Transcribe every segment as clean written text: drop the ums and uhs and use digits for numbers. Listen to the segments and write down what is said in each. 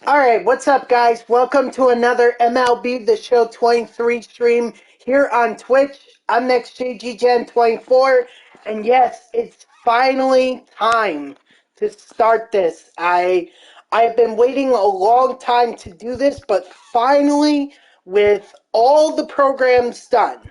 Alright, what's up guys? Welcome to another MLB The Show 23 stream here on Twitch. I'm NextJGGen24, and yes, it's finally time to start this. I've been waiting a long time to do this, but finally, with all the programs done,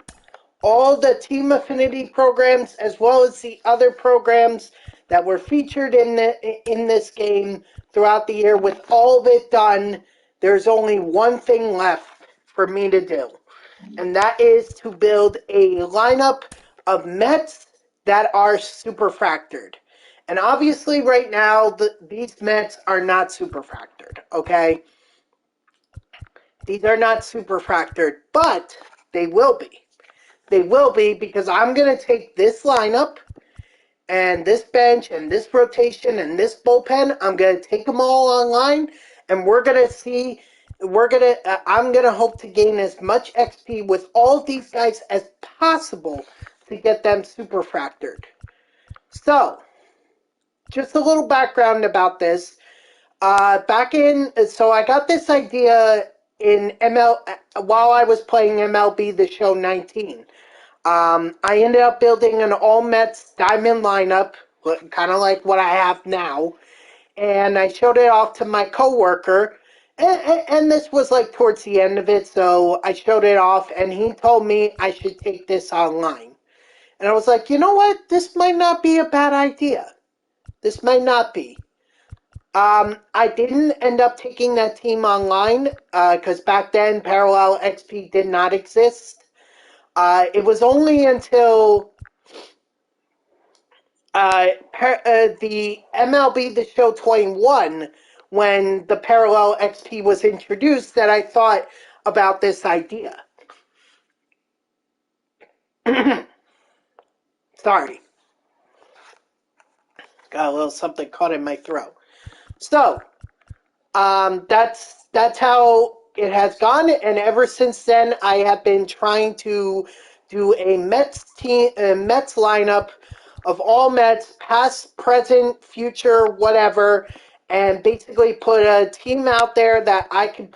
all the Team Affinity programs as well as the other programs that were featured in this game throughout the year, with all of it done, there's only one thing left for me to do, and that is to build a lineup of Mets that are superfractored. And obviously right now these Mets are not superfractored, okay? These are not superfractored, but they will be. They will be, because I'm going to take this lineup and this bench and this rotation and this bullpen. I'm going to take them all online, and we're going to see. I'm going to hope to gain as much XP with all of these guys as possible to get them superfractored. So, just a little background about this. So I got this idea while I was playing MLB The Show 19. I ended up building an all-Mets diamond lineup, kind of like what I have now, and I showed it off to my coworker, and this was like towards the end of it, so I showed it off, and he told me I should take this online. And I was like, you know what? This might not be a bad idea. This might not be. I didn't end up taking that team online, because back then Parallel XP did not exist. It was only until the MLB The Show 21, when the Parallel XP was introduced, that I thought about this idea. Sorry. Got a little something caught in my throat. So, that's how it has gone, and ever since then, I have been trying to do a Mets lineup of all Mets, past, present, future, whatever, and basically put a team out there that I can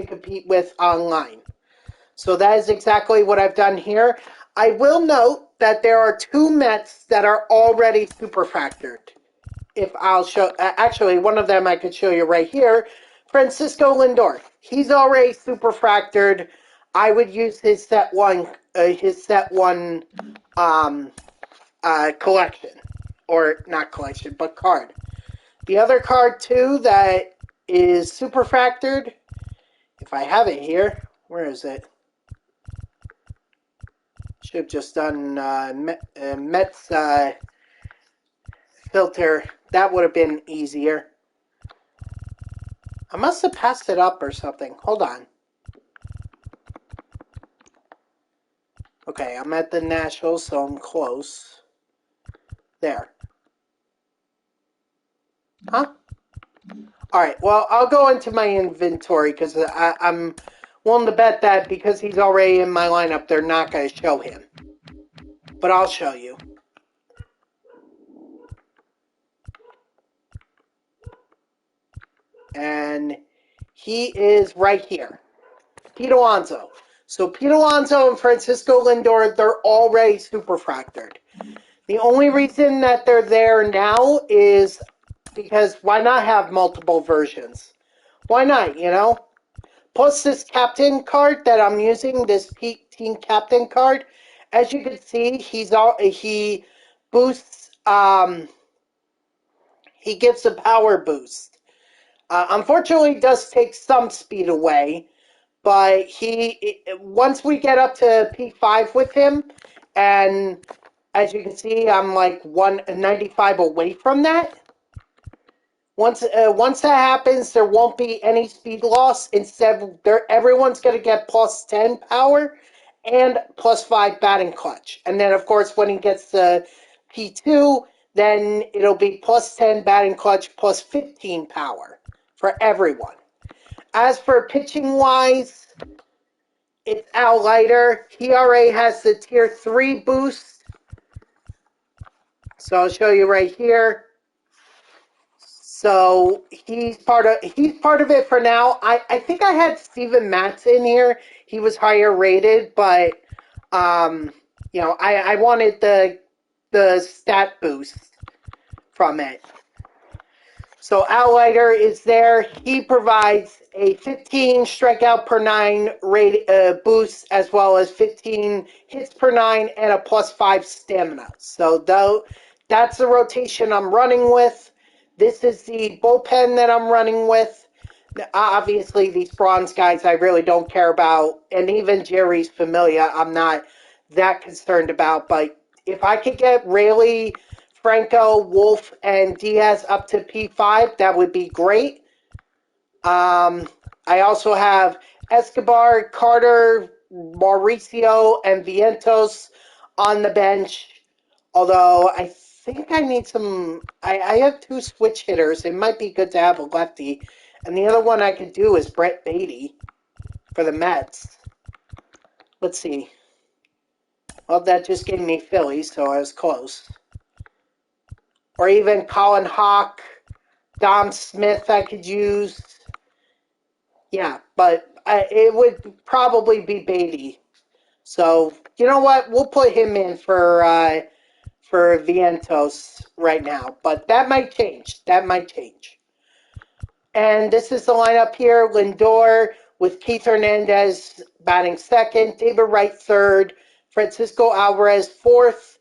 compete with online. So that is exactly what I've done here. I will note that there are two Mets that are already superfractored. If I'll show, actually, one of them I could show you right here. Francisco Lindor. He's already superfractored. I would use his set one collection, or not collection, but card. The other card too that is superfractored, if I have it here, where is it? Should have just done Mets filter. That would have been easier. I must have passed it up or something. Hold on. Okay, I'm at the Nationals, so I'm close. There. Huh? Alright, well, I'll go into my inventory, because I'm willing to bet that because he's already in my lineup, they're not going to show him. But I'll show you. And he is right here. Pete Alonso. So Pete Alonso and Francisco Lindor, they're already superfractored. The only reason that they're there now is because why not have multiple versions? Why not, you know? Plus this captain card that I'm using, this Pete Team Captain card, as you can see, he boosts, he gives a power boost. Unfortunately, it does take some speed away, but once we get up to P5 with him, and as you can see, I'm like 195 away from that. Once that happens, there won't be any speed loss. Instead, everyone's going to get plus 10 power and plus 5 batting clutch. And then, of course, when he gets to P2, then it'll be plus 10 batting clutch, plus 15 power for everyone. As for pitching-wise, it's Al Leiter. He already has the Tier 3 boost. So I'll show you right here. So he's part of it for now. I think I had Steven Matz in here. He was higher rated, but I wanted the stat boost from it. So Outlighter is there. He provides a 15 strikeout per 9 rate boost, as well as 15 hits per 9 and a +5 stamina. So that's the rotation I'm running with. This is the bullpen that I'm running with. Obviously, these bronze guys I really don't care about, and even Jerry's Familia I'm not that concerned about. But if I could get Rayleigh, Franco, Wolf, and Diaz up to P5, that would be great. I also have Escobar, Carter, Mauricio, and Vientos on the bench. Although I think I need some. I have 2 switch hitters. It might be good to have a lefty. And the other one I could do is Brett Beatty for the Mets. Let's see. Well, that just gave me Philly, so I was close. Or even Colin Hawk, Dom Smith I could use. Yeah, but it would probably be Beatty. So, you know what? We'll put him in for Vientos right now. But that might change. And this is the lineup here. Lindor with Keith Hernandez batting second, David Wright third, Francisco Alvarez fourth,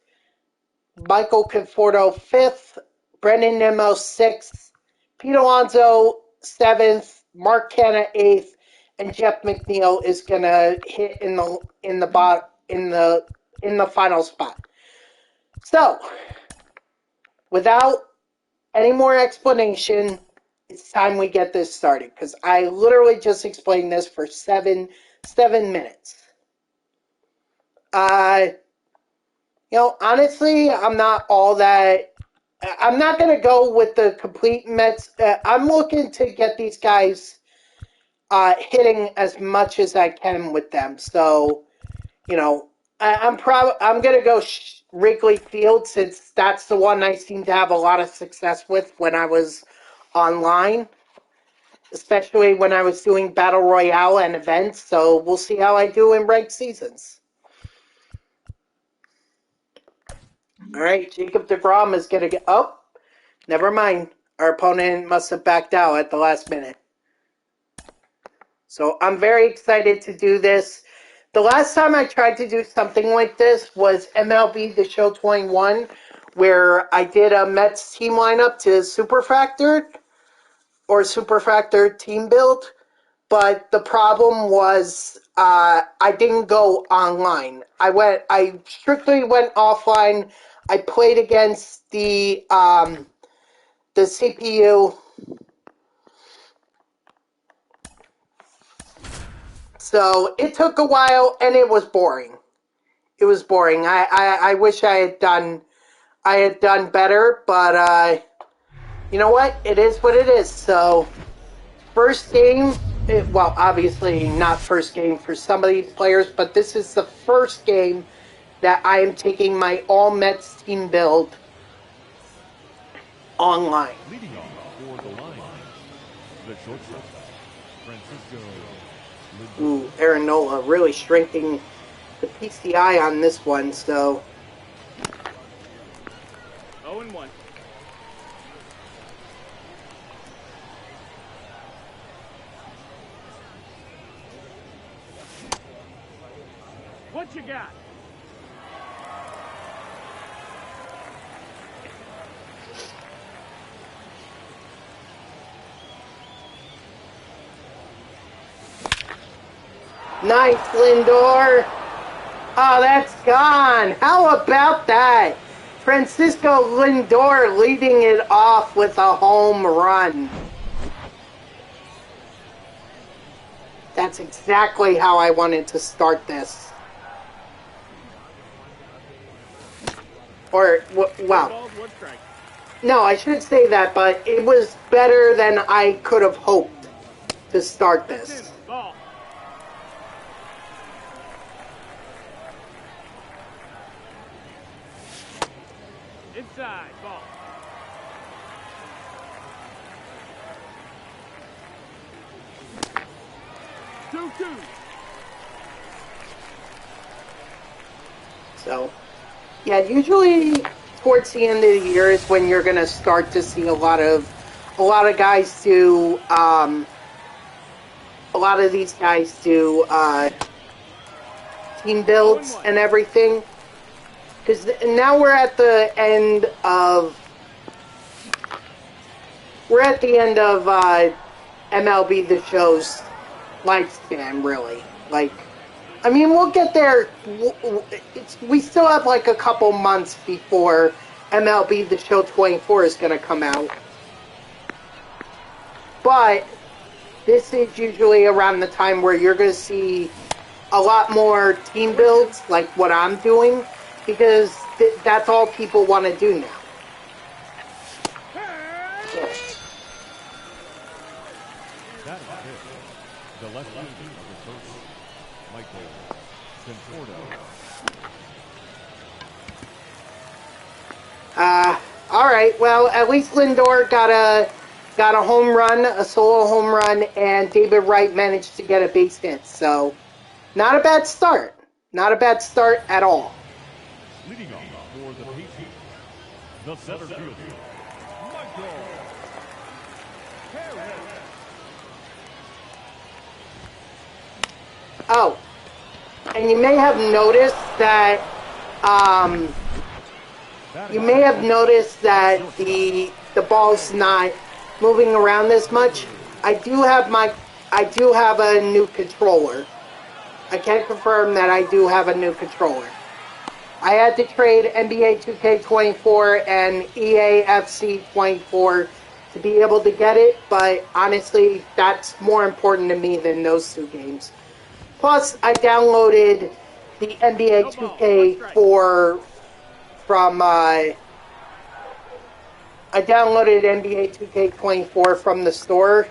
Michael Conforto fifth, Brendan Nimmo sixth, Pete Alonso seventh, Mark Canha eighth, and Jeff McNeil is gonna hit in the final spot. So, without any more explanation, it's time we get this started, because I literally just explained this for seven minutes. Honestly, I'm not going to go with the complete Mets. I'm looking to get these guys hitting as much as I can with them. So, I'm going to go Wrigley Field, since that's the one I seem to have a lot of success with when I was online, especially when I was doing Battle Royale and events. So we'll see how I do in ranked seasons. All right, Jacob deGrom is going to get... Oh, never mind. Our opponent must have backed out at the last minute. So I'm very excited to do this. The last time I tried to do something like this was MLB The Show 21, where I did a Mets team lineup to Superfactored, or Superfactor team build. But the problem was I didn't go online. I strictly went offline. I played against the CPU. So it took a while, and it was boring. I wish I had done better, but you know what? It is what it is. So first game, well, obviously not first game for some of these players, but this is the first game that I am taking my all Mets team build online. Leading off for the line, the shortstop, Francisco. Ooh, Aaron Nola really strengthening the PCI on this one, so. 0-1. What you got? Nice, Lindor. Oh, that's gone. How about that? Francisco Lindor leading it off with a home run. That's exactly how I wanted to start this. Or, well, no, I should say that, but it was better than I could have hoped to start this. Inside, ball. So, yeah, usually towards the end of the year is when you're going to start to see a lot of guys do a lot of these guys do team builds and everything. Because now we're at the end of MLB The Show's lifespan, really. Like, I mean, we'll get there. We still have like a couple months before MLB The Show 24 is going to come out. But this is usually around the time where you're going to see a lot more team builds, like what I'm doing, because that's all people want to do now. Yeah. That is it. The left fielder of the first, Michael Conforto. All right. Well, at least Lindor got a home run, a solo home run, and David Wright managed to get a base hit. So, not a bad start. Not a bad start at all. Leading off for the Patriots, the center fielder, Michael Harris. Oh, and you may have noticed that the ball's not moving around as much. I do have a new controller. I can confirm that I do have a new controller. I had to trade NBA 2K24 and EAFC 24 to be able to get it, but honestly, that's more important to me than those two games. Plus, I downloaded the NBA 2K4 from I downloaded NBA 2K24 from the store,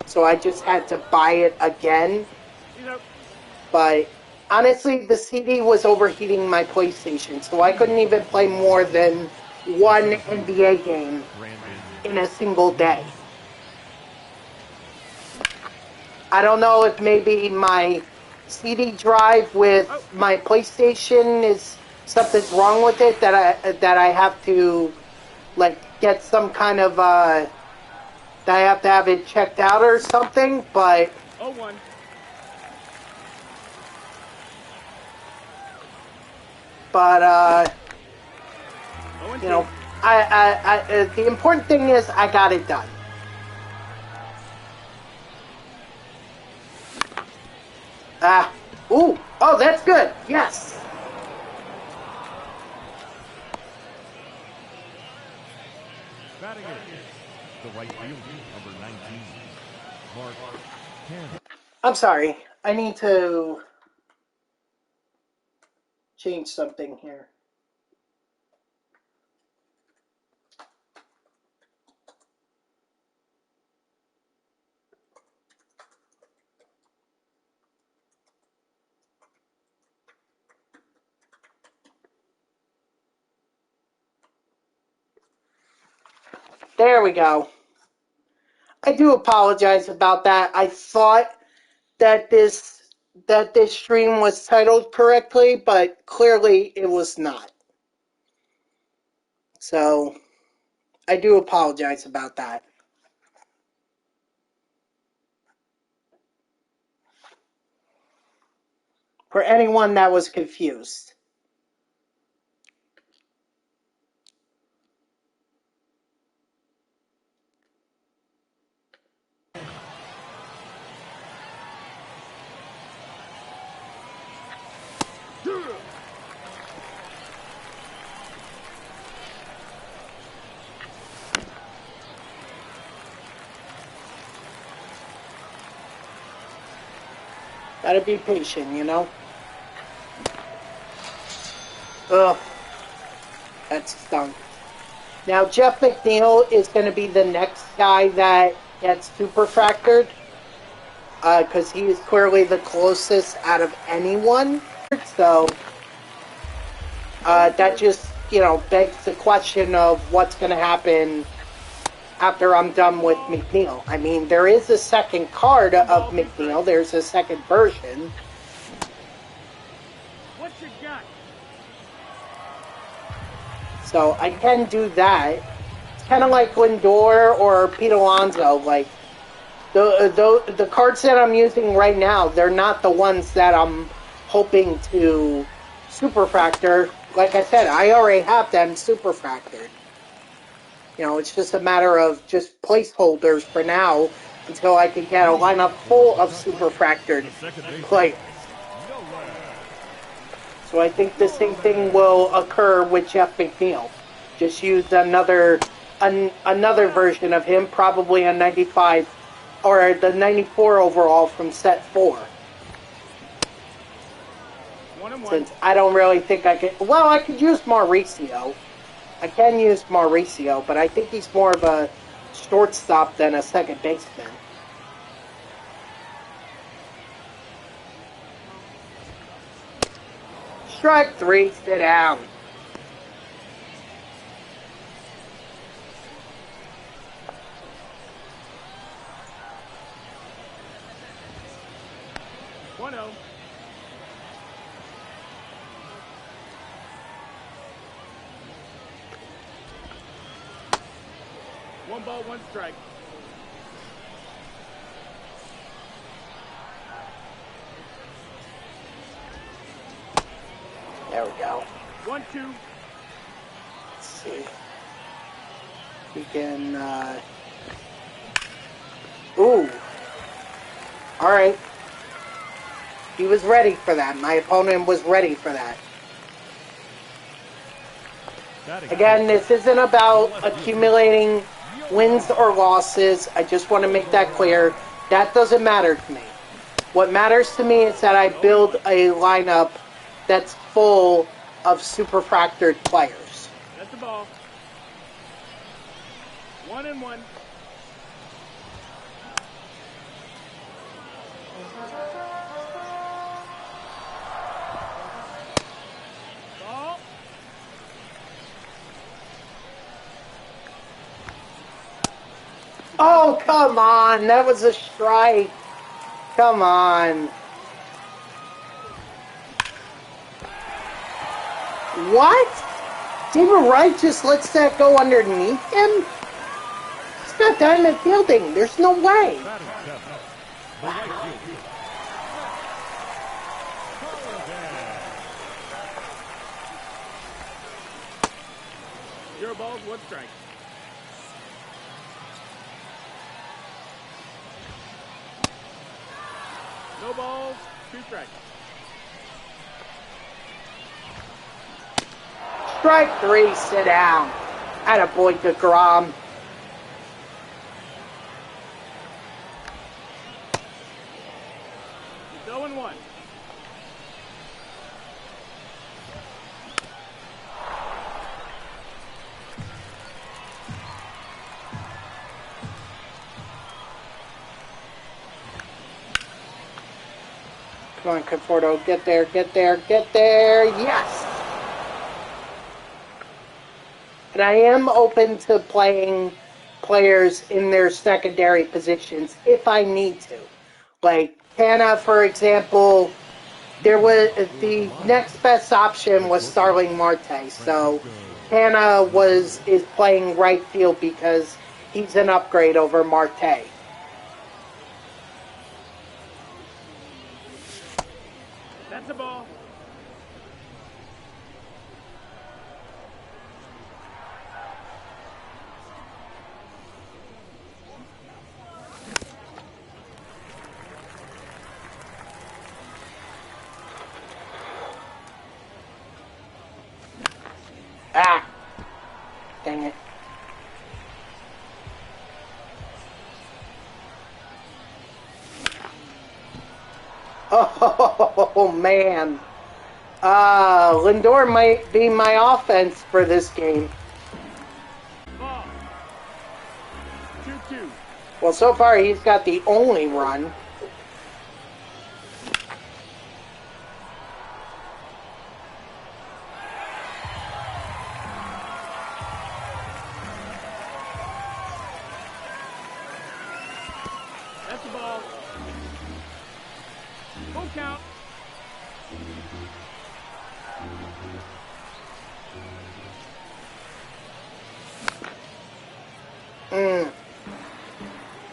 so I just had to buy it again. But honestly, the CD was overheating my PlayStation, so I couldn't even play more than one NBA game in a single day. I don't know if maybe my CD drive with my PlayStation is something's wrong with it that I have to like get some kind of that I have to have it checked out or something, but 0-1. you know, I the important thing is I got it done. Oh, that's good. Yes. Batting it, the right fielder, number 19, Mark Cannon. I'm sorry. I need to change something here. There we go. I do apologize about that. I thought that this stream was titled correctly, but clearly it was not. So I do apologize about that. For anyone that was confused. Gotta be patient, you know? Ugh. That stunk. Now, Jeff McNeil is going to be the next guy that gets super factored. Because he is clearly the closest out of anyone. So, that just, begs the question of what's going to happen after I'm done with McNeil. I mean, there is a second card of McNeil. There's a second version. What you got? So I can do that. It's kind of like Lindor or Pete Alonso. Like, the cards that I'm using right now, they're not the ones that I'm hoping to superfractor. Like I said, I already have them superfractored. You know, it's just a matter of just placeholders for now until I can get a lineup full of superfractored players. So I think the same thing will occur with Jeff McNeil. Just use another version of him, probably a 95 or the 94 overall from set 4. Since I don't really think I could... Well, I could use Mauricio. I can use Mauricio, but I think he's more of a shortstop than a second baseman. Strike 3, sit down. One ball, one strike. There we go. 1-2. Let's see. We can, Ooh. Alright. He was ready for that. My opponent was ready for that. Again, this isn't about accumulating wins or losses. I just want to make that clear. That doesn't matter to me. What matters to me is that I build a lineup that's full of superfractored players. That's the ball. 1-1. Ball. Oh, come on. That was a strike. Come on. What? David Wright just lets that go underneath him? He's got diamond fielding. There's no way. Zero balls, one strike. No balls, two strikes. Strike 3, sit down. Attaboy, DeGrom. It's 0-1. Come on, Conforto. Get there, get there, get there. Yes! And I am open to playing players in their secondary positions if I need to. Like, Canna, for example, there was the next best option was Starling Marte. So Canna is playing right field because he's an upgrade over Marte. That's the ball. Ah! Dang it. Oh, man. Lindor might be my offense for this game. Ball. 2-2. Well, so far he's got the only run. count.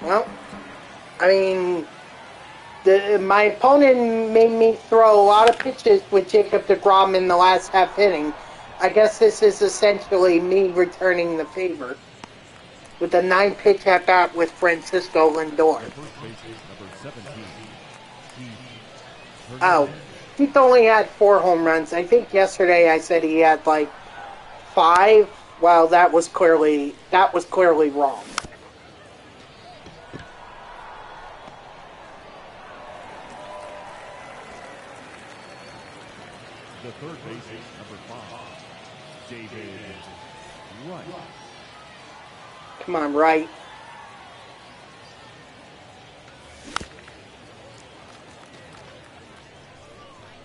Well, I mean, my opponent made me throw a lot of pitches with Jacob deGrom in the last half inning. I guess this is essentially me returning the favor with a 9-pitch at bat with Francisco Lindor. First baseman, number 17. Oh, Keith only had 4 home runs. I think yesterday I said he had like 5. Well, that was clearly wrong. The third baseman, number 5. David Wright. Come on, Wright.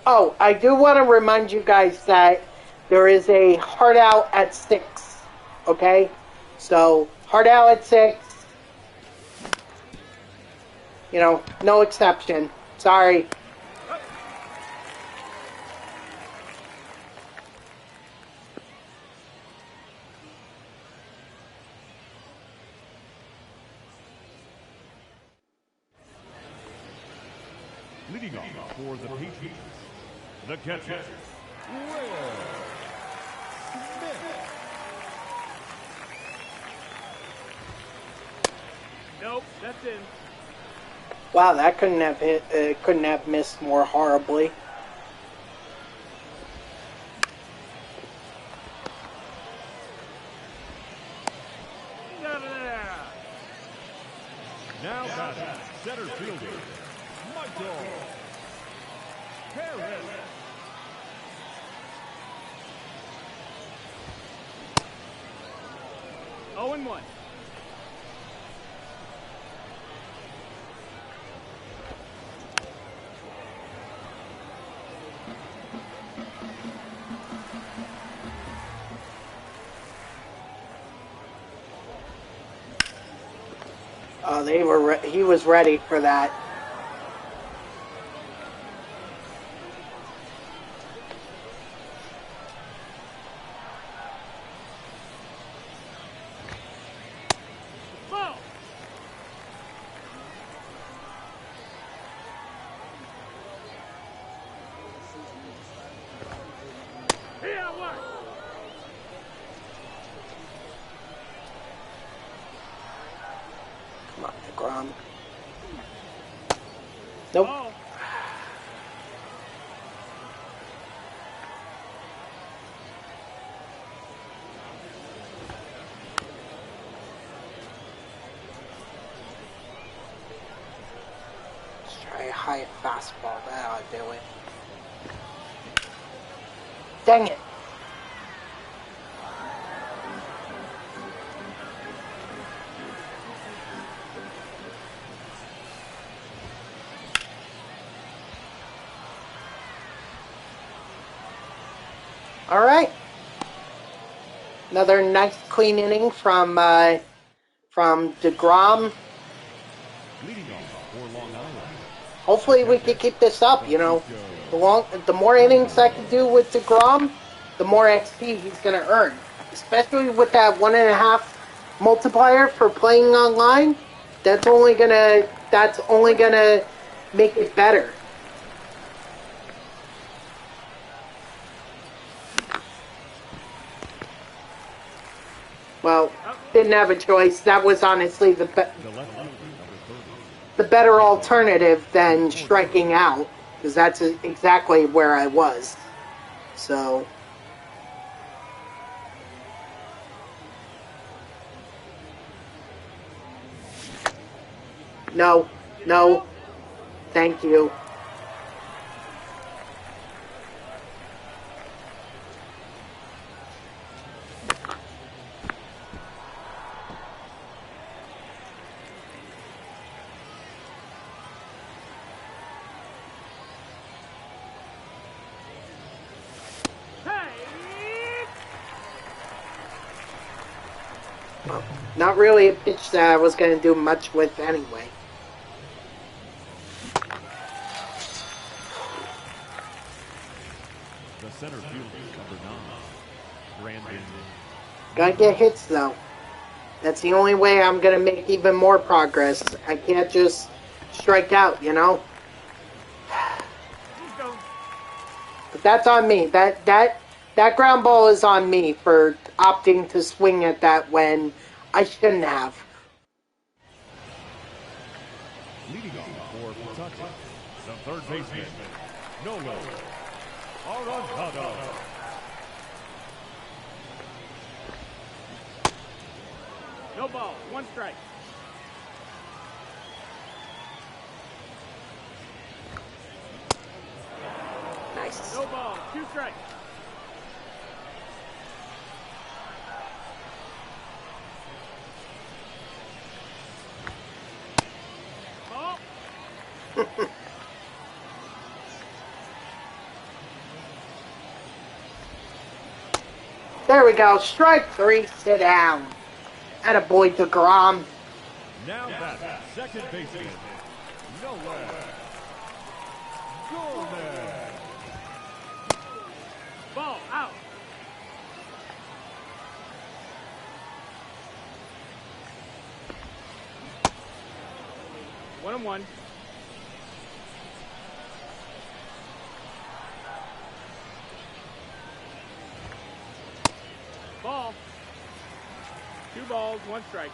Oh, I do want to remind you guys that there is a hard out at 6. Okay? So, hard out at 6. You know, no exception. Sorry. Leading off for the Patriots, the catcher, Will Smith. Nope, that's in. Wow, that couldn't have hit. Couldn't have missed more horribly. Now batting, center fielder, Michael Harris. Oh and 1. Oh, he was ready for that. Ball. Here, what? Come on, DeGrom. Nope. Ball. Let's try a high fastball. That'll do it. Dang it. All right. Another nice clean inning from DeGrom. Leading off for Long Island. Hopefully we can keep this up, you know. The more innings I can do with DeGrom, the more XP he's going to earn. Especially with that 1.5 multiplier for playing online, that's only gonna make it better. Well, didn't have a choice. That was honestly the better alternative than striking out, because that's exactly where I was. So, no, thank you. Not really a pitch that I was going to do much with anyway. The center fielder, number 9, Brandon. Gotta get hits, though. That's the only way I'm gonna make even more progress. I can't just strike out, you know? Let's go. But that's on me. That ground ball is on me for opting to swing at that when I shouldn't have. Leading off for Kentucky, the third baseman, Nolan Arenado. No ball. 1 strike. Nice. No ball. 2 strikes. Ball. There we go. Strike 3. Sit down. Attaboy DeGrom. Now that second baseman, Nolan Gorman. Ball. Out. One and one. Ball. 2 balls, 1 strike.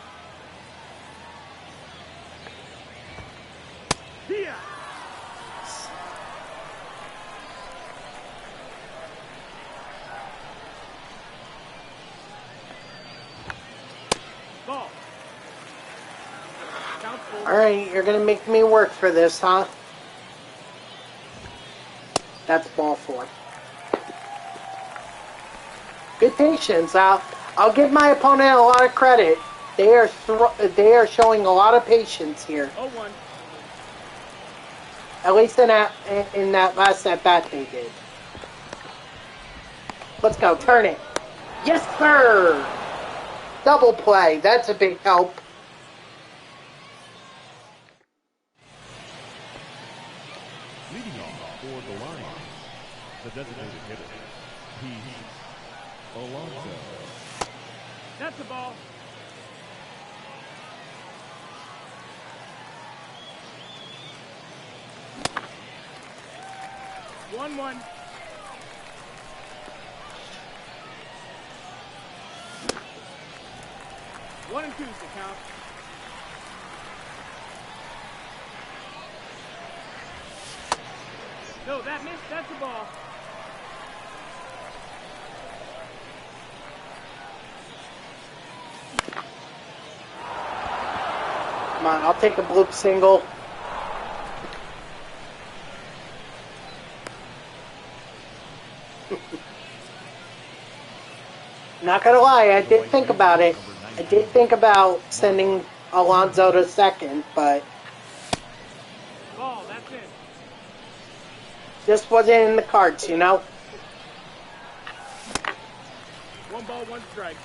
Yeah. Ball. Count full. Alright, you're gonna make me work for this, huh? That's ball 4. Good patience. I'll give my opponent a lot of credit. They are showing a lot of patience here. 0-1. At least in that last at bat they did. Let's go. Turn it. Yes, sir. Double play. That's a big help. Leading off for the Lions, the designated hitter, Pete Alonso. That's the ball. One. 1 and 2's the count. No, that missed. That's the ball. Come on, I'll take a bloop single. Not gonna lie, I did think about it. I did think about sending Alonso to second, but Ball, that's it. just wasn't in the cards, you know? 1 ball, 1 strike.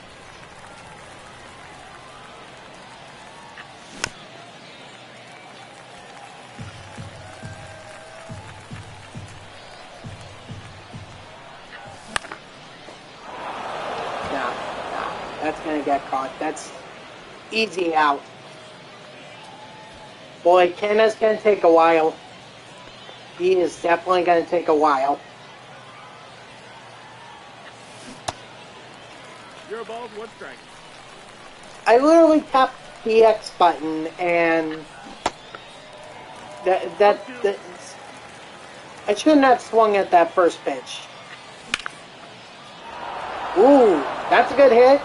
No, that's gonna get caught. That's easy out. Boy, Kenna's gonna take a while. He is definitely gonna take a while. 0 balls, 1 strike. I literally tapped the X button and that I shouldn't have swung at that first pitch. Ooh, that's a good hit.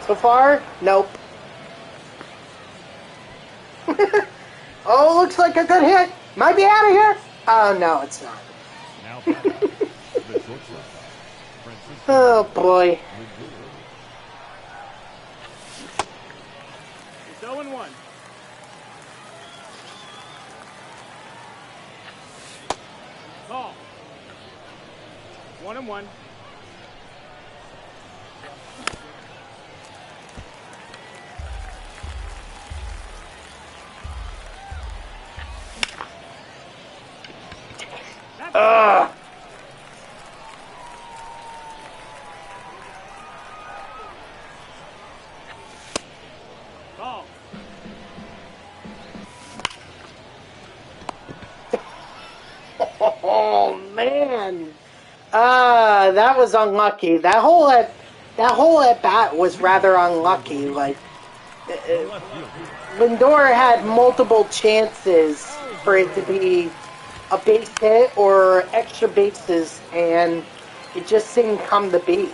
So far, nope. Oh, looks like a good hit. Might be out of here. Oh, no, it's not. Now batting, the shortstop, Francisco Oh, boy. Lindor. It's 0 and 1. Ball. 1 and 1. Ugh. man. That was unlucky. That whole at bat was rather unlucky. Like The left fielder. Lindor had multiple chances for it to be a base hit or extra bases, and it just didn't come to be. He's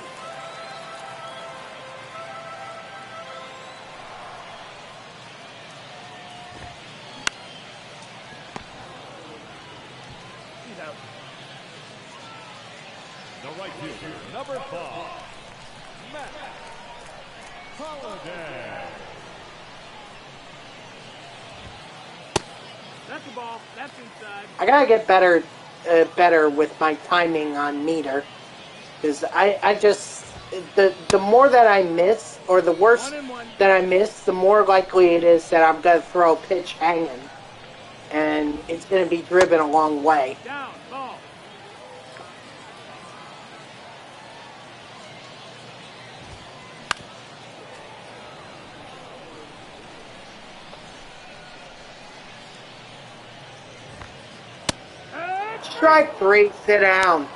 out. The right fielder. Number 5. Matt Holliday. That's the ball. That's inside. I gotta get better with my timing on meter, because I just the more that I miss, or the worse 1-1. that I miss, the more likely it is that I'm gonna throw a pitch hanging, and it's gonna be driven a long way. Down. Ball. Strike 3, sit down.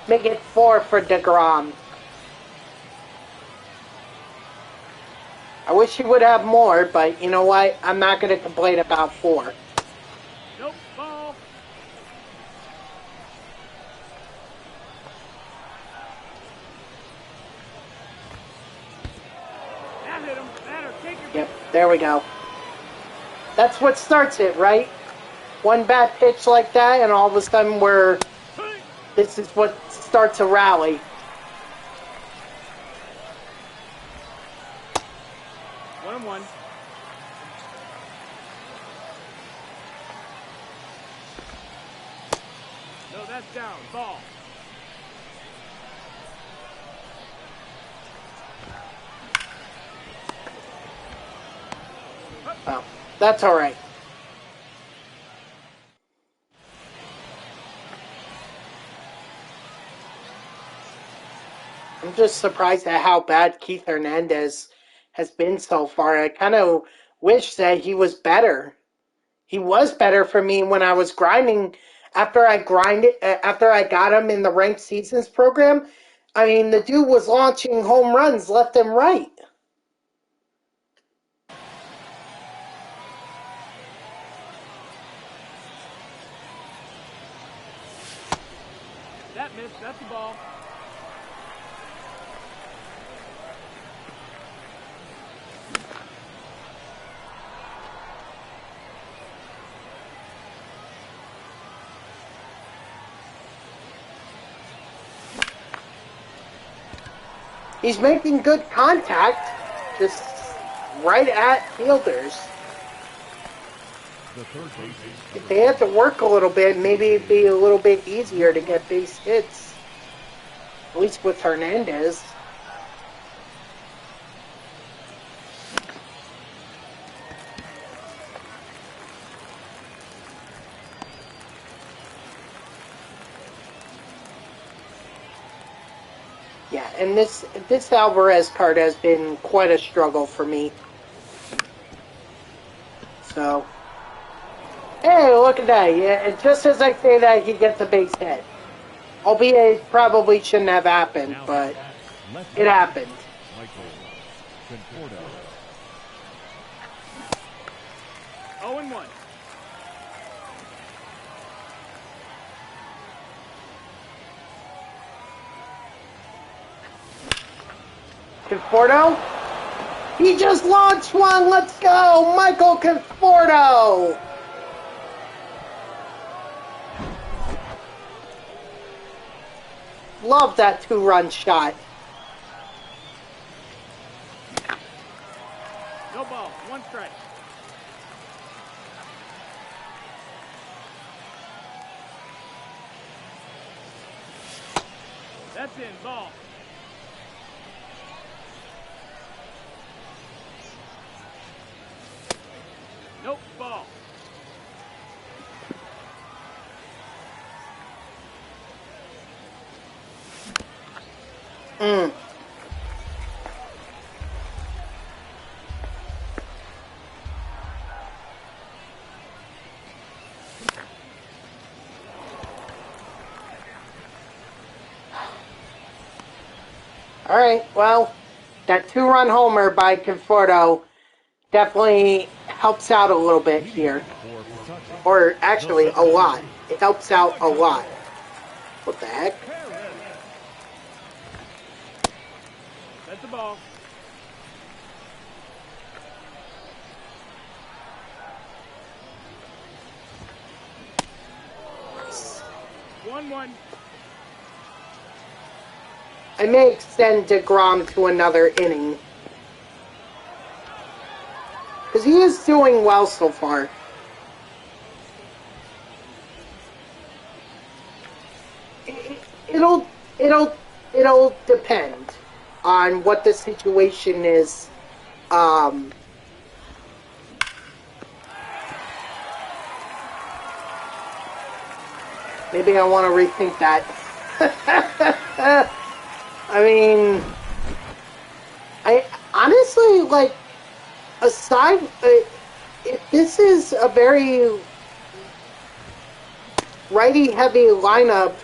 Make it 4 for DeGrom. I wish he would have more, but you know what? I'm not going to complain about 4. Nope. Ball. That hit him. Batter, take your Yep, there we go. That's what starts it, right? One bad pitch like that, and all of a sudden this is what starts a rally. One and one. No, that's down. Ball. Oh, that's all right. I'm just surprised at how bad Keith Hernandez has been so far. I kind of wish that he was better. He was better for me when I was grinding. After I got him in the ranked seasons program, I mean, the dude was launching home runs left and right. That missed. That's the ball. He's making good contact, just right at fielders. The third baseman. If they had to work a little bit, maybe it'd be a little bit easier to get base hits. At least with Hernandez. Yeah, and this Alvarez card has been quite a struggle for me. So, hey, look at that. Yeah, and just as I say that, he gets a base hit. Albeit it probably shouldn't have happened, but it happened. Michael Conforto. 0 and 1. Conforto? He just launched one! Let's go! Michael Conforto! Love that 2-run shot. No ball. 1 strike. That's in. Ball. Nope. Ball. All right, well, that two-run homer by Conforto definitely helps out a little bit here. Or actually, a lot. It helps out a lot. What the heck? That's the ball. Nice. 1-1. I may extend DeGrom to another inning. Because he is doing well so far. It'll depend on what the situation is. Maybe I want to rethink that. I mean, I honestly, like, aside, if this is a very righty-heavy lineup,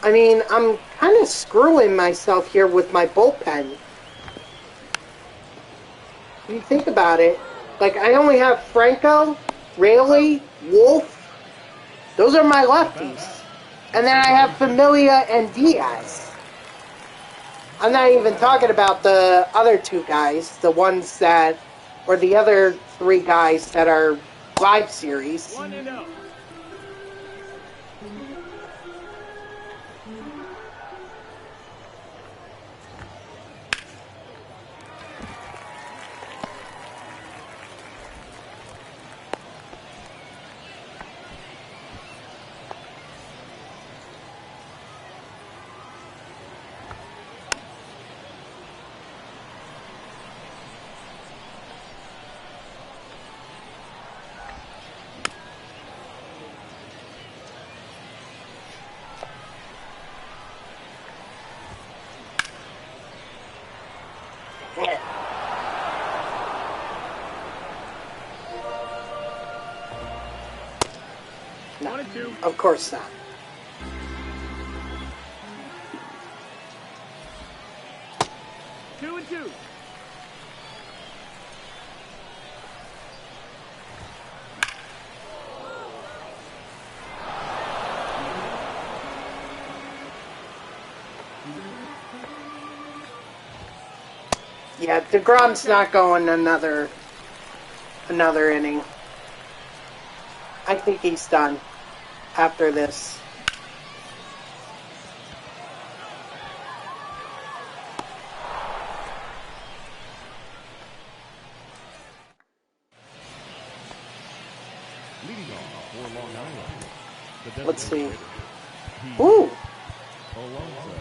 I mean, I'm kind of screwing myself here with my bullpen. When you think about it, like, I only have Franco, Raley, Wolf. Those are my lefties. And then I have Familia and Diaz. I'm not even talking about the other two guys, the ones that, or the other three guys that are live series. 1-0. No, 1-2. of course not. 2-2. Yeah, DeGrom's not going another inning. I think he's done after this. Leading off for Long Island. The Let's see. designated hitter, Ooh, Alonso.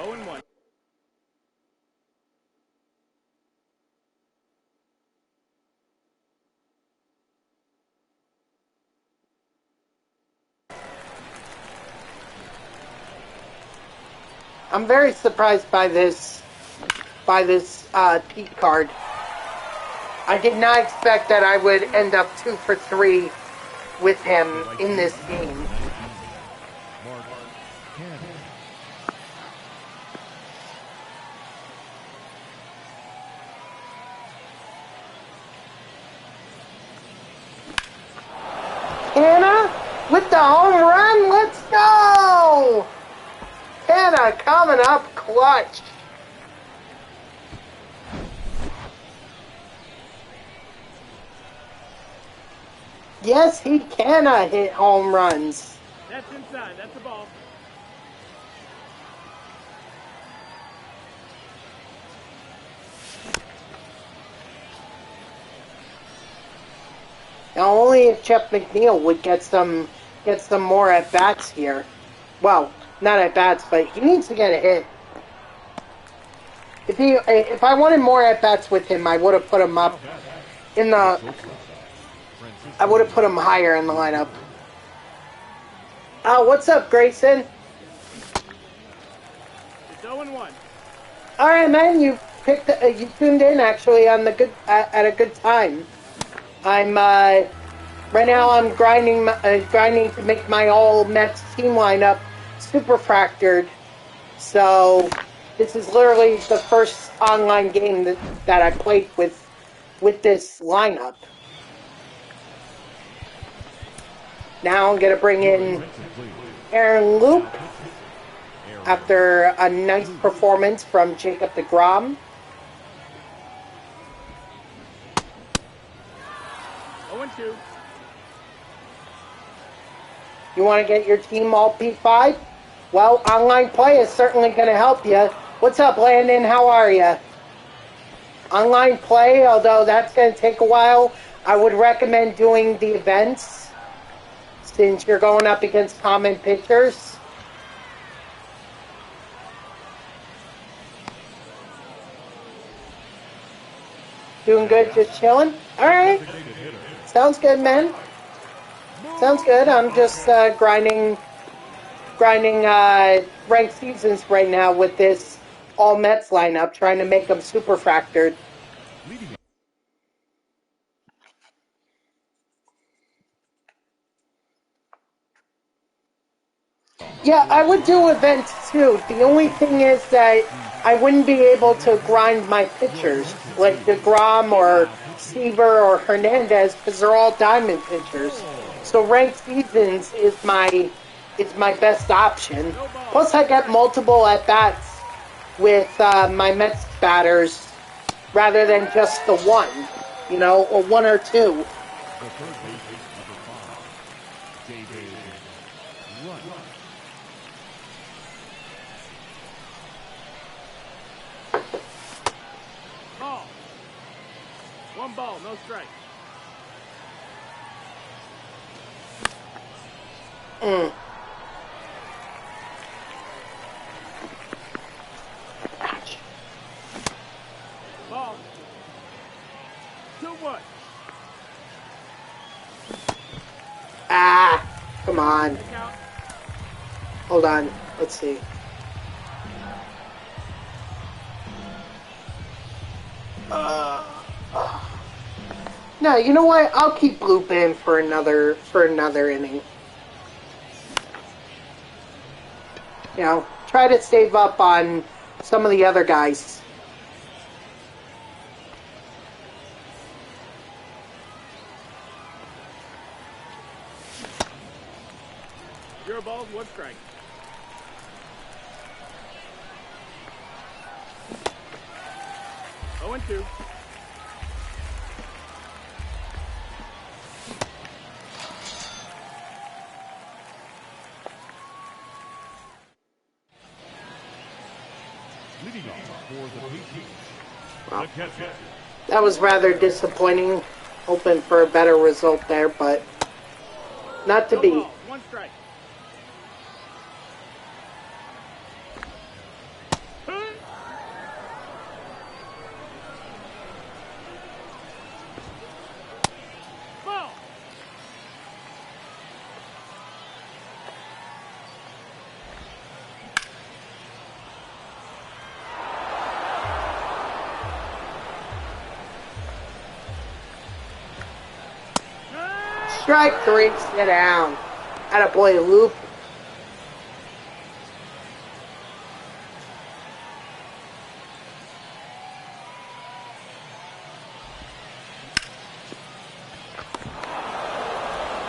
Oh, and 1. I'm very surprised by this Pete card. I did not expect that I would end up 2 for 3 with him in this game. Mark Cannon. Canna with the home run. Let's go! Canna coming up clutch. Yes, he cannot hit home runs. That's inside. That's the ball. Now, only if Jeff McNeil would get some more at bats here. Well, not at bats, but he needs to get a hit. If I wanted more at bats with him, I would have put him up in the I would have put him higher in the lineup. What's up, Grayson? It's 0-1. All right, man. You picked. You tuned in actually on the good at a good time. I'm right now. I'm grinding to make my all Mets team lineup super fractured. So this is literally the first online game that I played with this lineup. Now I'm gonna bring in Aaron Loop after a nice performance from Jacob deGrom. 0-2. You want to get your team all P5? Well, online play is certainly going to help you. What's up, Landon? How are you? Online play, although that's going to take a while, I would recommend doing the events since you're going up against common pitchers. Doing good, just chilling? All right. Sounds good, man. Sounds good. I'm just grinding ranked seasons right now with this all Mets lineup, trying to make them super fractured. Yeah, I would do events too. The only thing is that I wouldn't be able to grind my pitchers like deGrom or Seaver or Hernandez because they're all diamond pitchers. So ranked seasons is my best option. Plus, I get multiple at bats with my Mets batters rather than just the one, or one or two. Ball. 1 ball, no strike. Ball. 2-1. Come on. Hold on. Let's see. No, you know what? I'll keep Bloop in for another inning. Try to save up on some of the other guys. Zero balls, 1 strike. Oh, 0-2. Wow. That was rather disappointing. Hoping for a better result there, but not to be. 1 strike. Ball. Strike 3, sit down. Attaboy, Loop.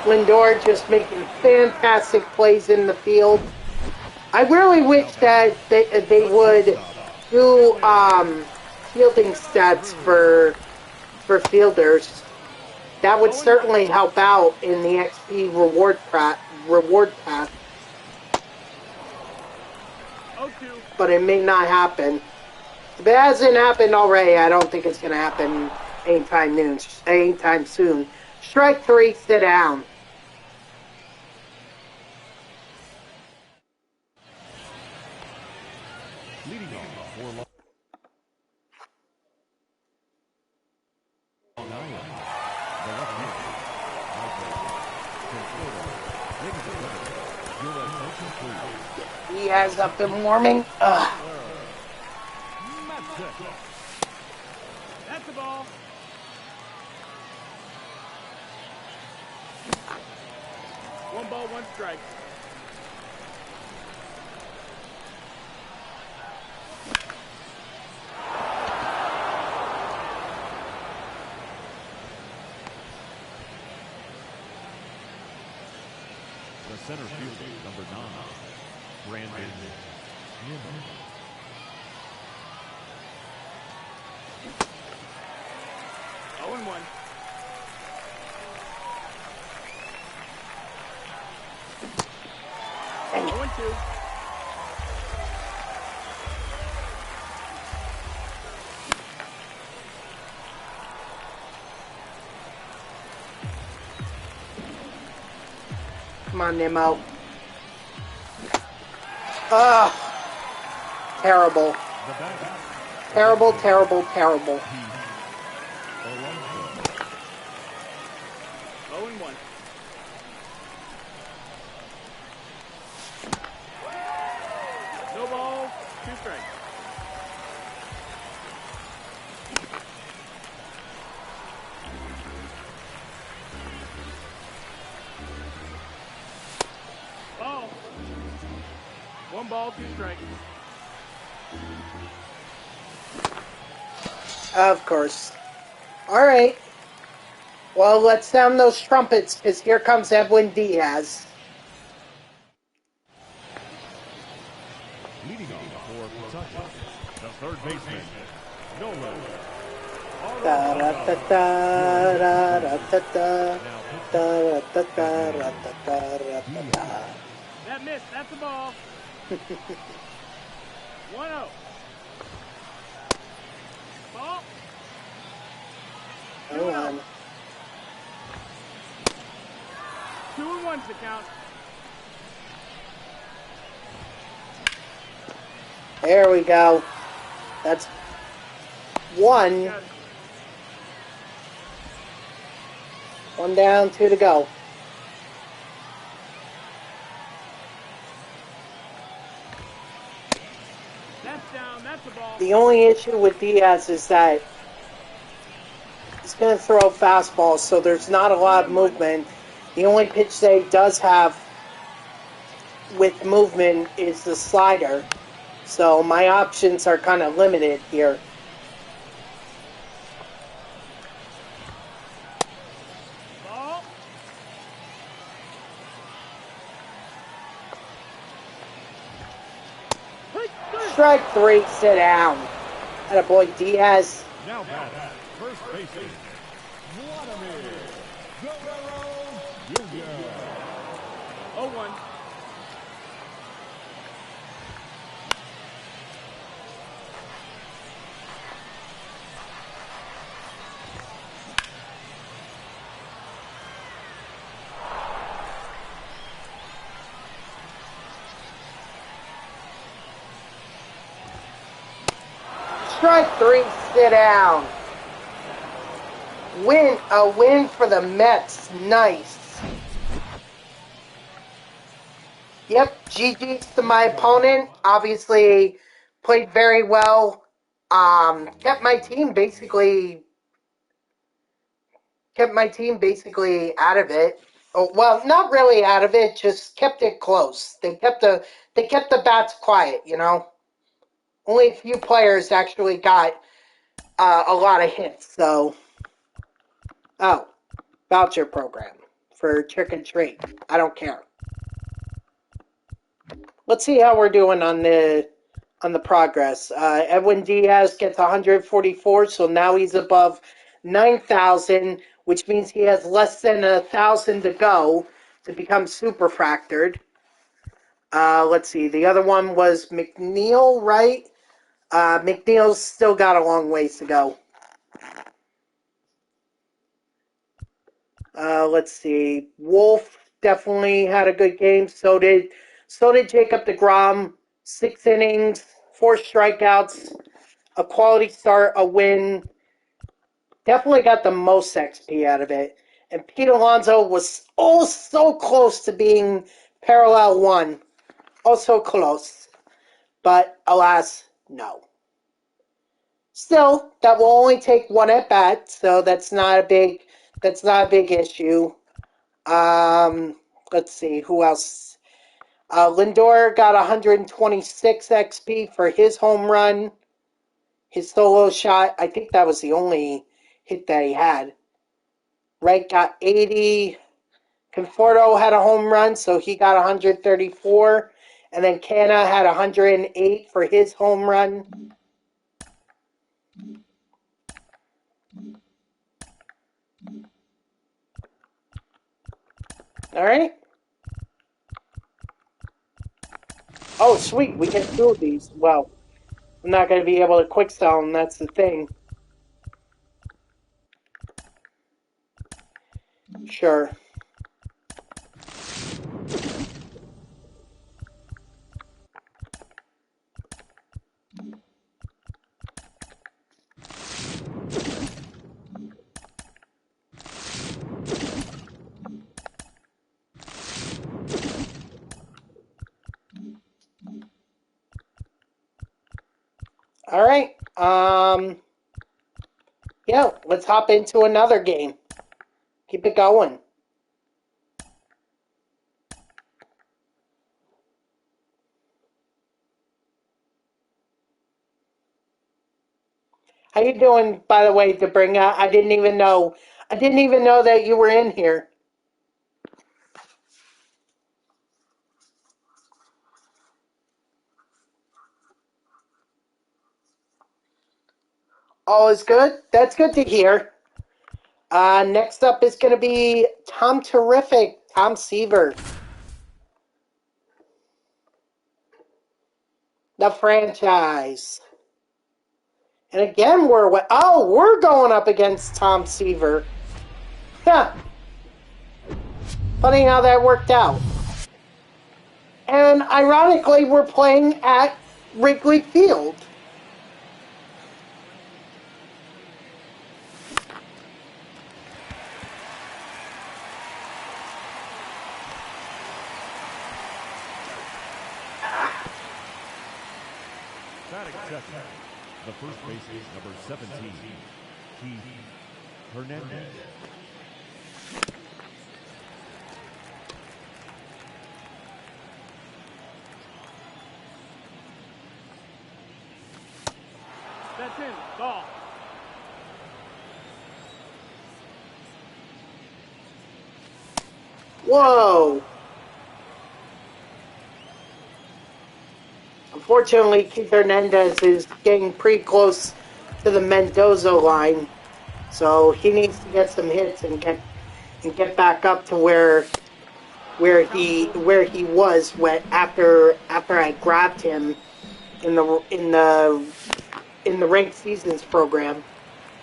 Lindor just making fantastic plays in the field. I really wish that they would do fielding stats for fielders. That would certainly help out in the XP reward path. But it may not happen. If it hasn't happened already, I don't think it's going to happen anytime soon. Strike 3, sit down. He has up been warming. Ugh. That's the ball. One ball, one strike. The center fielder, number 9, Brandon Newman. Oh and 1. Dang it. 0 and 2. Come on, Nemo. Ugh. Terrible. Terrible, terrible, terrible. 0 and 1. No balls, 2 strikes. Ball. 1 ball, 2 strikes. Of course. All right. Well, let's sound those trumpets, because here comes Edwin Diaz. Leading off for Kentucky, the third baseman, Nolan. Da da da da da da da da da da da da da da. That missed. That's the ball. 1-0. Ball. Hold on. 2 and 1's the count. There we go. That's 1. Got it. 1 down, 2 to go. That's down. That's the ball. The only issue with Diaz is that he's going to throw fastballs, so there's not a lot of movement. The only pitch that he does have with movement is the slider. So my options are kind of limited here. Ball. Strike 3, sit down. Attaboy Diaz. Now back, first baseman, Vladimir Guerrero Jr. 0-1. Strike 3, sit down. A win for the Mets. Nice. Yep, GG's to my opponent. Obviously, played very well. Kept my team basically out of it. Oh, well, not really out of it. Just kept it close. They kept the bats quiet. You know, only a few players actually got a lot of hits. So, voucher program for trick and treat. I don't care. Let's see how we're doing on the progress. Edwin Diaz gets 144, so now he's above 9,000, which means he has less than 1,000 to go to become super fractured. Let's see. The other one was McNeil, right? McNeil's still got a long ways to go. Let's see. Wolf definitely had a good game. So did Jacob deGrom. 6 innings, 4 strikeouts, a quality start, a win. Definitely got the most XP out of it. And Pete Alonso was oh so close to being parallel one. Also close. But alas, no. Still, that will only take one at bat, so that's not a big issue. Let's see, who else? Lindor got 126 XP for his home run. His solo shot, I think that was the only hit that he had. Wright got 80. Conforto had a home run, so he got 134. And then Canna had 108 for his home run. All right. Oh, sweet. We get two of these. Well, I'm not going to be able to quick sell them. That's the thing. Sure. All right. Yeah, let's hop into another game. Keep it going. How you doing, by the way, Debringa? I didn't even know that you were in here. All is good? That's good to hear. Next up is going to be Tom Seaver. The franchise. And again, we're going up against Tom Seaver. Huh. Funny how that worked out. And ironically, we're playing at Wrigley Field. Batting second, the first baseman, number 17, Keith Hernandez. That's in. Ball. Whoa. Unfortunately, Keith Hernandez is getting pretty close to the Mendoza line, so he needs to get some hits and get back up to where he was after I grabbed him in the ranked seasons program,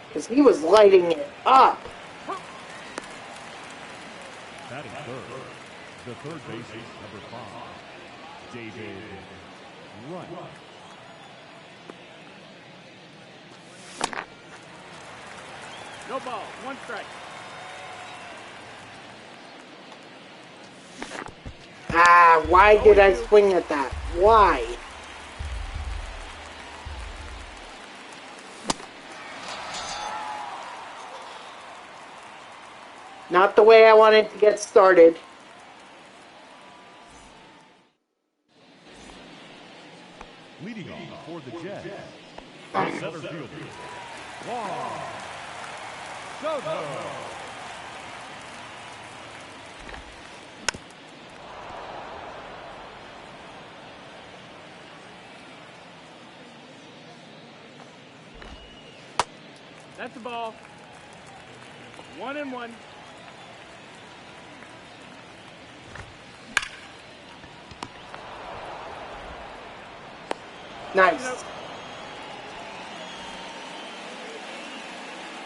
because he was lighting it up. Batting third, the third baseman, number 5, David Wright. No ball. One strike. Why did I swing at that? Why? Not the way I wanted to get started. Leading off for the Jets, the center fielder, Juan Soto. That's the ball. 1-1. Nice.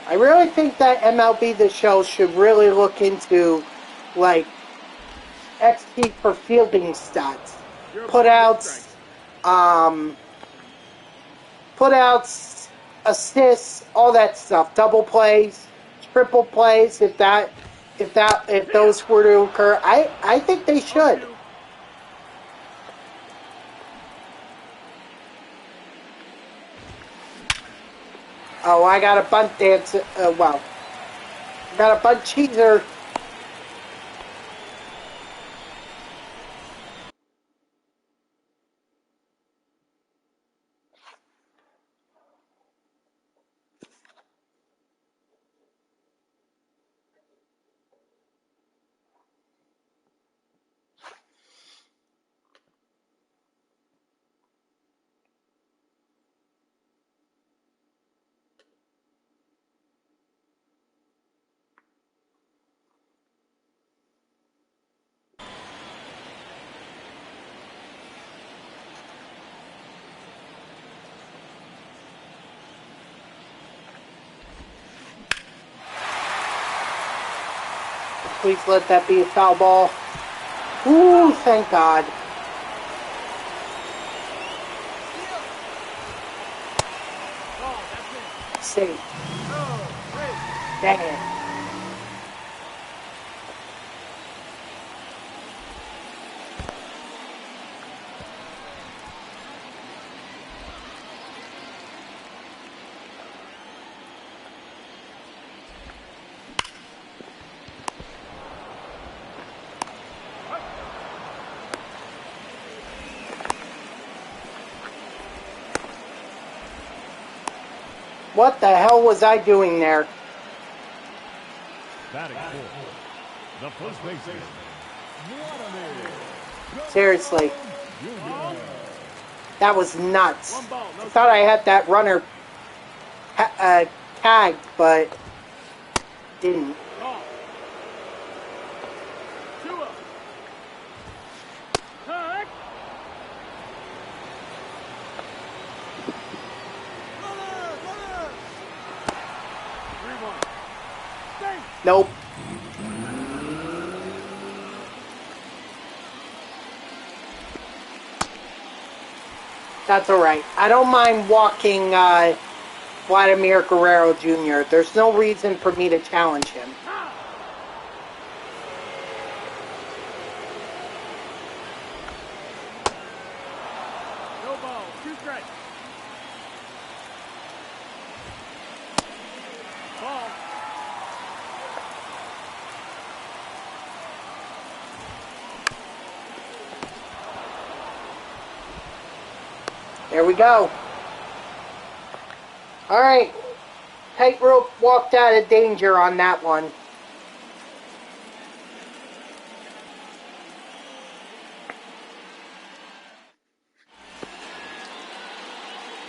I really think that MLB The Show should really look into, like, XP for fielding stats. Putouts, assists, all that stuff. Double plays, triple plays, if if those were to occur. I think they should. 0-2. Oh, I got a bunt dance. Well, I got a bunt cheeser. Please let that be a foul ball. Ooh, thank God. Ball, that's it. Safe. Oh, great. Dang it. What the hell was I doing there? Batting fourth, the first baseman, Vladimir. Seriously. Ball. That was nuts. One ball, no I thought I had that runner tagged, but didn't. Ball. 2-up. Tag. Runner. 3-1. Safe. Nope. That's all right. I don't mind walking Vladimir Guerrero Jr. There's no reason for me to challenge him. No ball. 2 strikes. Ball. There we go. All right. Tightrope walked out of danger on that one.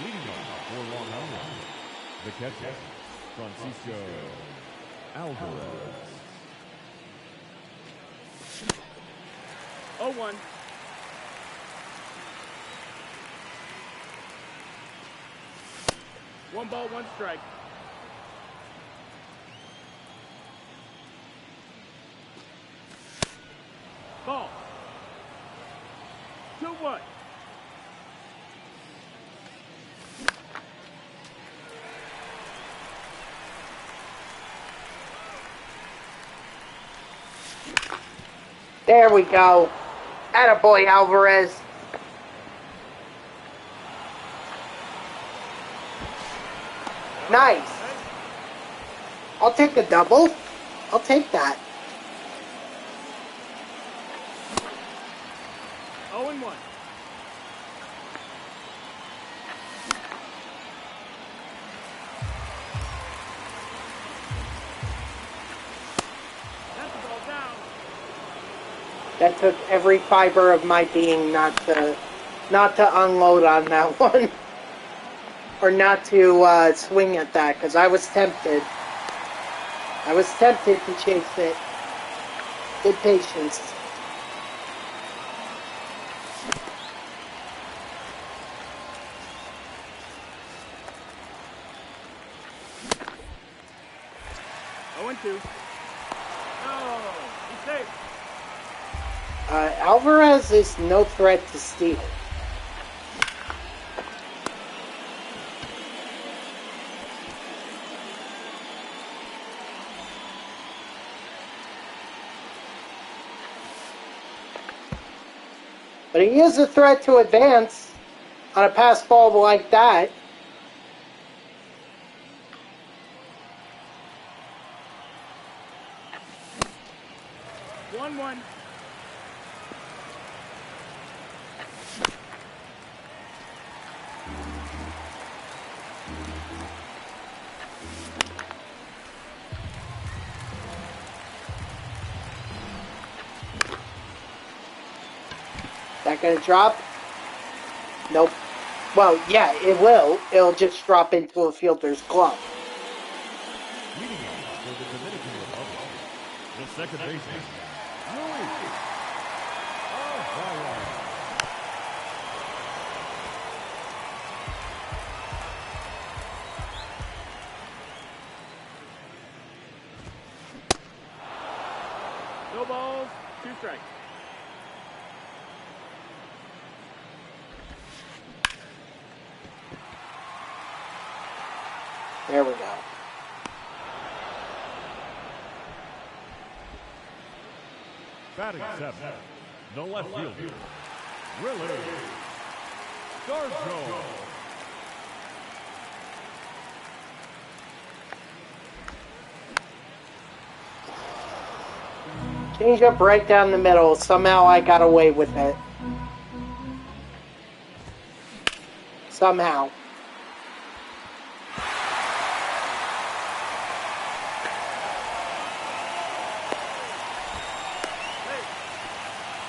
Leading off for Long Island, the catcher, Francisco Alvarez. 0-1. One ball, 1 strike. Ball. 2-1. There we go. Attaboy, Alvarez. Nice. I'll take a double. I'll take that. 0-1. That's the ball down. That took every fiber of my being not to unload on that one. Or not to swing at that, because I was tempted. I was tempted to chase it. Good patience. Oh, 0-2. No, he's safe. Alvarez is no threat to steal. But he is a threat to advance on a pass ball like that. One. That gonna drop? Nope. Well, yeah, it will. It'll just drop into a fielder's glove. Leading off for the Dominican Republic, the second baseman, Luis. No balls, 2 strikes. There we go. Batting 7, the left fielder, Willie Darjo. Change up right down the middle. Somehow I got away with it. Somehow.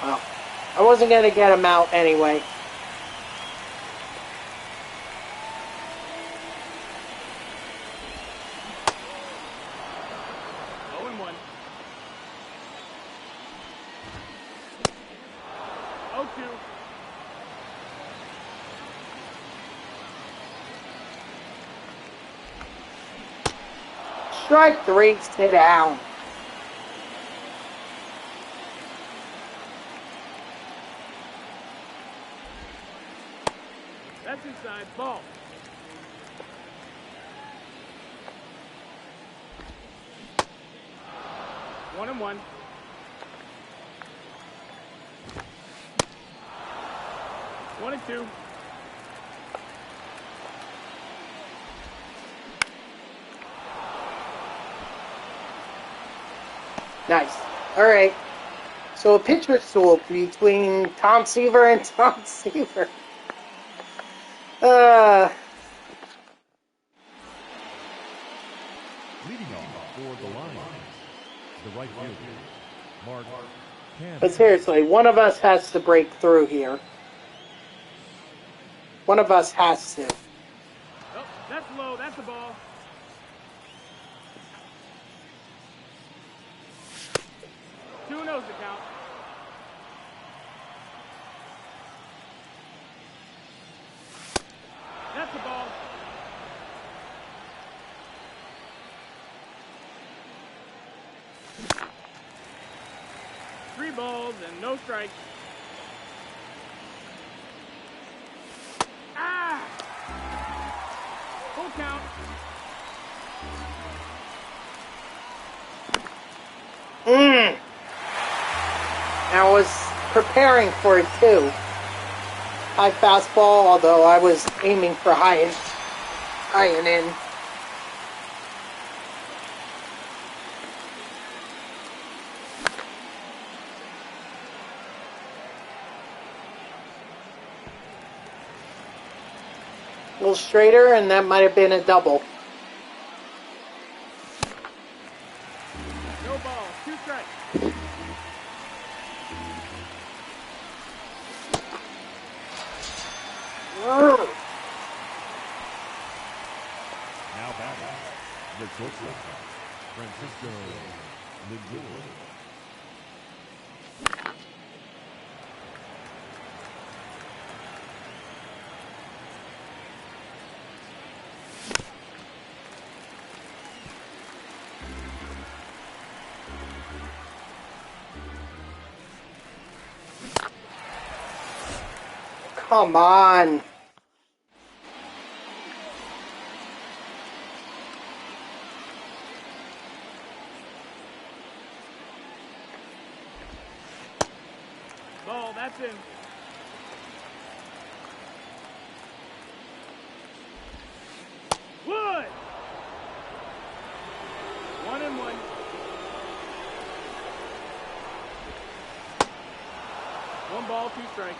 Well, I wasn't going to get him out anyway. Strike 3, sit down. That's inside, ball. One and one. One and two. Nice. All right. So a pitcher duel between Tom Seaver and Tom Seaver. Leading off for the Lions, the right fielder, Mark Cannon. But seriously, one of us has to break through here. One of us has to. Oh, that's low. That's the ball. Two knows the count. That's the ball. Three balls and no strikes. Ah! Full count. I was preparing for it too. High fastball, although I was aiming for high and in. A little straighter, and that might have been a double. No ball. Two strikes. Now batting, the shortstop, Francisco Lindor. Come on. Ball, that's in. 1 ball, 2 strikes.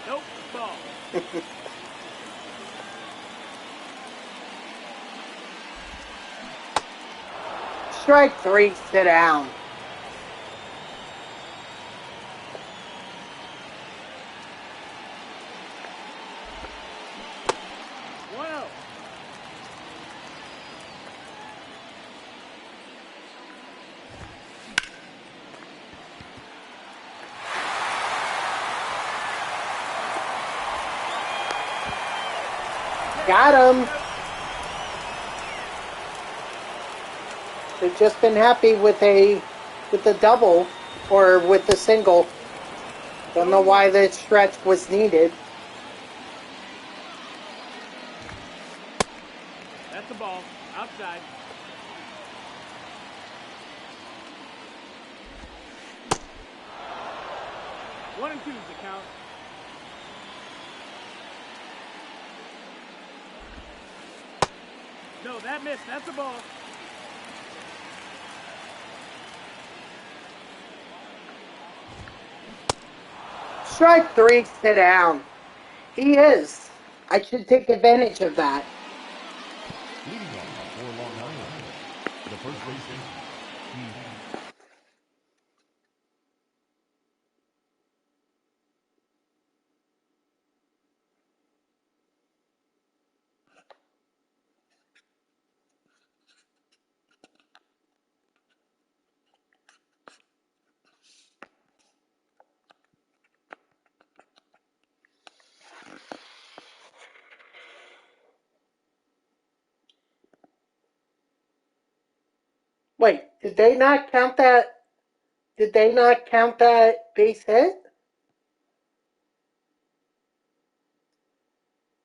Nope, ball. Strike 3, sit down. Got him. They've just been happy with the double or with the single. Don't know why the stretch was needed. That's the ball. Outside. One and 2's the count. No, that missed. That's the ball. Strike 3, sit down. He is. I should take advantage of that. Leading off for Long Island, the first baseman, Wait, did they not count that? Did they not count that base hit?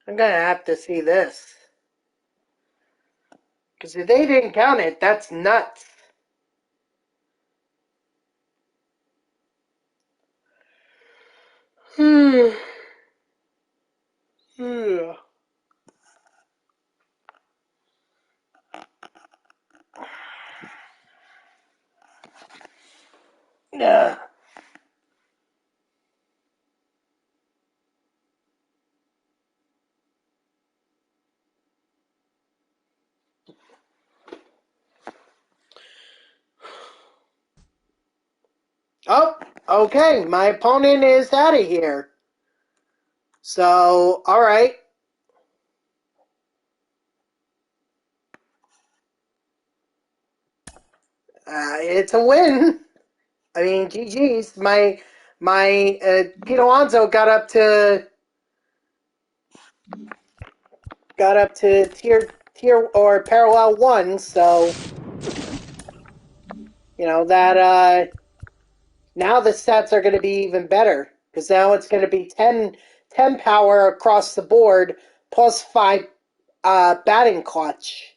I'm gonna have to see this. Because if they didn't count it, that's nuts. Yeah. Yeah. Oh, okay. My opponent is out of here. So, all right. It's a win. I mean, GG's. My Pete Alonso got up to tier or parallel 1. So, you know that now the stats are going to be even better because now it's going to be 10 power across the board plus 5 batting clutch.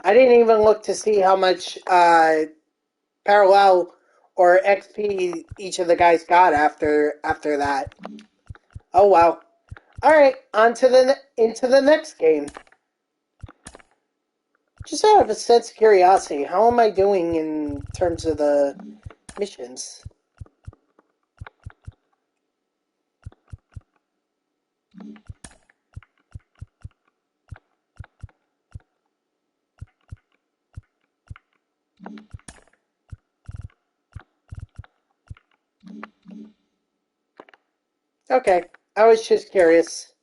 I didn't even look to see how much parallel or XP each of the guys got after that. Oh wow! All right, into the next game. Just out of a sense of curiosity, how am I doing in terms of the missions? Okay, I was just curious.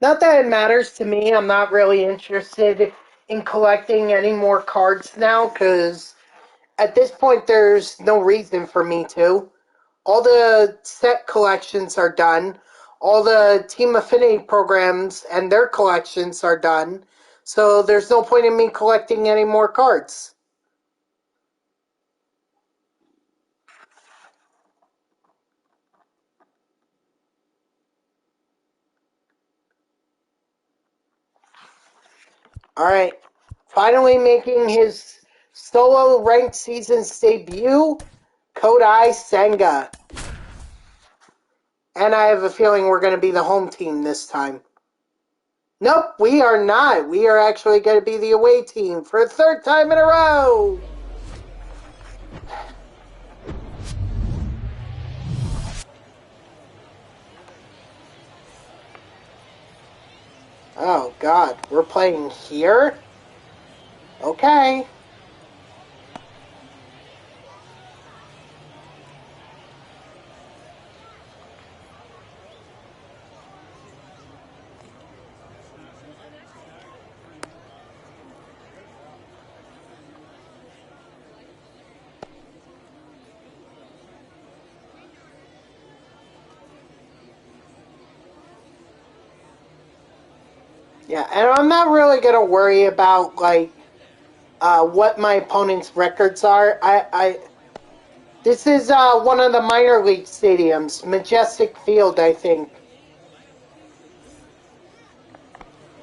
Not that it matters to me. I'm not really interested in collecting any more cards now because at this point there's no reason for me to. All the set collections are done. All the Team Affinity programs and their collections are done. So there's no point in me collecting any more cards. Alright. Finally making his solo ranked season's debut, Kodai Senga. And I have a feeling we're going to be the home team this time. Nope, we are not. We are actually going to be the away team for a third time in a row. Oh, God. We're playing here? Okay. Yeah, and I'm not really going to worry about, like, what my opponent's records are. This is one of the minor league stadiums, Majestic Field, I think.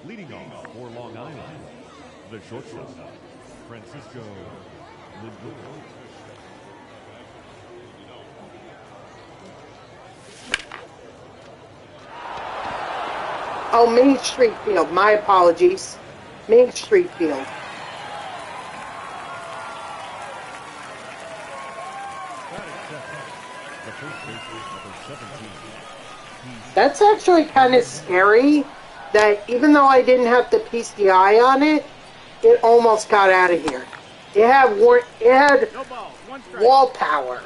Leading off for Long Island, the shortstop, Francisco Lindor. Oh, Main Street Field. My apologies. Main Street Field. The first baseman, number 17. That's actually kind of scary that even though I didn't have the PCI on it, it almost got out of here. It had No ball, one strike. wall power.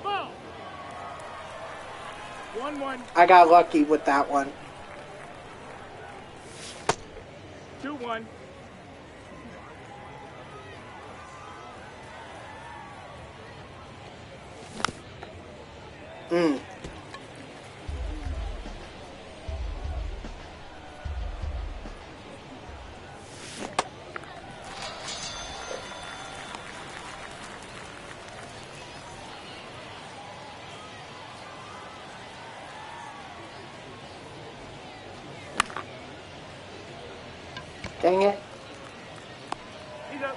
Ball. 1-1. I got lucky with that one. 2-1. Dang it. He's up.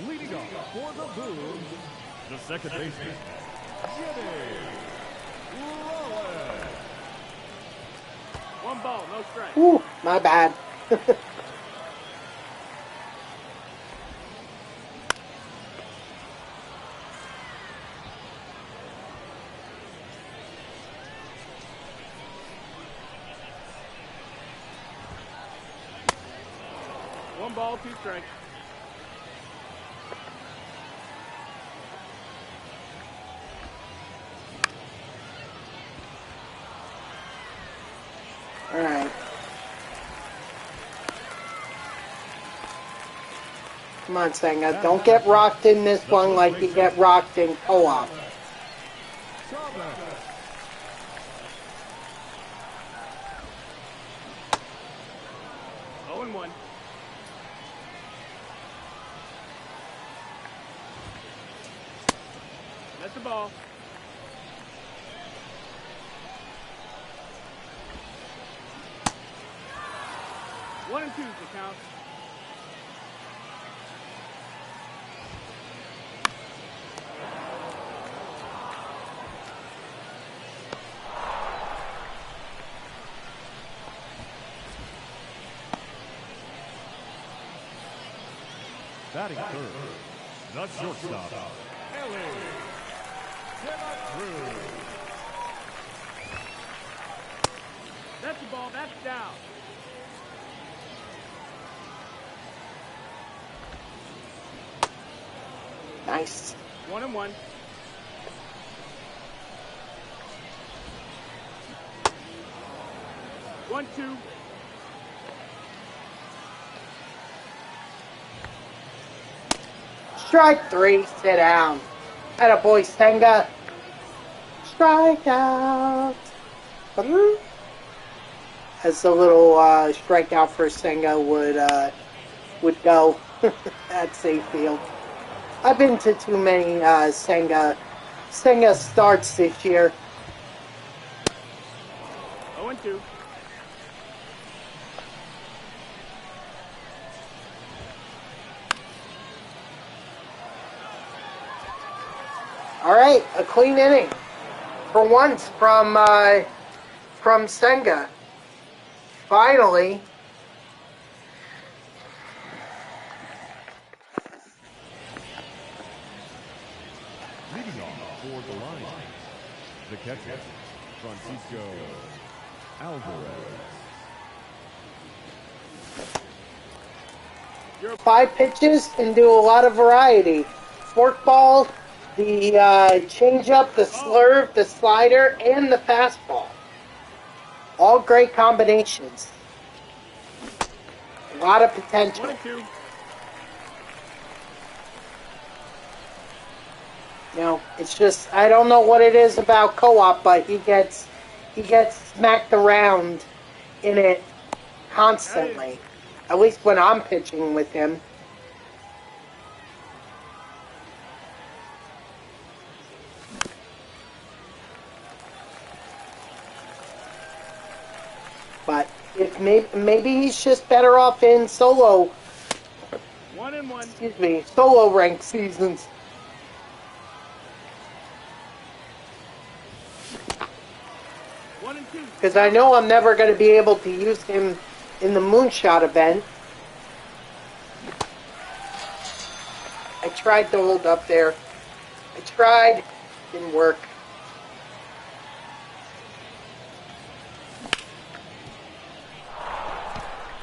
Leading off for the Boom, the second baseman, Jimmy Rollins. 1 ball, no strike. Ooh, my bad. One ball, 2 strikes. Alright. Come on, Senga. Don't get rocked in this one like you get rocked in co-op. Oh and 1. That's the ball. 1 and 2 is the count. Batting third, the shortstop, Ellie Cruz. That's the ball. That's down. Nice. 1 and 1. One, 2. Strike 3. Sit down. Attaboy, Senga. Strike out. As the little strikeout for Senga would go at safe field. I've been to too many Senga starts this year. 0 and 2. All right, a clean inning for once from Senga. Finally. Leading off for the Lions, the catcher, Francisco Alvarez. 5 pitches and do a lot of variety. Forkball, the changeup, the slurve, the slider, and the fastball. All great combinations. A lot of potential. 1-2. You know, it's just I don't know what it is about co-op, but he gets smacked around in it constantly. At least when I'm pitching with him. But if maybe he's just better off in solo. 1-1. Excuse me, solo ranked seasons. Because I know I'm never going to be able to use him in the Moonshot event. I tried to hold up there. I tried. Didn't work.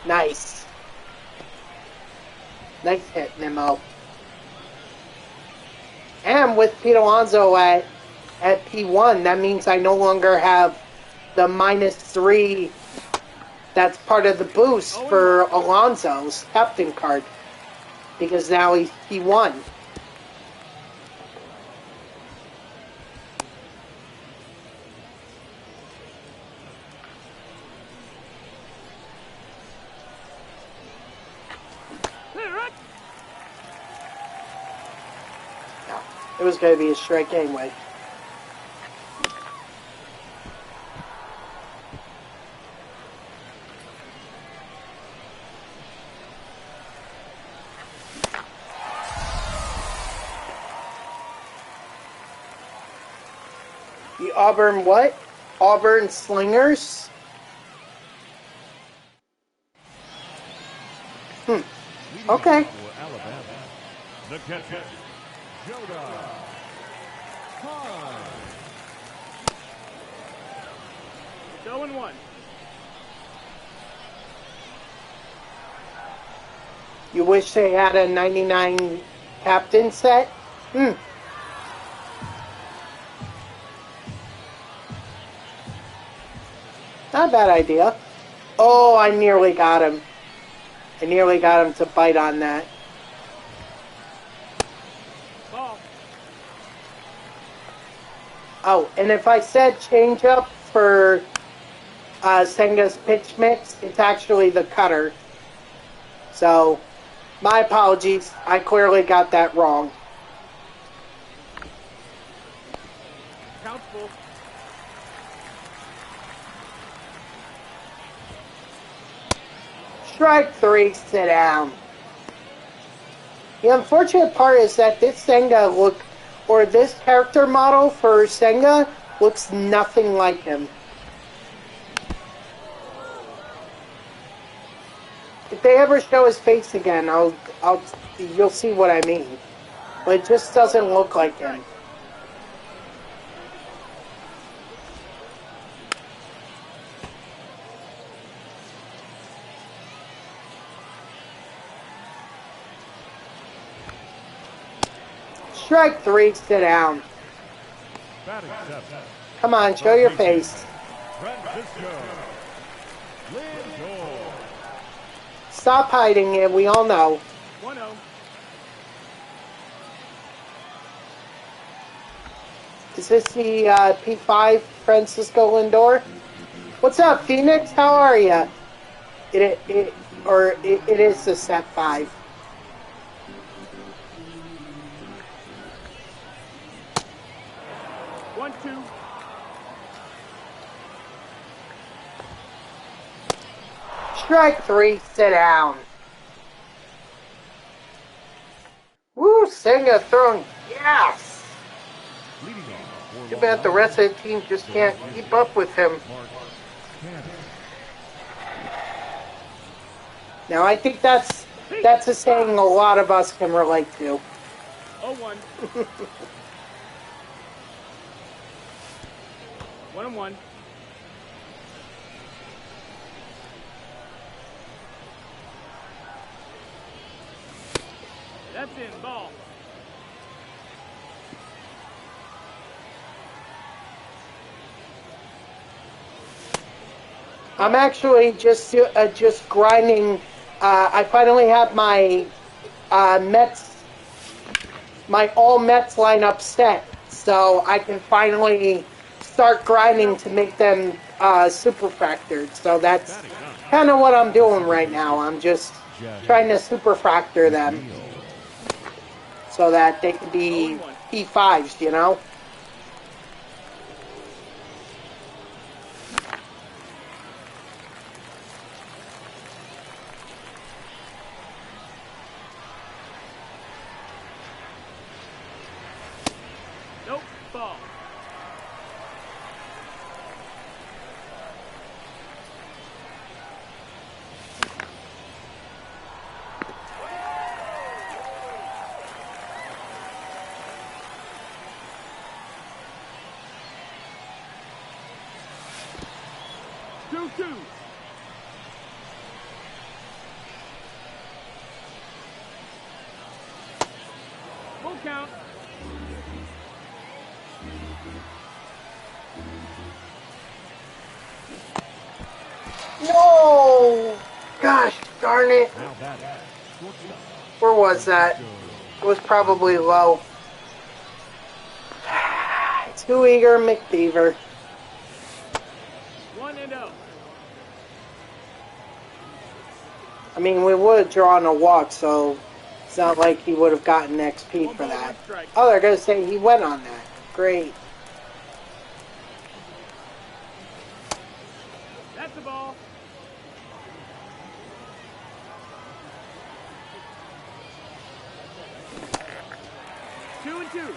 Nice. Nice hit, Nemo. And with Pete Alonso at P1, that means I no longer have the -3 that's part of the boost for Alonso's captain card. Because now he's P1. It was going to be a strike anyway. The Auburn what? Auburn Slingers? Okay. For Alabama, the catcher, Joda. It's 0-1. You wish they had a 99 captain set? Not a bad idea. Oh, I nearly got him. I nearly got him to bite on that. Ball. Oh, and if I said change up for Senga's pitch mix, it's actually the cutter. So, my apologies. I clearly got that wrong. Count full. Strike 3, sit down. The unfortunate part is that this this character model for Senga looks nothing like him. If they ever show his face again, you'll see what I mean. But it just doesn't look like him. Strike 3, sit down. Batting seven. Come on, show your face. Francisco Lindor. Stop hiding it, we all know. 1-0. Is this the P5 Francisco Lindor? What's up, Phoenix? How are ya? It is the set 5. Strike 3, sit down. Woo, Senga throwing gas. Too bad the rest of the team just can't keep up with him. Now, I think that's a saying a lot of us can relate to. 0-1. 1-1. That's in. Ball. I'm actually just grinding. I finally have my my all Mets lineup set, so I can finally start grinding to make them super factored. So that's kind of what I'm doing right now. I'm just trying to super factor them so that they can be P5s, you know? Nope. Ball. Two. Full count. No! Gosh darn it. Where was that? It was probably low. Too eager, McBeaver. 1-0. I mean, we would have drawn a walk, so it's not like he would have gotten XP for that. Oh, they're going to say he went on that. Great. That's the ball. Two and two.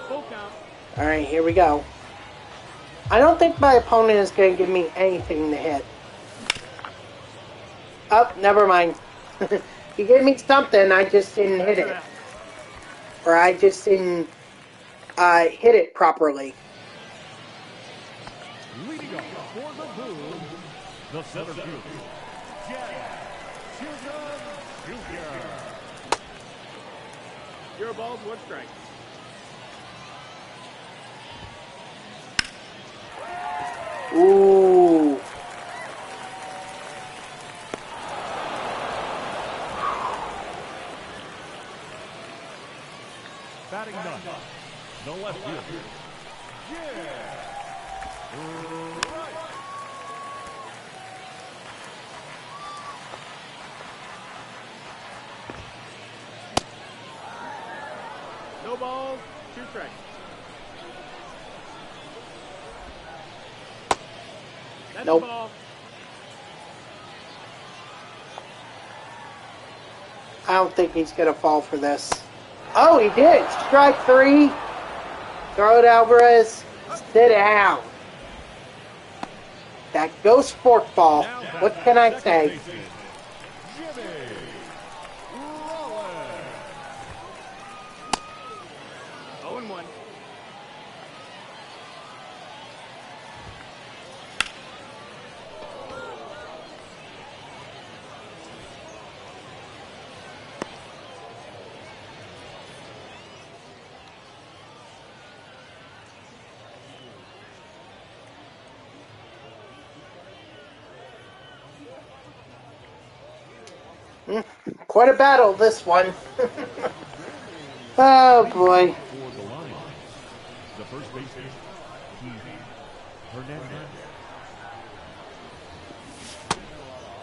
Full count. All right, here we go. I don't think my opponent is going to give me anything to hit. Oh, never mind. He gave me something, I just didn't hit it. Or I just didn't hit it properly. Leading off for the Boom, the center fielder, Jr. 0 balls, 1 strike. Ooh. Batting ninth, the left fielder, right. No balls, 2 strikes. That's Nope. the ball. I don't think he's going to fall for this. Oh, he did. Strike 3. Throw it, Alvarez. Sit down. That ghost forkball. What can I say? Oh and 1. Quite a battle, this one. Oh, boy. For the Lions, the first baseman, Hernandez.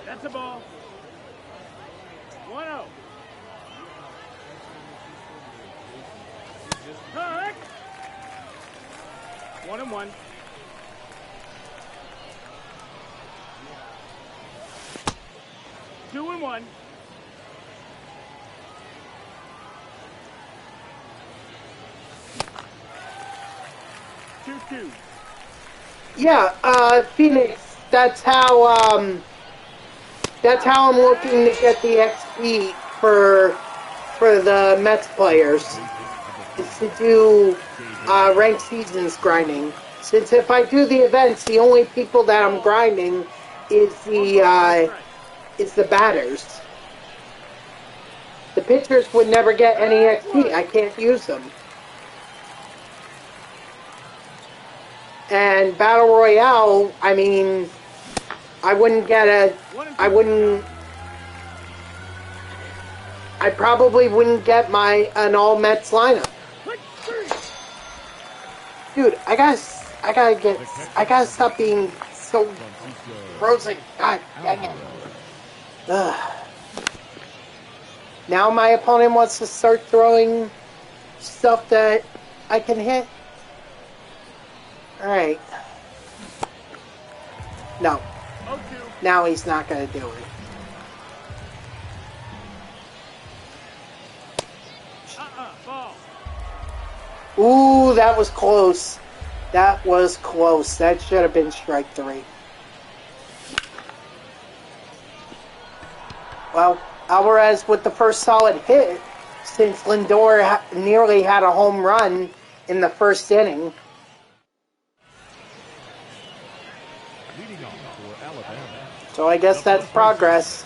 That's the ball. 1-0. Correct. 1 and 1. 2-1. 2-2. Yeah, Phoenix. That's how I'm looking to get the XP for the Mets players. Is to do ranked seasons grinding. Since if I do the events, the only people that I'm grinding is the batters. The pitchers would never get any XP. I can't use them. And Battle Royale, I mean, I probably wouldn't get an all Mets lineup. Dude, I gotta stop being so frozen. God dang it. Ugh. Now my opponent wants to start throwing stuff that I can hit. Alright. No. Now he's not gonna do it. Ooh, that was close. That was close. That should have been strike 3. Well, Alvarez with the first solid hit since Lindor nearly had a home run in the first inning. So I guess that's progress.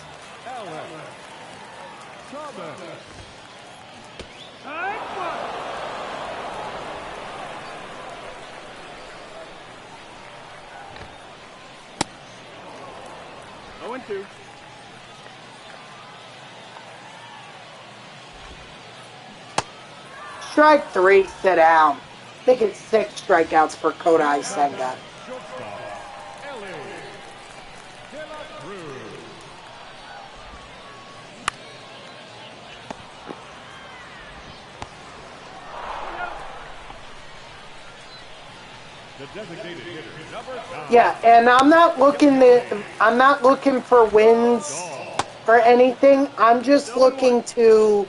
0-2. Strike 3, sit down. I think it's 6 strikeouts for Kodai Senga. Yeah, and I'm not looking for wins or anything. I'm just looking to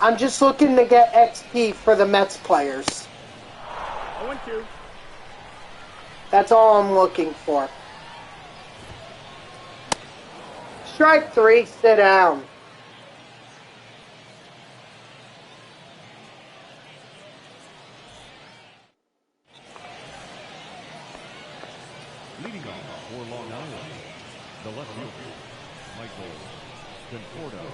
get XP for the Mets players. 0-2. That's all I'm looking for. Strike 3, sit down. Leading off for Long Island, the left fielder, Michael Conforto.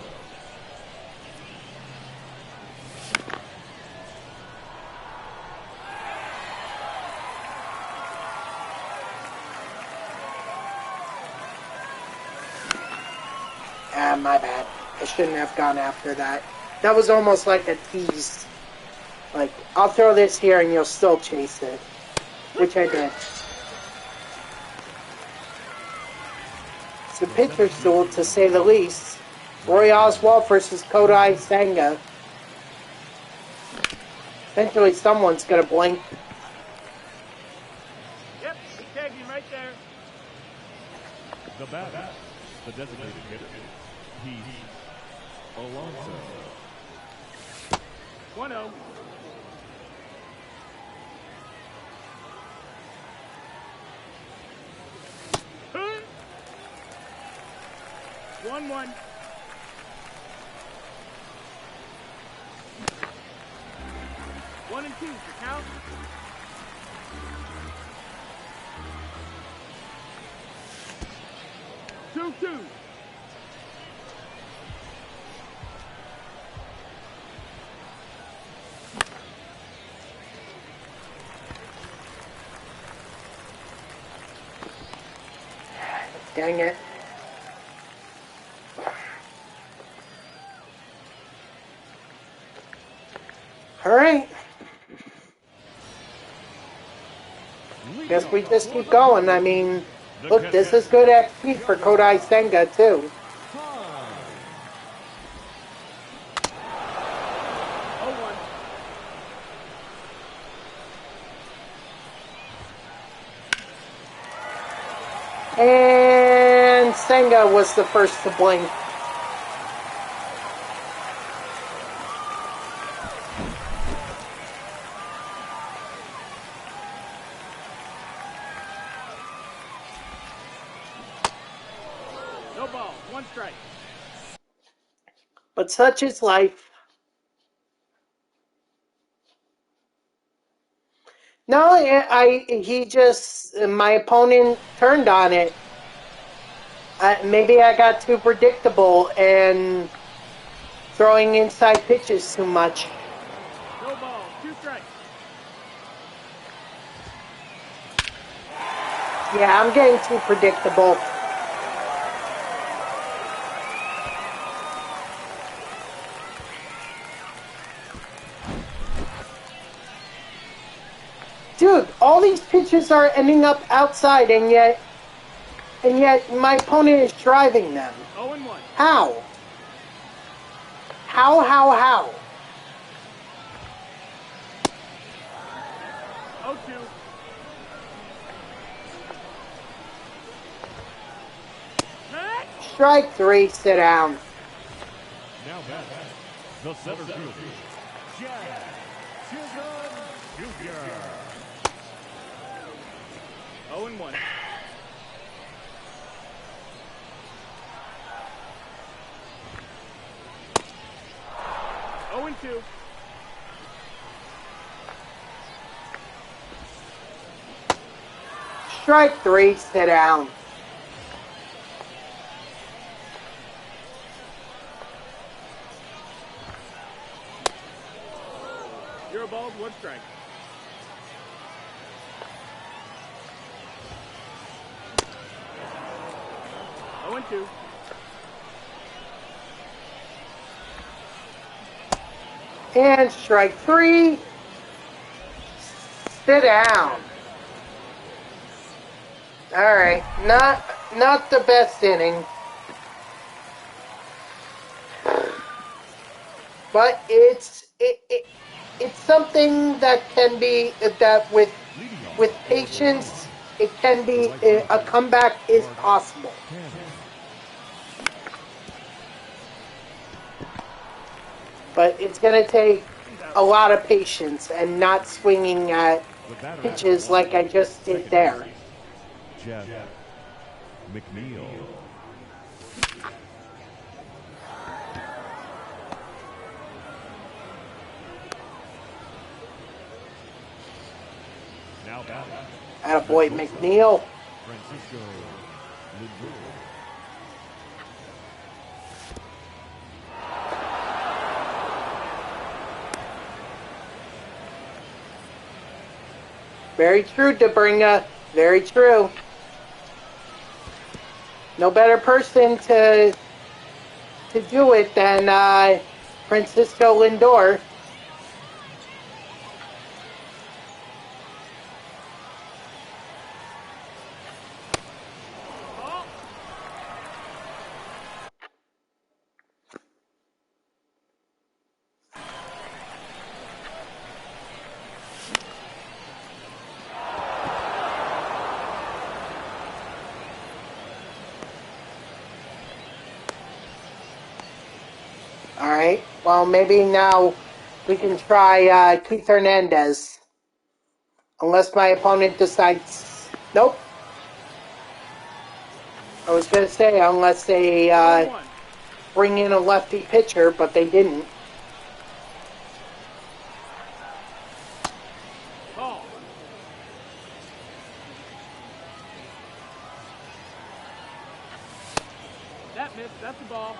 My bad. I shouldn't have gone after that. That was almost like a tease. Like, I'll throw this here and you'll still chase it. Which I did. It's a pitcher's duel, to say the least. Roy Oswalt versus Kodai Senga. Eventually someone's gonna blink. Yep, he tagged him right there. The batter, the designated hitter, Heath Alonso. 1-0. Huh? 1-1. One and 2 for count. 2-2. Dang it. Alright. Guess we just keep going. I mean, look, this is good XP for Kodai Senga, too. 0-1. And Senga was the first to blink. No ball, 1 strike. But such is life. No, my opponent turned on it. Maybe I got too predictable and throwing inside pitches too much. No ball, 2 strikes. Yeah, I'm getting too predictable. Dude, all these pitches are ending up outside, and yet my opponent is driving them. 0-1. How? How? 0-2. Strike 3, sit down. Now back, the center fielder, Jack Chisholm Jr. 0-1. Oh and 2. Strike 3, sit down. You're a ball, 1 strike. Oh and 2. And strike 3, sit down. All right, not the best inning, but it's something that can be that with patience it can be a comeback is possible. But it's going to take a lot of patience and not swinging at pitches like I just did there. Jeff McNeil. Now batting. Attaboy McNeil. Francisco Lindor. Very true, Debringa. Very true. No better person to do it than Francisco Lindor. All right. Well, maybe now we can try Keith Hernandez. Unless my opponent decides... Nope. I was going to say, unless they bring in a lefty pitcher, but they didn't. Ball. That missed. That's the ball.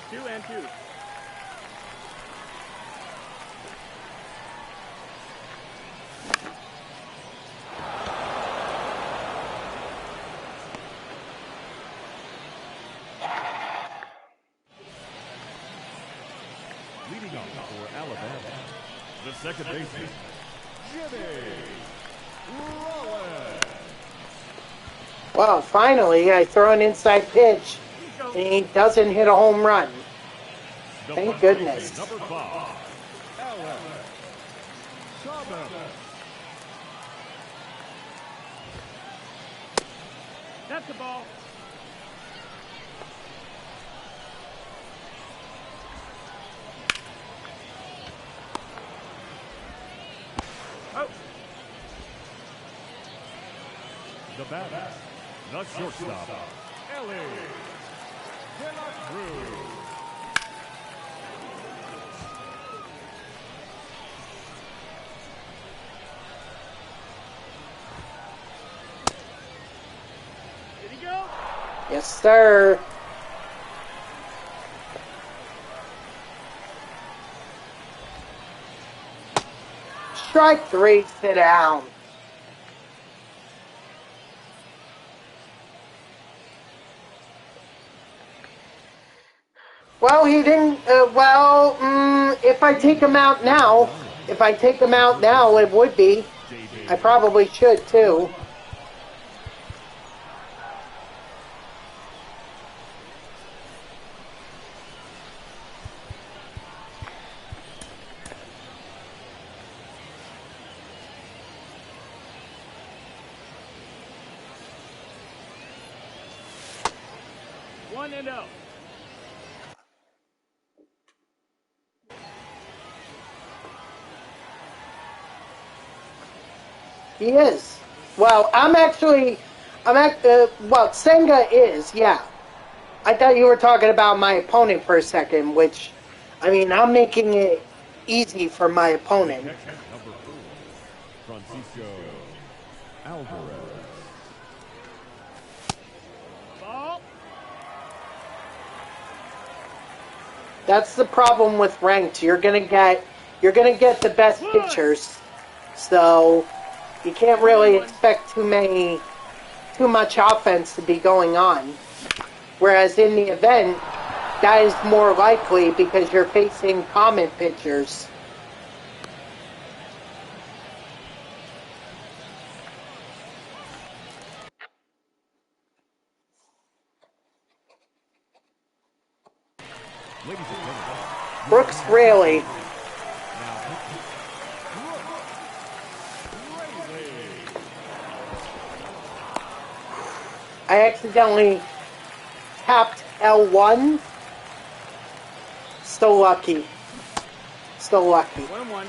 2 and 2. Leading off for Alabama, the second baseman, Jimmy Rollins. Well, finally, I throw an inside pitch, and he doesn't hit a home run. Thank goodness. Number 5, Alex Thomas. That's the ball. Oh. The batter, the shortstop, Ellie De La Cruz. Did he go? Yes, sir. Strike 3, sit down. Well, he didn't, if I take him out now, it would be. I probably should, too. One and out. He is. Well, Senga is, yeah. I thought you were talking about my opponent for a second, which, I mean, I'm making it easy for my opponent. Number 4, Francisco Alvarez. Ball. That's the problem with ranked. You're gonna get the best pitchers, so you can't really expect too much offense to be going on. Whereas in the event, that is more likely because you're facing common pitchers. Brooks Raley. I accidentally tapped L1. Still lucky. 1-1.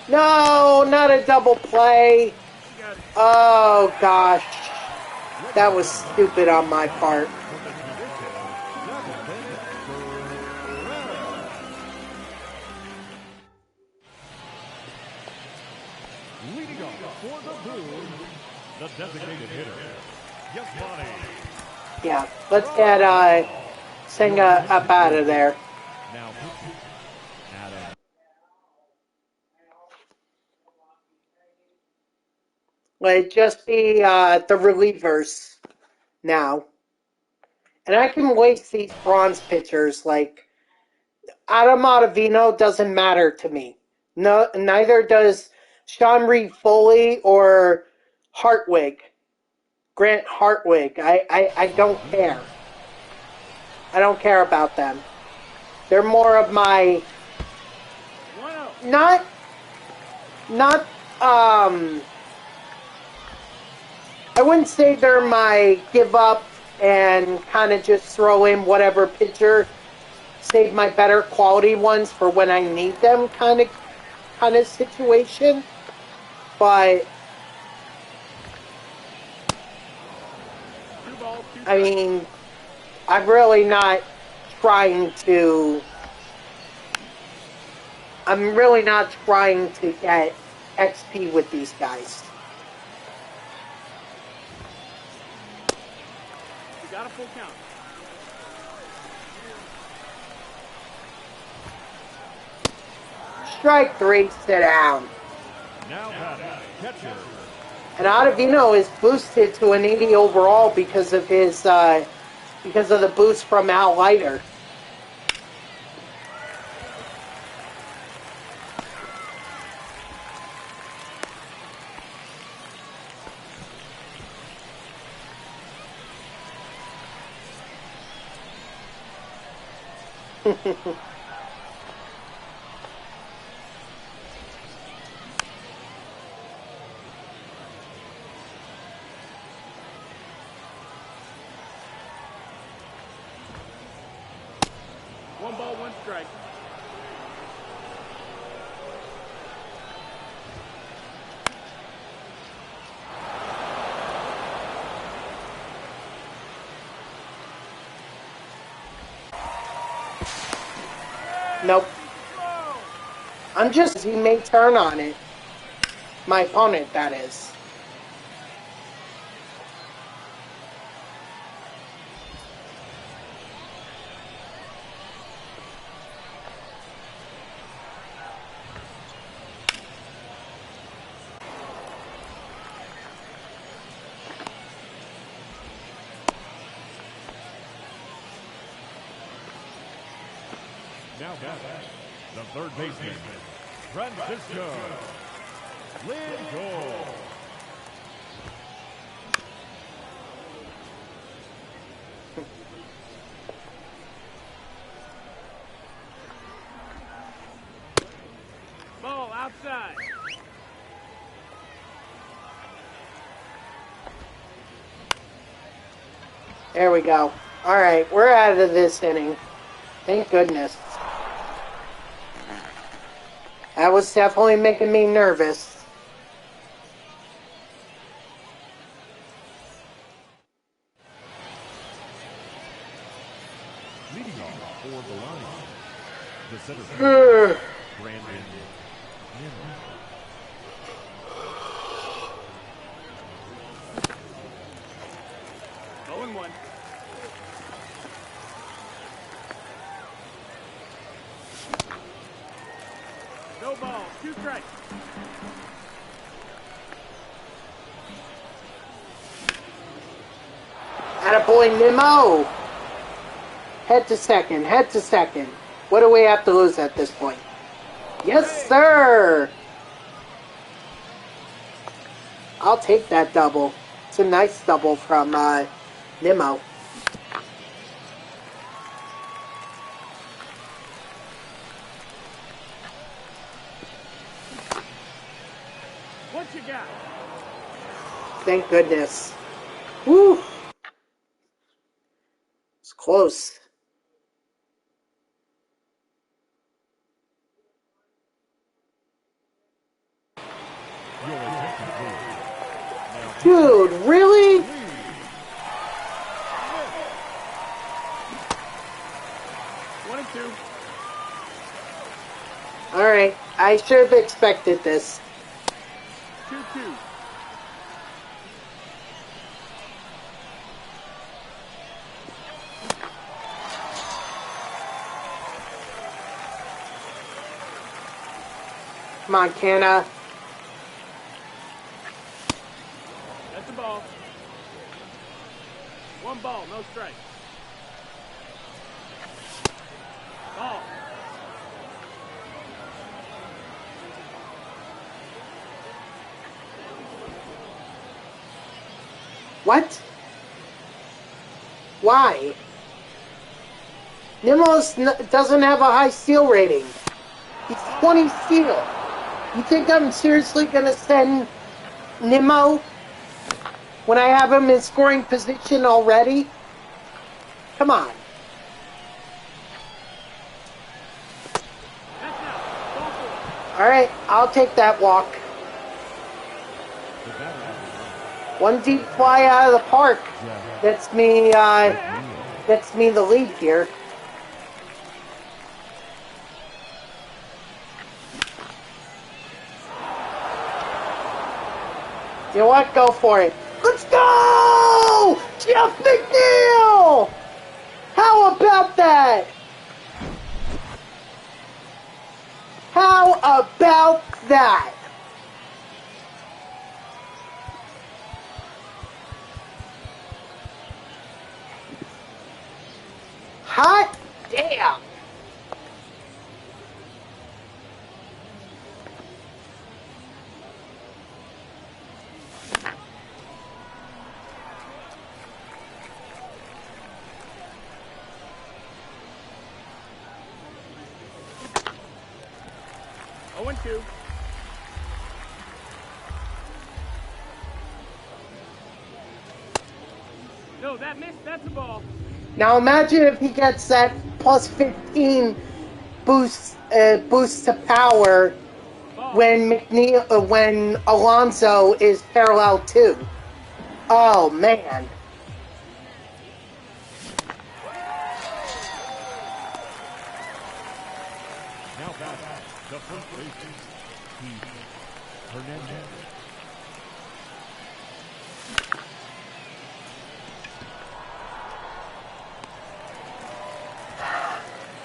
No, not a double play. Oh, gosh. That was stupid on my part. Leading off for the Brewers, the designated hitter, Yasmani. Yeah, let's get Senga up out of there. Now pitching, Adam. Let it just be the relievers now. And I can waste these bronze pitchers. Like, Adam Ottavino doesn't matter to me. No, neither does Sean Reed Foley or Hartwig. Grant Hartwig. I don't care. I don't care about them. They're more of my... Not I wouldn't say they're my give up and kind of just throw in whatever pitcher, save my better quality ones for when I need them kind of situation. But I mean, I'm really not trying to get XP with these guys. You got a full count. Strike 3, sit down. Now catcher. And Ottavino is boosted to an 80 overall because of the boost from Al Leiter. 1 ball, 1 strike. Nope. I'm just, he may turn on it. My opponent, that is. Now back, the third baseman, Francisco Lindor. Ball outside. There we go. All right, we're out of this inning. Thank goodness. That was definitely making me nervous. Leading off for the line, the center fielder, Brandon Nimmo. 0-1. No ball, 2 strikes. Attaboy Nimmo! Head to second, head to second. What do we have to lose at this point? Yes, sir! I'll take that double. It's a nice double from Nimmo. What you got? Thank goodness. Woo! It's close. Your attention, please. Dude, really? 1-2. Alright, I should have expected this. 2-2. Montana. That's the ball. 1 ball, no strike. Ball. What? Why? Nimmo's doesn't have a high steal rating. He's 20 steal. You think I'm seriously going to send Nimmo when I have him in scoring position already? Come on. Alright, I'll take that walk. One deep fly out of the park. That's me the lead here. You know what? Go for it. Let's go! Jeff McNeil! How about that? How about that? Hot damn. Oh, 1-2. No, that missed. That's the ball. Now imagine if he gets that plus 15 boost to power Ball. when Alonso is parallel 2. Oh man. Now batting, the first baseman, Keith Hernandez.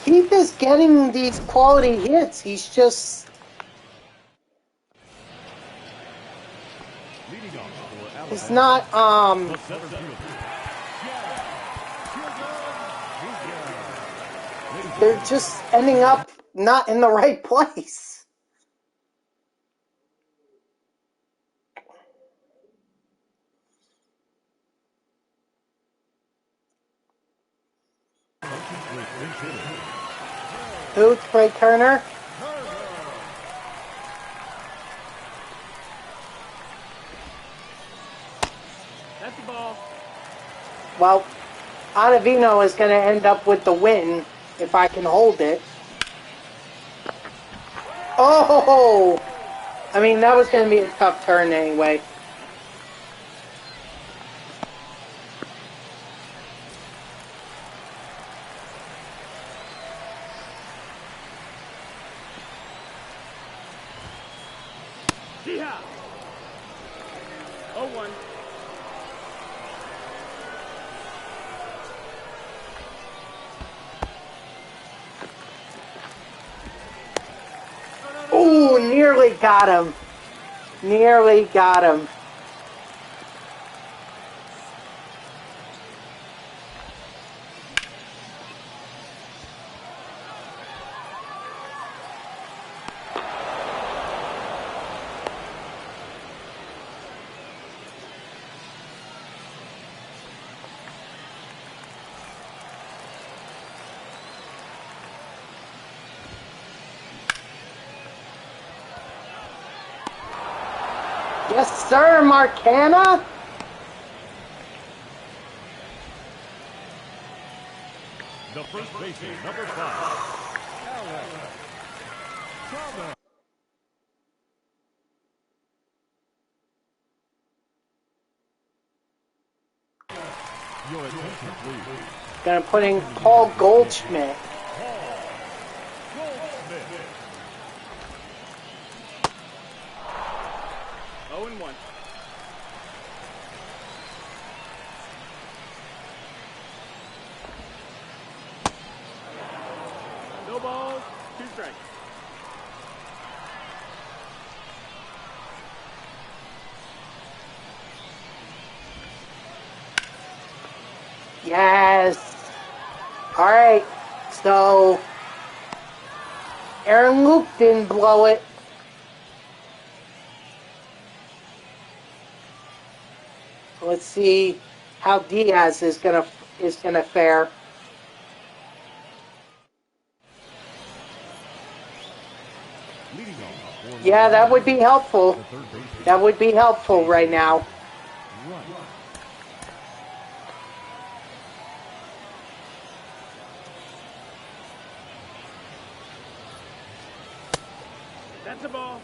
Keith is getting these quality hits. He's just Leading off for he's Alabama, not the center fielder, Ladies and they're gentlemen, just ending up not in the right place. Who? Trey Turner? That's the ball. Well, Ottavino is going to end up with the win if I can hold it. Oh! I mean, that was going to be a tough turn anyway. Yeehaw. 0-1. Ooh, nearly got him. Nearly got him. Yes, sir, Marcana. the first baseman, number 5, your attention please. Gonna put in Paul Goldschmidt. Goldschmidt. 0-1. No balls, 2 strikes. Yes. All right. So Aaron Luke didn't blow it. Let's see how Diaz is gonna fare. Leading off for Yeah, that would be helpful. the third baseman, That would be helpful right now. Run. That's the ball.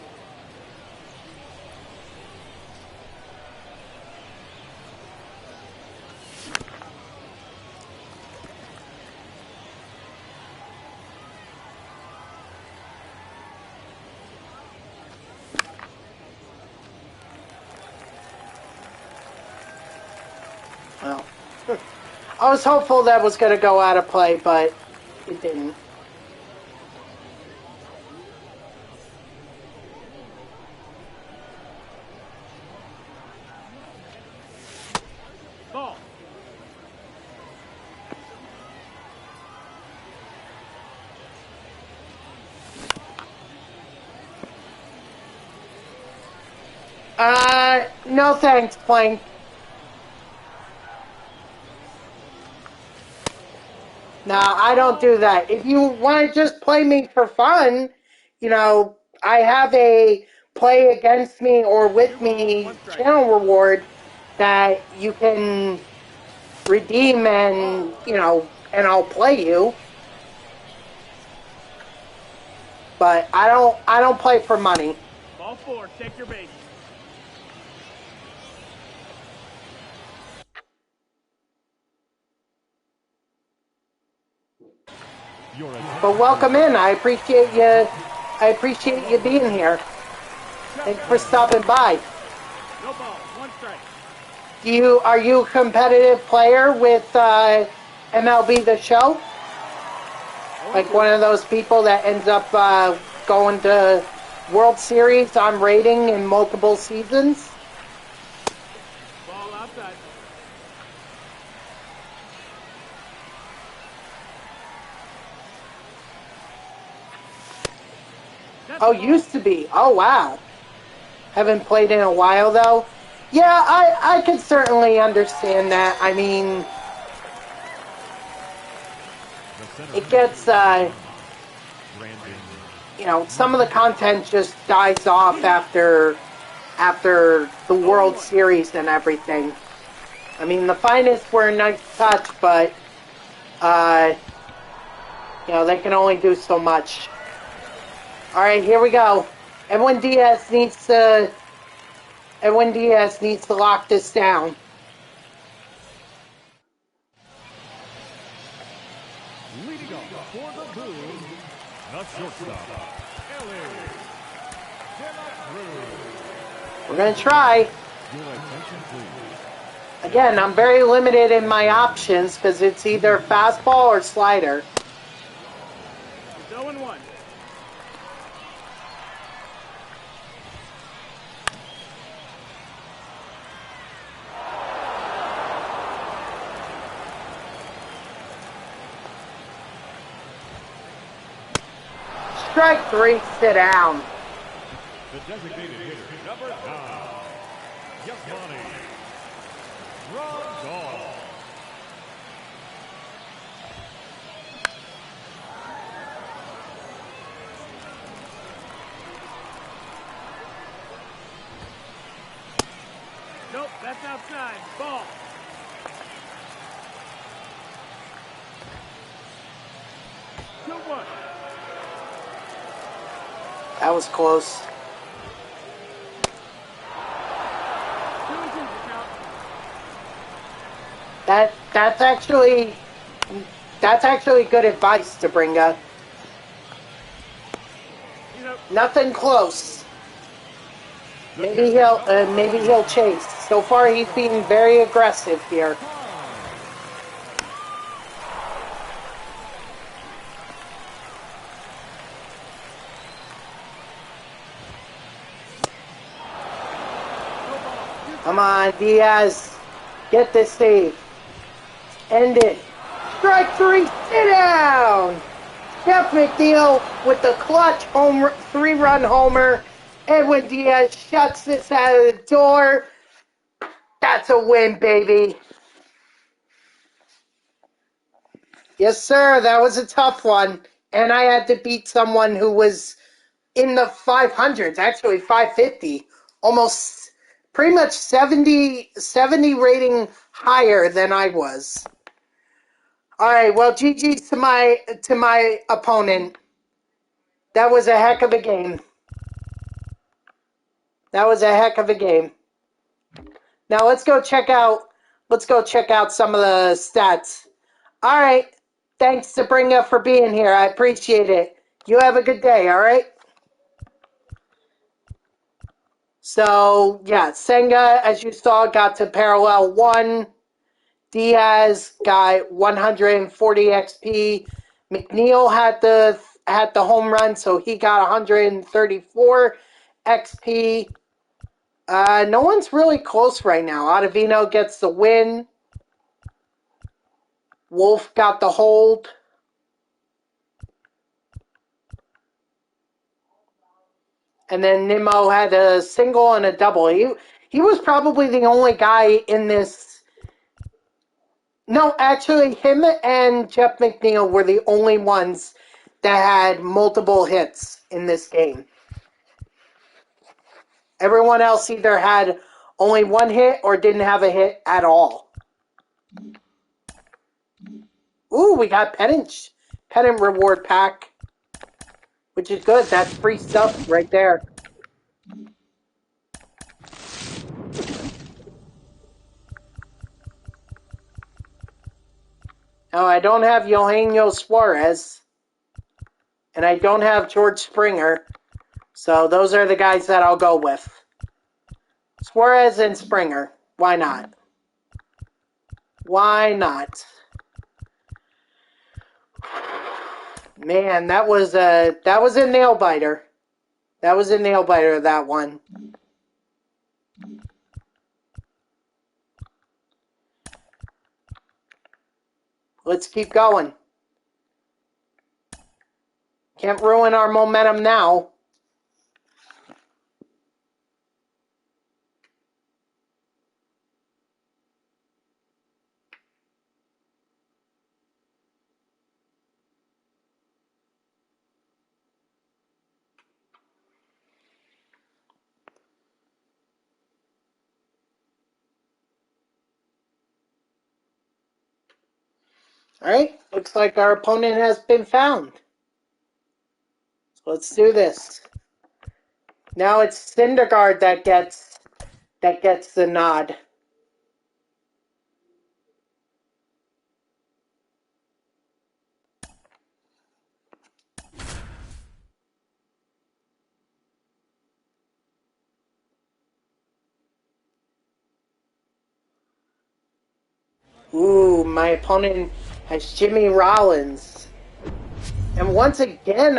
Well, I was hopeful that was gonna go out of play, but it didn't. Ball. No thanks, Plank. Nah, I don't do that. If you want to just play me for fun, I have a play against me or 2 with balls, me 1 strike. channel reward that you can redeem and, and I'll play you. But I don't play for money. Ball 4, take your base. But welcome in. I appreciate you. I appreciate you being here. Thanks for stopping by. No ball, 1 strike. Are you a competitive player with MLB The Show? Like one of those people that ends up going to World Series on rating in multiple seasons? Ball outside. Oh, used to be. Oh, wow. Haven't played in a while, though. Yeah, I could certainly understand that. I mean, it gets, some of the content just dies off after the World Series and everything. I mean, the finest were a nice touch, but, they can only do so much. All right, here we go. Edwin Diaz needs to lock this down. Leading off for the Blues, the shortstop, We're going to try. Your attention, please. Again, I'm very limited in my options because it's either fastball or slider. It's 0-1. Strike 3, sit down. The designated hitter, number 9, Yasmani Rondon. Nope, that's outside. Ball. That was close. That's actually good advice to bring up. Nothing close. Maybe he'll chase. So far, he's being very aggressive here. Come on, Diaz. Get this save. End it. Strike 3, sit down! Jeff McNeil with the clutch 3-run homer. Edwin Diaz shuts this out of the door. That's a win, baby. Yes, sir. That was a tough one. And I had to beat someone who was in the 500s, actually 550. Almost pretty much 70 rating higher than I was. All right, well, GG's to my opponent. That was a heck of a game. That was a heck of a game. Now let's go check out some of the stats. All right. Thanks, Sabrina, for being here. I appreciate it. You have a good day, all right? So, yeah, Senga, as you saw, got to parallel 1. Diaz got 140 XP. McNeil had the home run, so he got 134 XP. No one's really close right now. Ottavino gets the win. Wolf got the hold. And then Nimmo had a single and a double. He was probably the only guy in this. No, actually, him and Jeff McNeil were the only ones that had multiple hits in this game. Everyone else either had only one hit or didn't have a hit at all. Ooh, we got pennant reward pack, which is good. That's free stuff right there. Now, I don't have Eugenio Suarez, and I don't have George Springer, so those are the guys that I'll go with. Suarez and Springer. Why not? Why not? Man, that was a nail biter. That was a nail biter, that one. Let's keep going. Can't ruin our momentum now. Alright, looks like our opponent has been found. So let's do this. Now it's Syndergaard that gets the nod. Ooh, my opponent has Jimmy Rollins. And once again,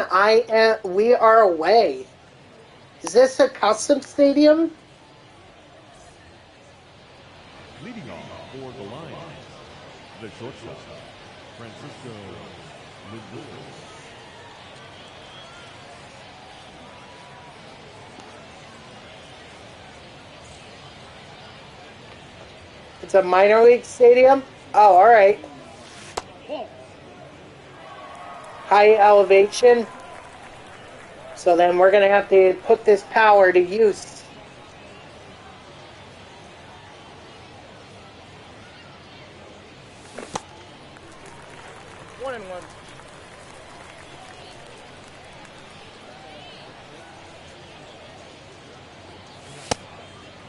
we are away. Is this a custom stadium? Leading off for the Lions, the shortstop, Francisco Lindor. It's a minor league stadium? Oh, alright. High elevation. So then we're going to have to put this power to use. One and one.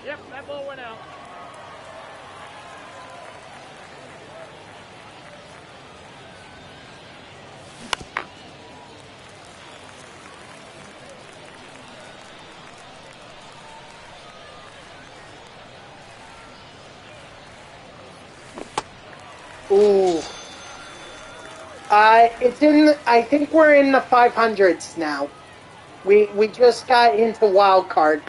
Yep, that ball went out. Ooh. I think we're in the 500s now. We just got into wild card.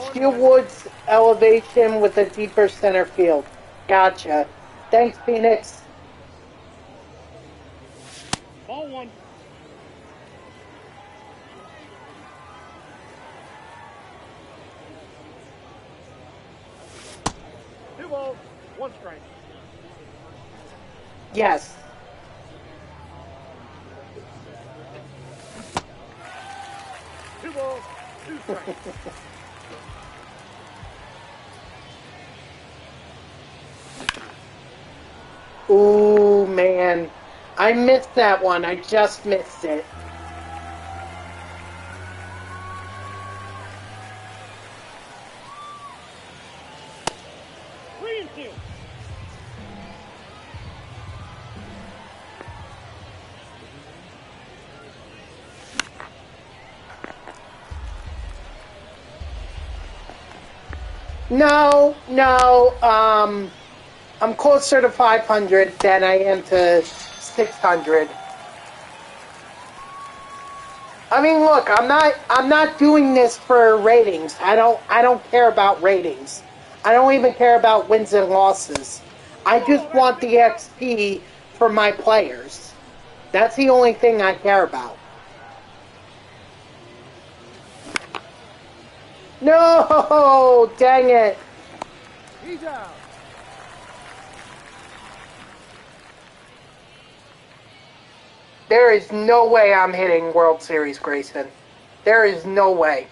Steel Woods elevation with a deeper center field. Gotcha. Thanks, Phoenix. Ball one. Two balls, one strike. Yes. Two balls, two strikes. Ooh, man. I missed that one. I just missed it. Three and two. No. I'm closer to 500 than I am to 600. I mean, look, I'm not doing this for ratings. I don't care about ratings. I don't even care about wins and losses. I just want the XP for my players. That's the only thing I care about. No! Dang it. He's out. There is no way I'm hitting World Series, Grayson. There is no way.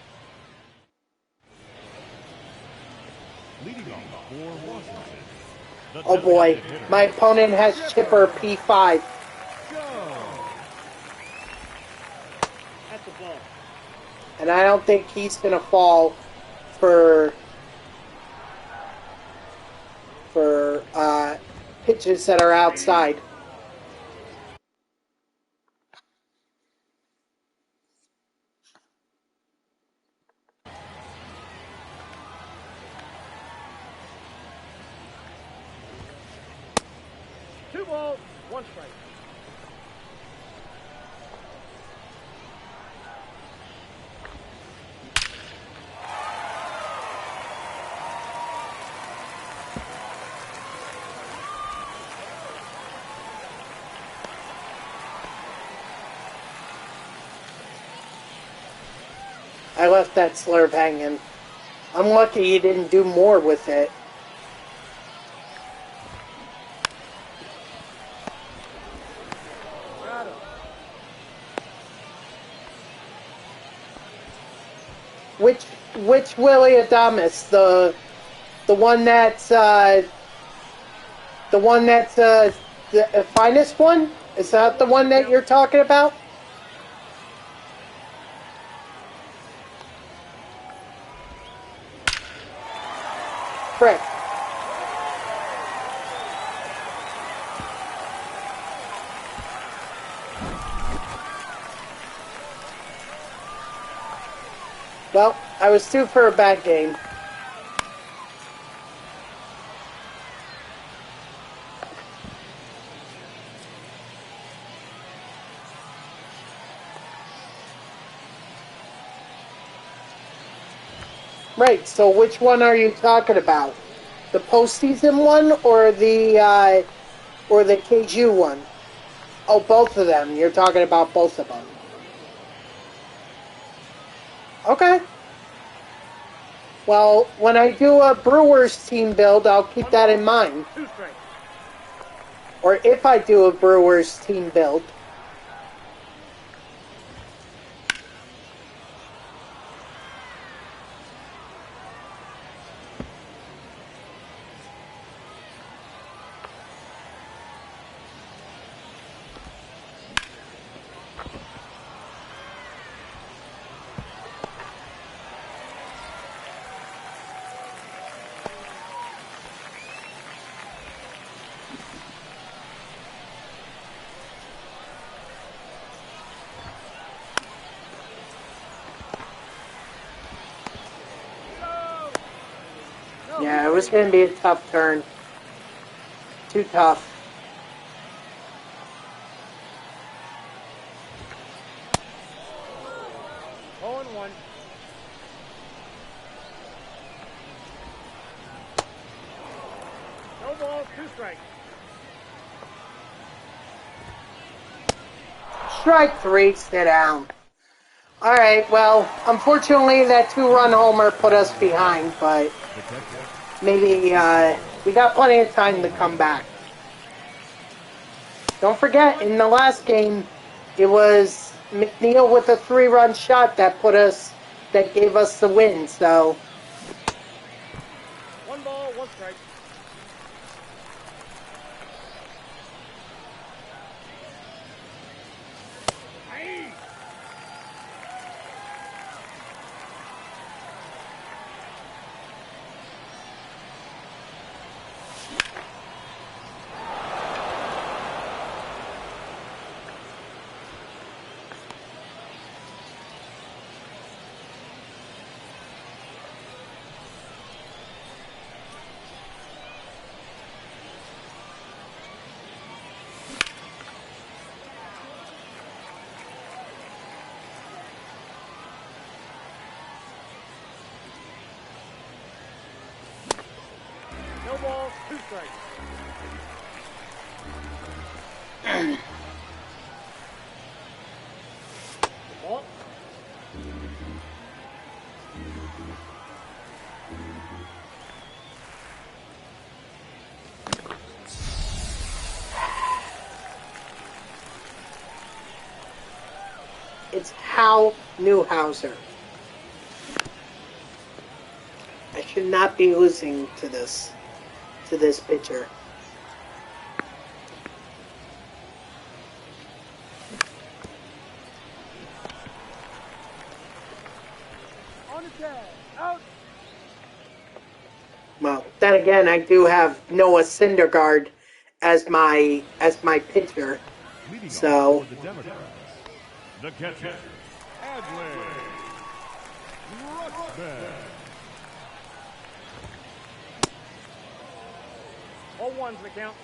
Oh boy, my opponent has chipper P5. At the ball. And I don't think he's going to fall for pitches that are outside. Two balls, one strike. I left that slurve hanging. I'm lucky he didn't do more with it. Got him. Which Willie Adamas, the one that's the finest one? Is that the one that you're talking about? Correct. Well, I was due for a bad game. Right, so which one are you talking about? The postseason one or the KU one? Oh, both of them. You're talking about both of them. Okay. Well, when I do a Brewers team build, I'll keep that in mind. Two strikes. Or if I do a Brewers team build. Yeah, it was going to be a tough turn. Too tough. Oh and one. No balls, two strikes. Strike three, sit down. Alright, well, unfortunately that two-run homer put us behind, but maybe we got plenty of time to come back. Don't forget, in the last game, it was McNeil with a three-run shot that gave us the win, so... One ball, one strike. Aye. No balls, two strikes. Ball. It's Hal Newhouser. I should not be losing to this pitcher. Out. Well, then again, I do have Noah Syndergaard as my pitcher. Leading So off for the Democrats, the catcher, Adley Rutschman. 0-1's the count.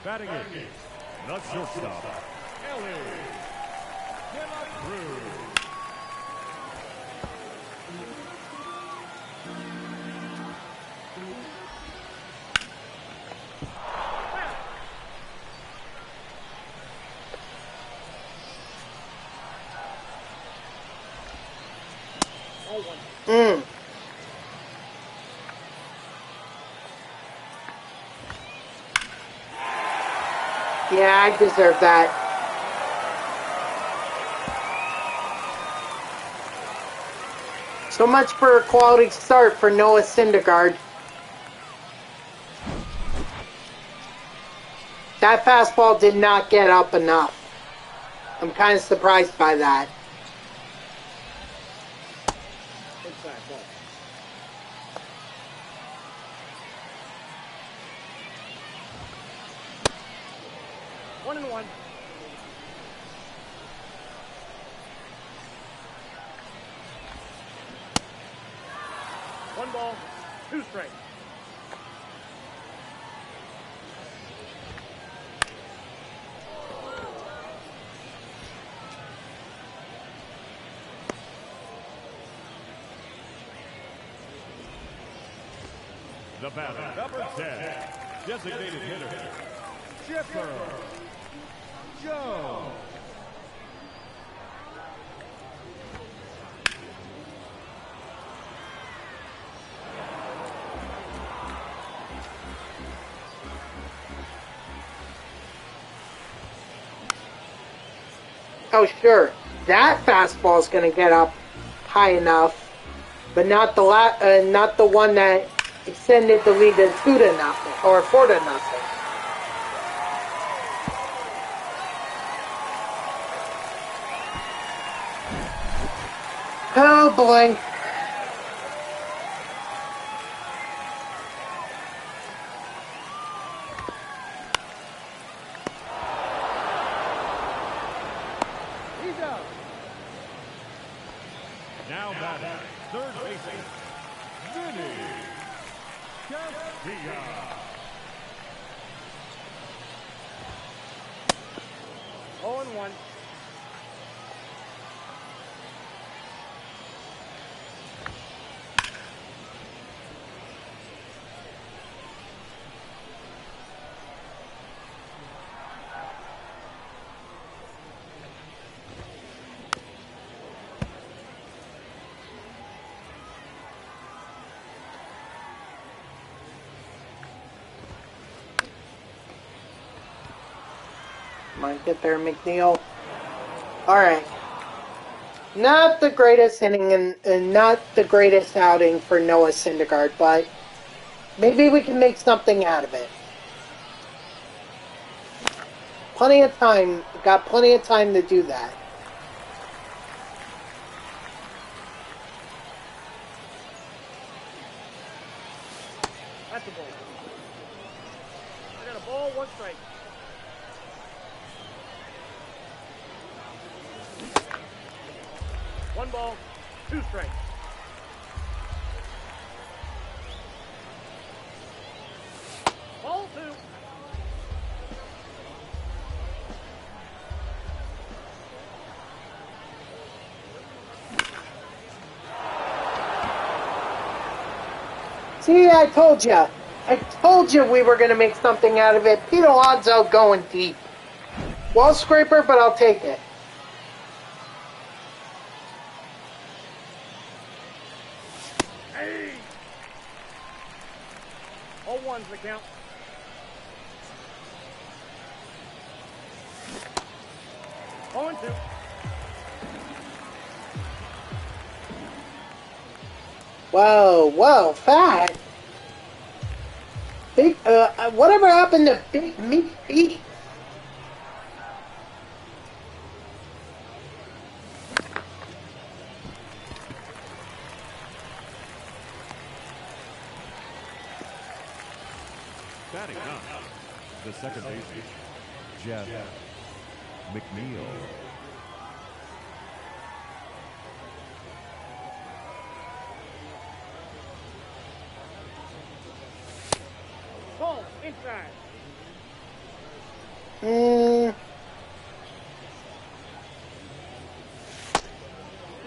Batting in, the shortstop, Ellie Cruz. Mm. Yeah, I deserve that. So much for a quality start for Noah Syndergaard. That fastball did not get up enough. I'm kind of surprised by that. Inside ball. One and one. One ball, two strikes. The batter, number 10, designated hitter, Chipper Jones. Oh, sure, that fastball is going to get up high enough, but not the one that extended the lead to 2-0 or 4-0. Oh boy. He's out. Now batting, third baseman, Vinny Castilla. 0-1. Might get there, McNeil. Alright. Not the greatest inning and not the greatest outing for Noah Syndergaard, but maybe we can make something out of it. Plenty of time. Got plenty of time to do that. That's a ball. I got a ball, one strike. One ball, two strikes. Ball two. See, I told you. I told you we were going to make something out of it. Pete Alonso going deep. Wall scraper, but I'll take it. Hey! 0-1's the count. Oh, and two. Whoa, whoa, fat. Big, whatever happened to big meat feet? Batting up, the second baseman, Jeff McNeil. Ball inside. Two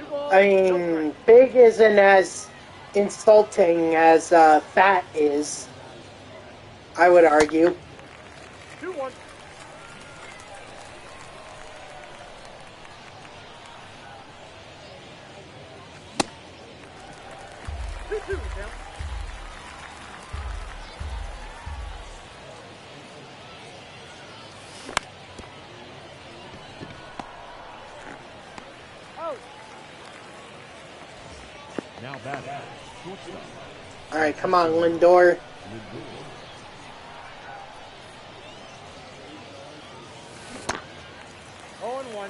balls, I no mean, strikes. big isn't as insulting as fat is, I would argue. 2-1. Two count. Out. Now batting, shortstop. All right, come on, Lindor. Oh and 1.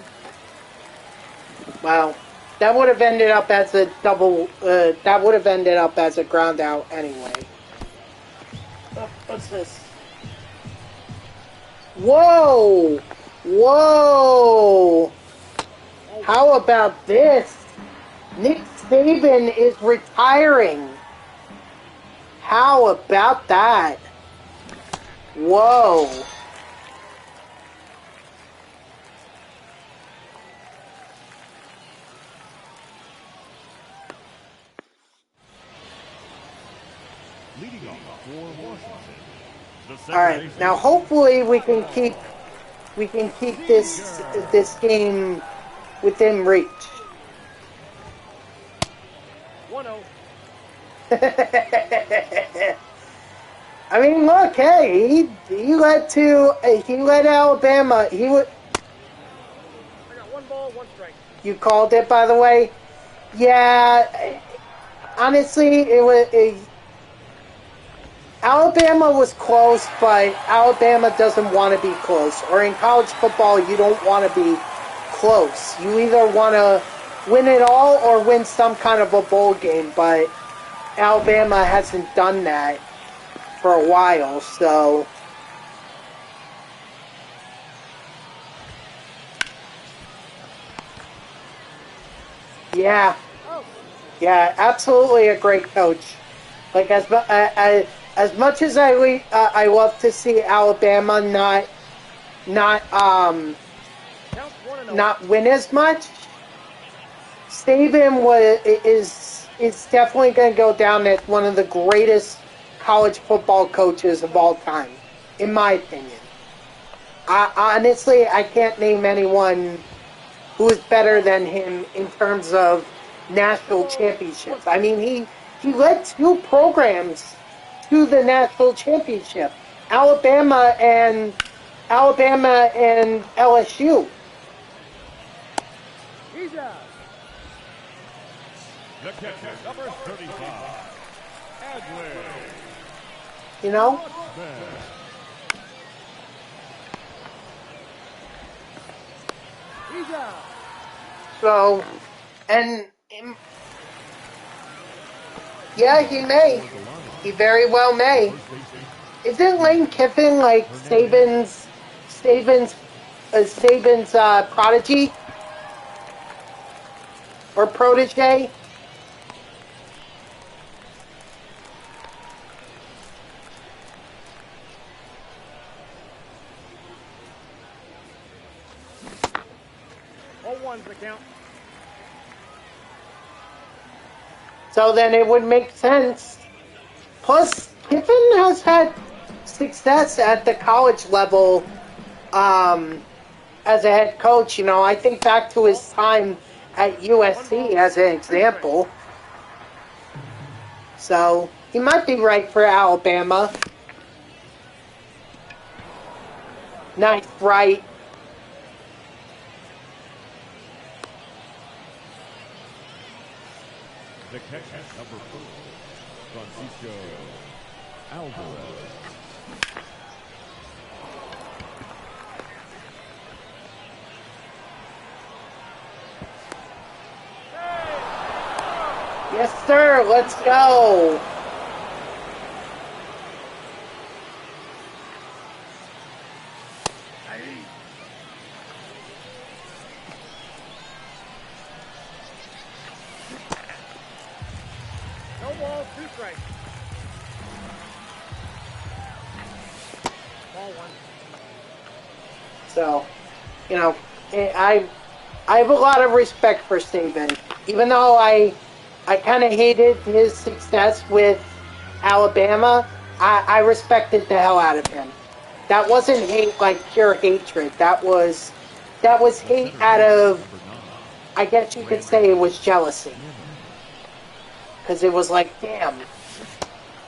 Wow, that would have ended up as a double. That would have ended up as a ground out anyway. Oh, what's this? Whoa! Whoa! How about this? Nick Saban is retiring. How about that? Whoa. Leading off for Washington. The second All right, baseman, now hopefully we can keep this game within reach. 1-0. I mean, look, hey, he led Alabama. I got 1 ball, 1 strike. You called it, by the way. Yeah, honestly, Alabama was close, but Alabama doesn't want to be close. Or in college football, you don't want to be close. You either want to win it all or win some kind of a bowl game, but Alabama hasn't done that for a while, so... Yeah. Yeah, absolutely a great coach. Like, as much as I love to see Alabama not win as much, Saban is definitely going to go down as one of the greatest college football coaches of all time, in my opinion. Honestly, I can't name anyone who is better than him in terms of national championships. I mean, he led 2 programs to the national championship, Alabama and LSU. He's out. the catcher, number 35, Adler. You know? He's out. So, yeah, he may. He very well may. Isn't Lane Kiffin like Saban's prodigy or protege? All one's the count. So then it would make sense. Plus, Kiffin has had success at the college level as a head coach. You know, I think back to his time at USC as an example. So he might be right for Alabama. Nice right. The catcher, number 4, Francisco Alvarez. Yes, sir. Let's go. No ball, 2 strikes. Ball 1. So, you know, I have a lot of respect for Saban, even though I kind of hated his success with Alabama. I respected the hell out of him. That wasn't hate like pure hatred. That was hate out of, I guess you could say it was jealousy. Because it was like, damn,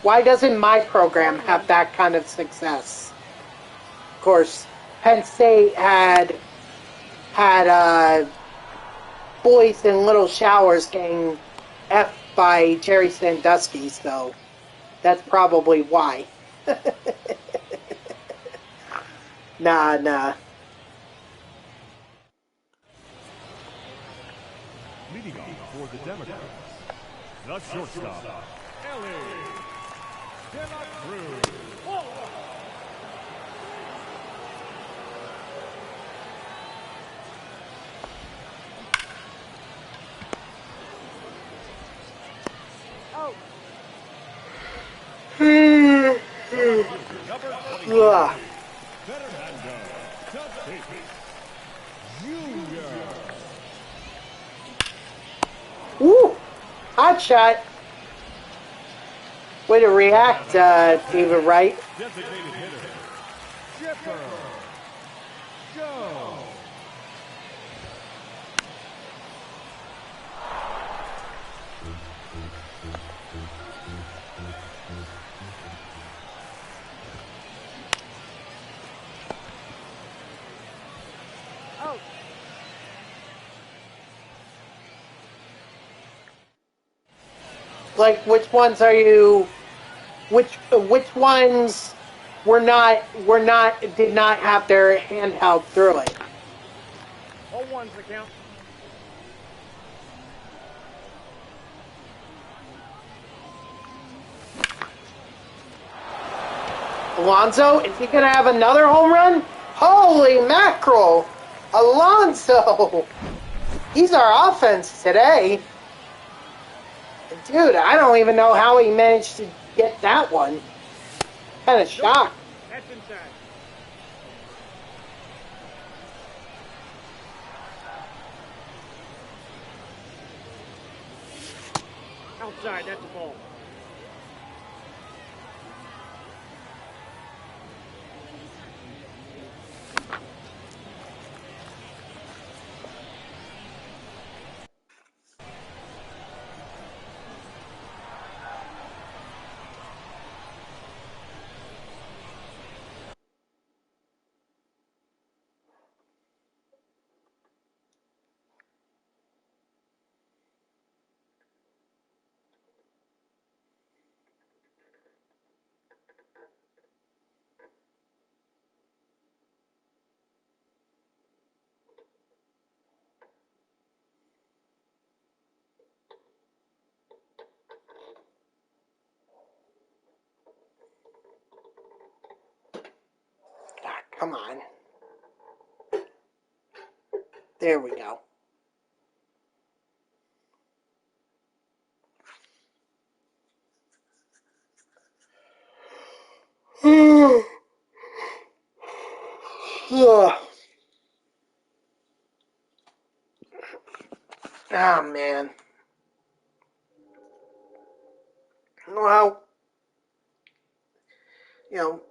why doesn't my program have that kind of success? Of course, Penn State had boys in little showers getting F by Jerry Sandusky, so that's probably why. Nah. Leading off for the Democrats, the shortstop, Ellie De La Cruz. Out. Ugh. Fernando Tatis Jr. Woo! Hot shot. Way to react, David Wright. Designated hitter, Chipper Joe. Out. Like, which ones are you? Which ones did not have their hand held through it? All 1's the count. Alonso, is he gonna have another home run? Holy mackerel! Alonso! He's our offense today. Dude, I don't even know how he managed to get that one. Kind of shocked. That's inside. Outside, that's a ball. Ah, come on. There we go. Ugh. Oh, man. Well, you know,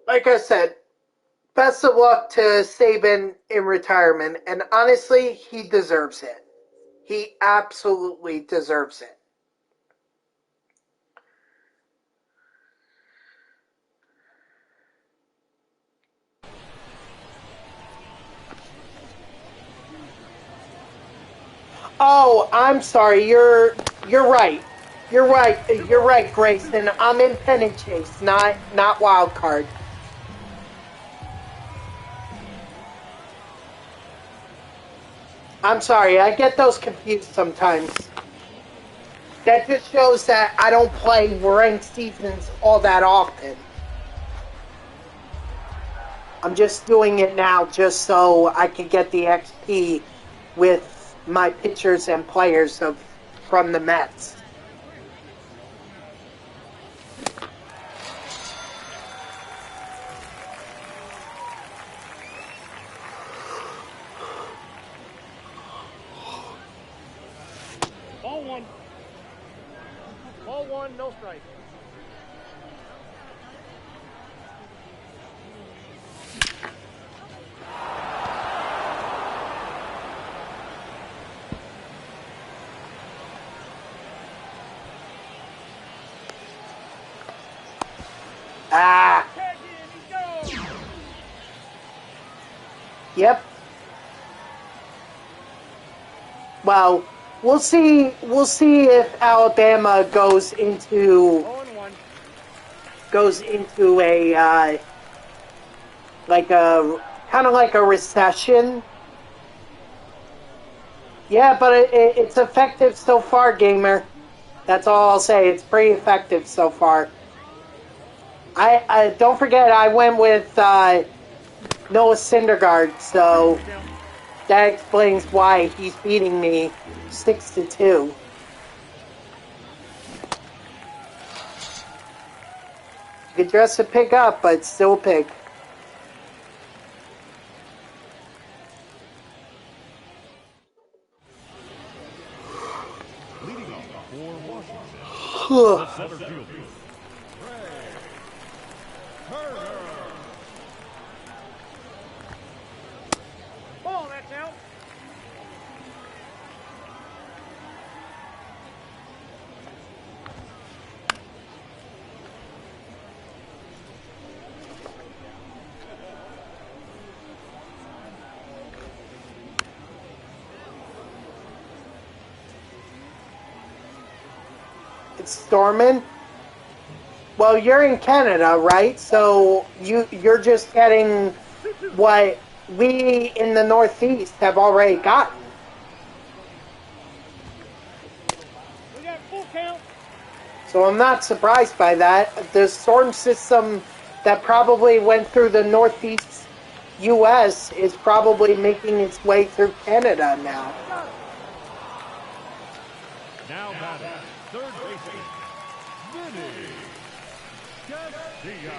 like I said, best of luck to Saban in retirement. And honestly, he deserves it. He absolutely deserves it. Oh, I'm sorry. You're right. You're right. You're right, Grayson. I'm in pennant chase, not wild card. I'm sorry, I get those confused sometimes. That just shows that I don't play ranked seasons all that often. I'm just doing it now just so I can get the XP with my pitchers and players from the Mets. Ball one. Ball one, no strike. Ah, Tag in, he goes. yep. Well, we'll see. We'll see if Alabama goes into 0-1. a like a kind of like a recession. Yeah, but it's effective so far, gamer. That's all I'll say. It's pretty effective so far. I don't forget I went with Noah Syndergaard, so that explains why he's beating me 6-2. You could dress a pig up, but still a pig. Leading off for Washington, the center fielder, Turner. Ball, that's out. It's storming. Well, you're in Canada, right? So you're just getting what we in the Northeast have already gotten. We got full count. So I'm not surprised by that. The storm system that probably went through the Northeast U.S. is probably making its way through Canada now. Now batting, third baseman, Vinny Castilla.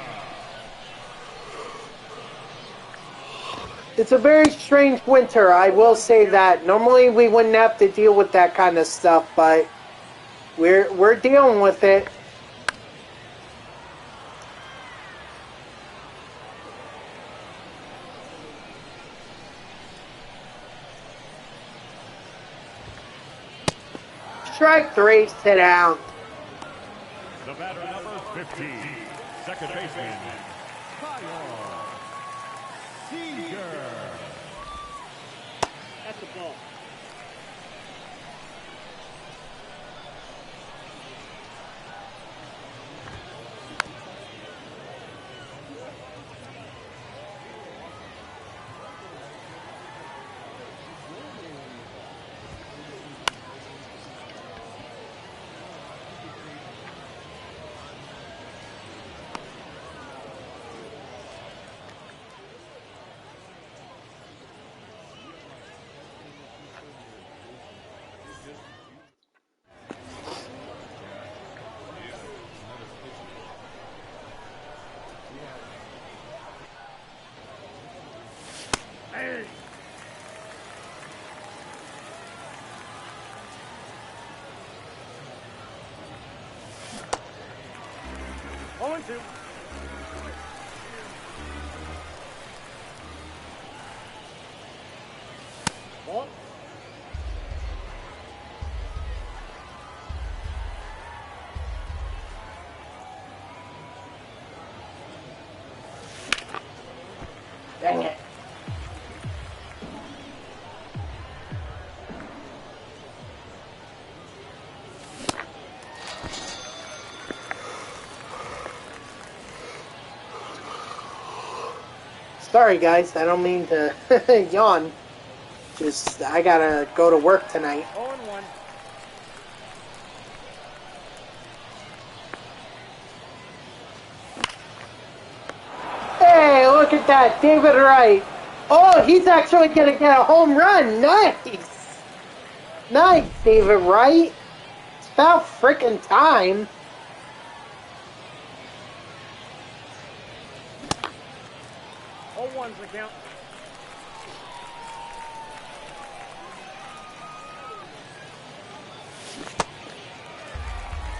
It's a very strange winter, I will say that. Normally we wouldn't have to deal with that kind of stuff, but we're dealing with it. Strike three, sit down. The batter number 15, second baseman, Kyle Seager. That's the ball. Hey. Oh, and two. Ball. Dang it. Sorry, guys. I don't mean to yawn. Just, I gotta go to work tonight. 0-1. Hey, look at that. David Wright. Oh, he's actually gonna get a home run. Nice. Nice, David Wright. It's about frickin' time. Oh, 1's the count.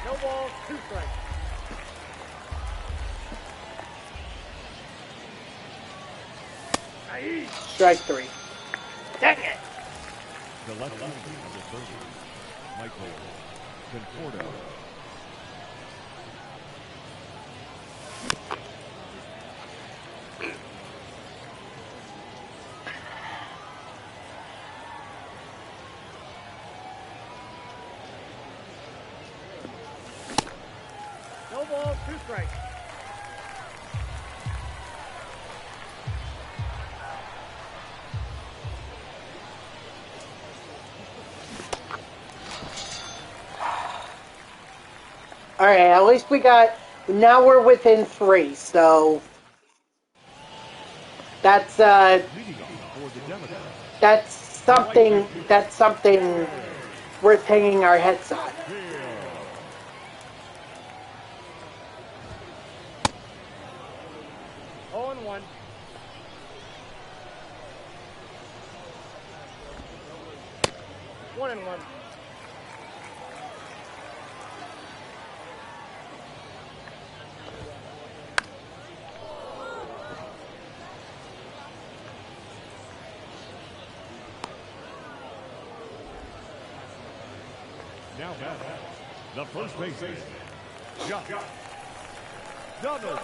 No balls, 2 strikes. Aye. Strike 3. Dang it. The left fielder of the third, Michael Conforto. No balls, 2 strikes. Alright, at least we got... Now we're within 3, so... That's, Leading off for the Democrats, that's something worth hanging our heads on. Oh, 1. 1-1. now batting, the first baseman, Josh Donaldson.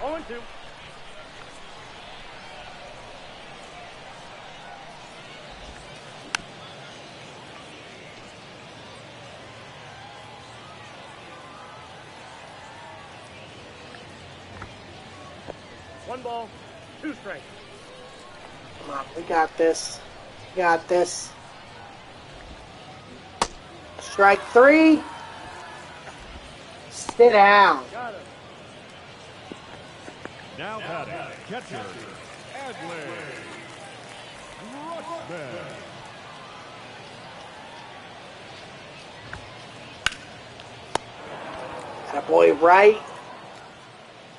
Oh, 2. One ball, 2 strikes. Come on, we got this. We got this. Strike 3. Sit down. Got him. Now batting, catcher, Adley Rutschman. That boy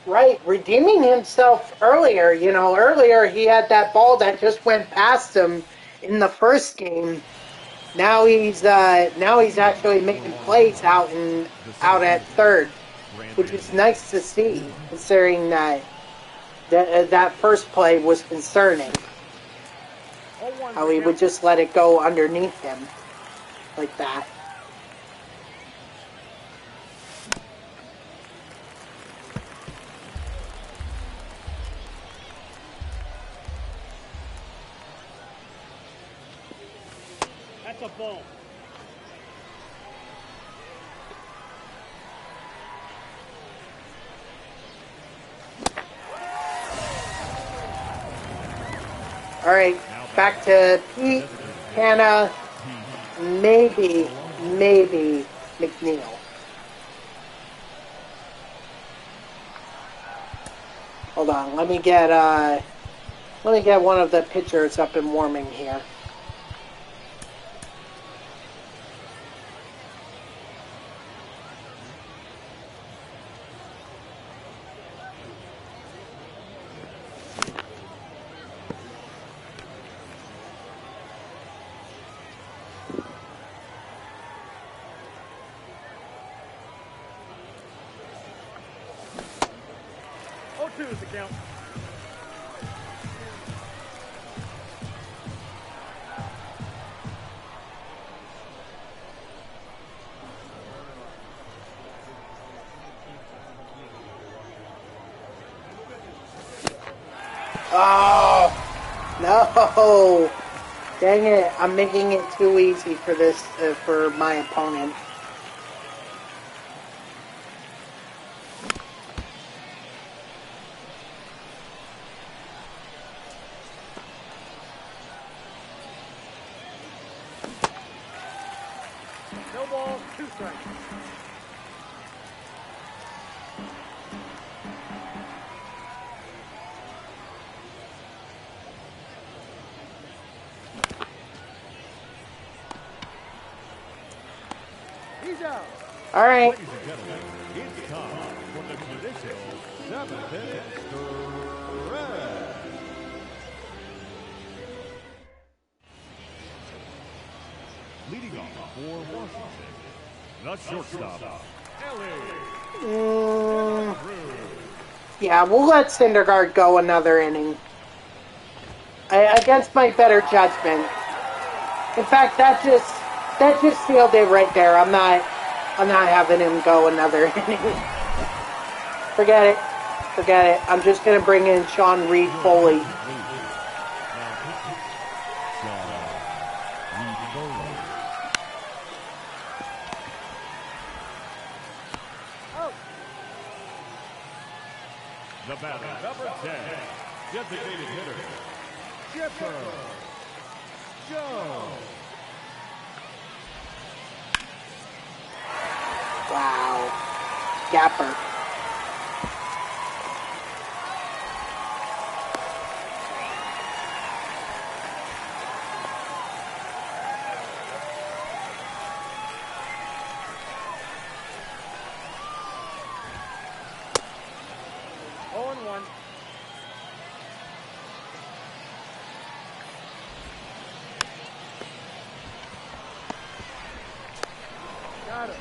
Right, redeeming himself earlier. You know, earlier he had that ball that just went past him in the first game. Now he's actually making plays out at third, which is nice to see, considering that first play was concerning. Oh, 1's How the he would count. just let it go underneath him like that. That's a ball. All right, back to Pete, Hannah, maybe McNeil. Hold on, let me get one of the pitchers up and warming here. Oh, 2 is the count. Oh, no. Dang it. I'm making it too easy for this, for my opponent. No ball, 2 strikes. He's out. All right. Ladies and gentlemen, it's time for the traditional 7th stretch. Leading off for Washington, the shortstop, Ellie. Yeah, we'll let Syndergaard go another inning. Against my better judgment. In fact, that just sealed it right there. I'm not having him go another inning. Forget it. Forget it. I'm just gonna bring in Sean Reed Foley. The batter, number 10, designated hitter, Chipper Jones. Wow. Gapper. Got it.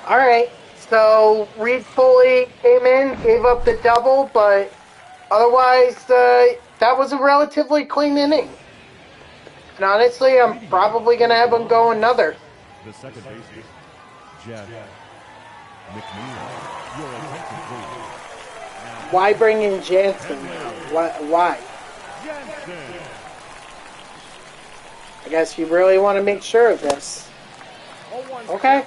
All right. So Reed Foley came in, gave up the double, but otherwise, that was a relatively clean inning. And honestly, I'm probably going to have him go another. The second baseman, Jeff McNeil. Your attention, please. Why bring in Jansen? Why? Jansen. I guess you really want to make sure of this. 0-1. Okay.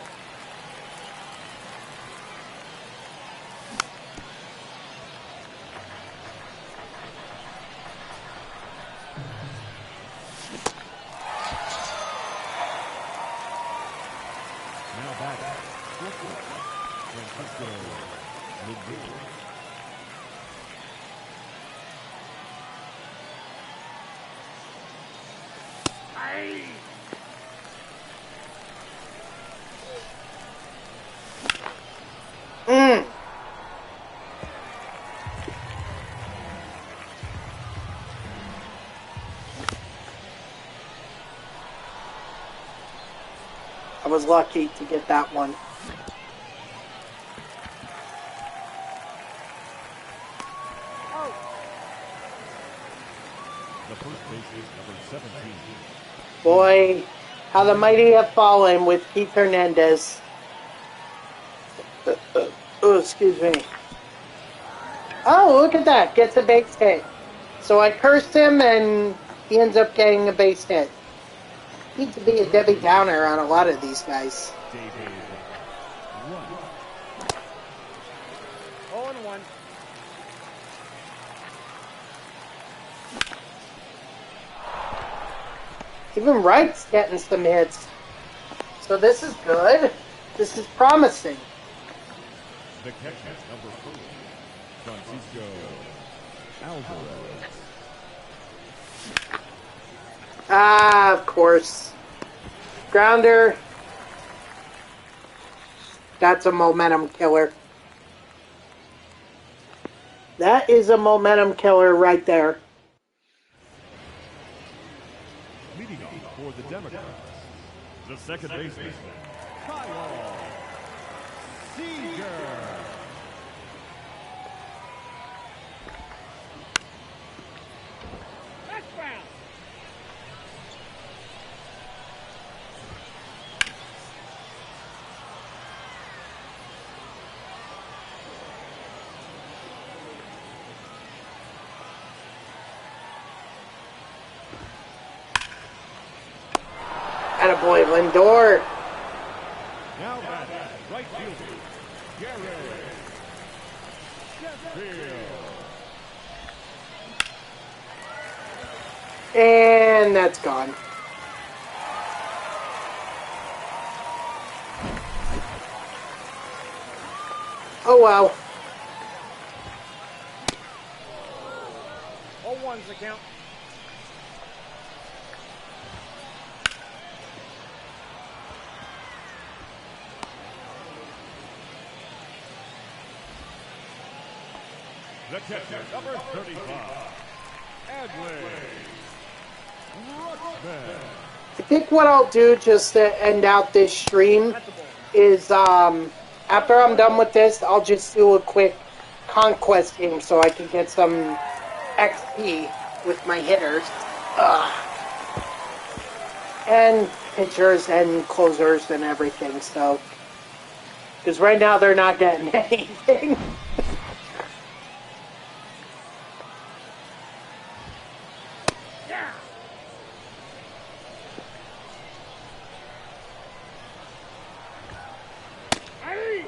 Now back. Francisco Lindor. I was lucky to get that one. The first baseman, number 17. Boy, how the mighty have fallen with Keith Hernandez. Oh, excuse me. Oh, look at that. Gets a base hit. So I cursed him, and he ends up getting a base hit. Need to be a Debbie Downer on a lot of these guys. David. 0-1. Even Wright's getting some hits. So this is good. This is promising. The catcher, number 4, Francisco Alvarez. Ah, of course. Grounder. That's a momentum killer. That is a momentum killer right there. Leading off for the Democrats, the second baseman, Kyle Seager. That's Attaboy, Lindor. Now batting, right fielder, Gary Sheffield. And that's gone. Oh well. 0-1's the count. The catcher, number 35, Adley Rutschman. I think what I'll do just to end out this stream That's the ball. is after I'm done with this, I'll just do a quick conquest game so I can get some XP with my hitters. And pitchers and closers and everything, so. Because right now they're not getting anything. Yeah. Hey.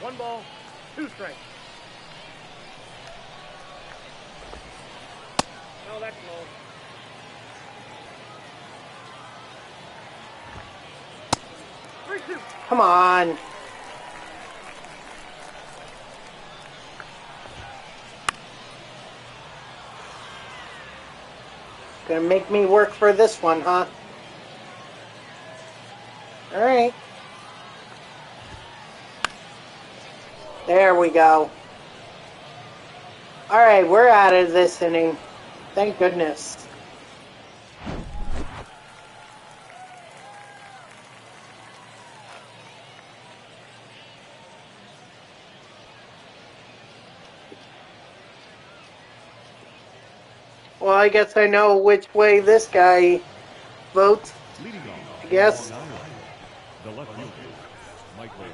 One ball, 2 strikes. No, that's low. Come on. Gonna make me work for this one, huh? Alright. There we go. Alright, we're out of this inning. Thank goodness. Well, I guess I know which way this guy votes. Leading off, I guess. the left fielder, Michael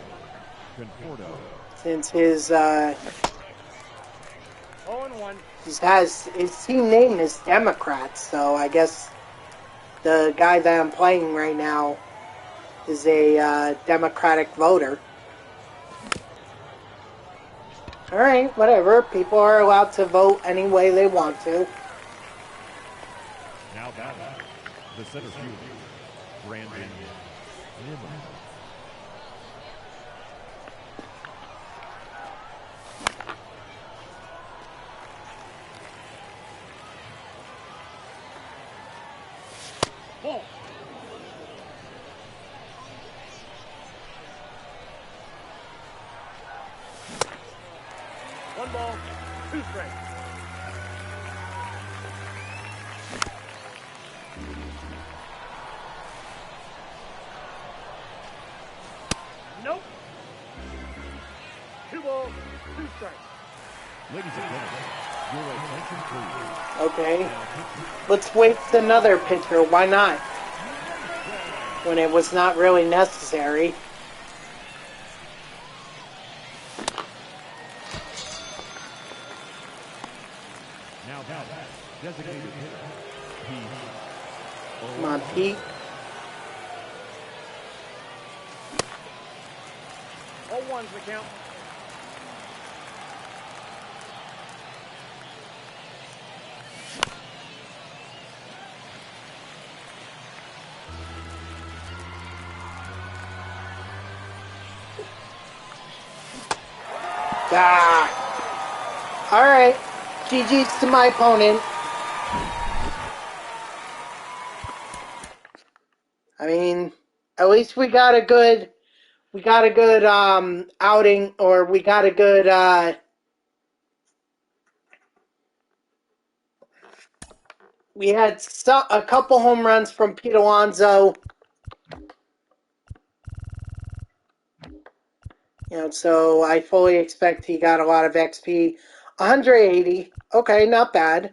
Conforto. Since his 0-1. his team name is Democrats, so I guess the guy that I'm playing right now is a Democratic voter. Alright, whatever. People are allowed to vote any way they want to. Now batting, the center fielder, Brandon Nimmo. Ball. One ball, 2 strikes. Nope. 2 balls, 2 strikes. Ladies and gentlemen, your attention please. Okay. Let's waste another pitcher. Why not? When it was not really necessary. Now batting, designated hitter, Pete. Come on, Pete. 0-1's the count. Ah. Alright. GG's to my opponent. I mean, at least we got a good outing, or we got a good we had a couple home runs from Pete Alonso. So I fully expect he got a lot of XP. 180. Okay, not bad.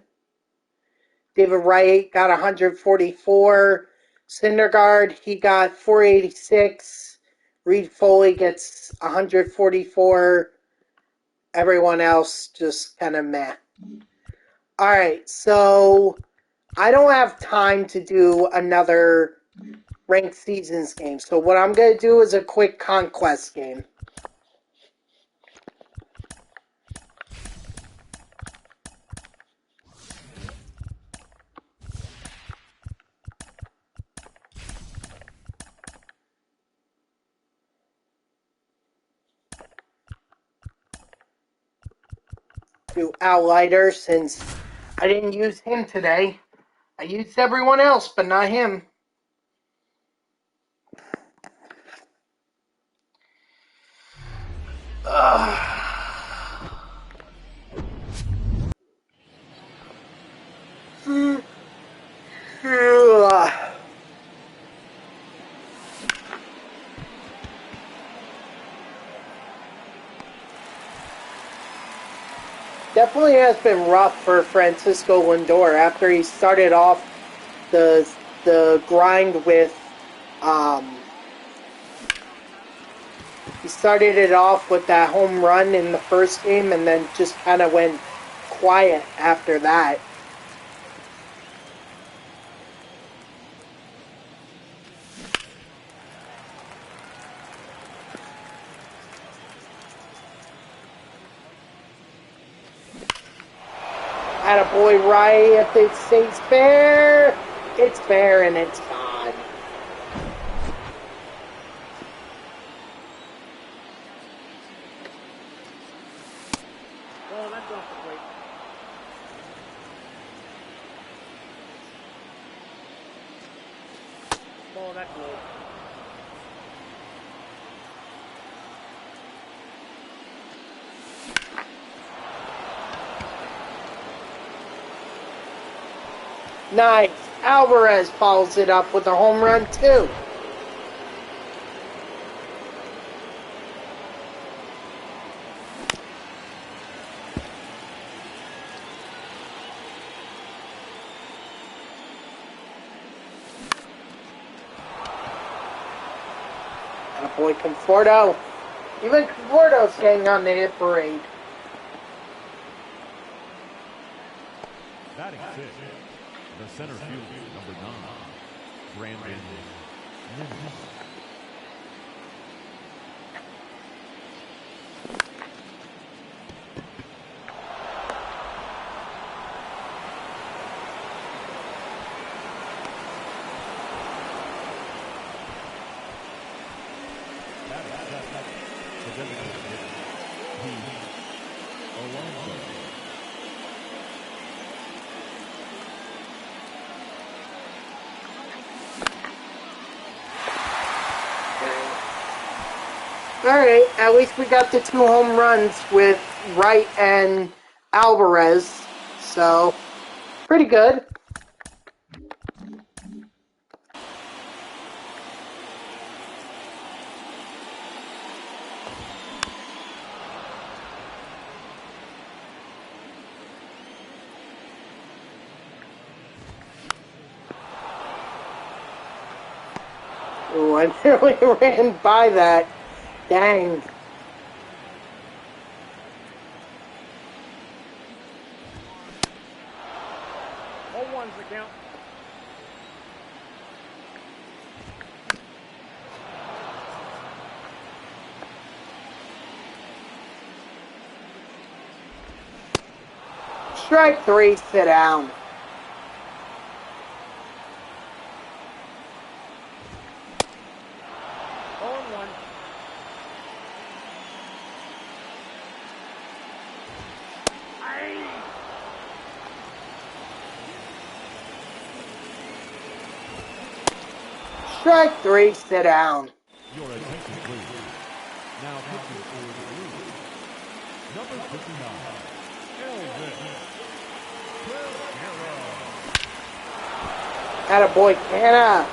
David Wright got 144. Syndergaard, he got 486. Reed Foley gets 144. Everyone else just kind of meh. Alright, so I don't have time to do another ranked seasons game. So what I'm going to do is a quick conquest game. Do Outlighter since I didn't use him today. I used everyone else, but not him. Definitely has been rough for Francisco Lindor after he started off the grind with he started it off with that home run in the first game and then just kind of went quiet after that. Attaboy, right? If it stays fair, it's fair and it's gone. Oh, that's off the plate. Oh, that's low. Nice. Alvarez follows it up with a home run, too. Attaboy, Conforto. Even Conforto's getting on the hit parade. Batting six, the center fielder, number 9, Brandon Nimmo. Alright, at least we got the 2 home runs with Wright and Alvarez. So, pretty good. Ooh, I nearly ran by that. Dang. Oh, one's the count. Strike 3, sit down. Oh, and one. Strike 3, sit down. Your attention, please. Now pitching for the Blues, number 59, Elvis Guerrero. Attaboy, Canna.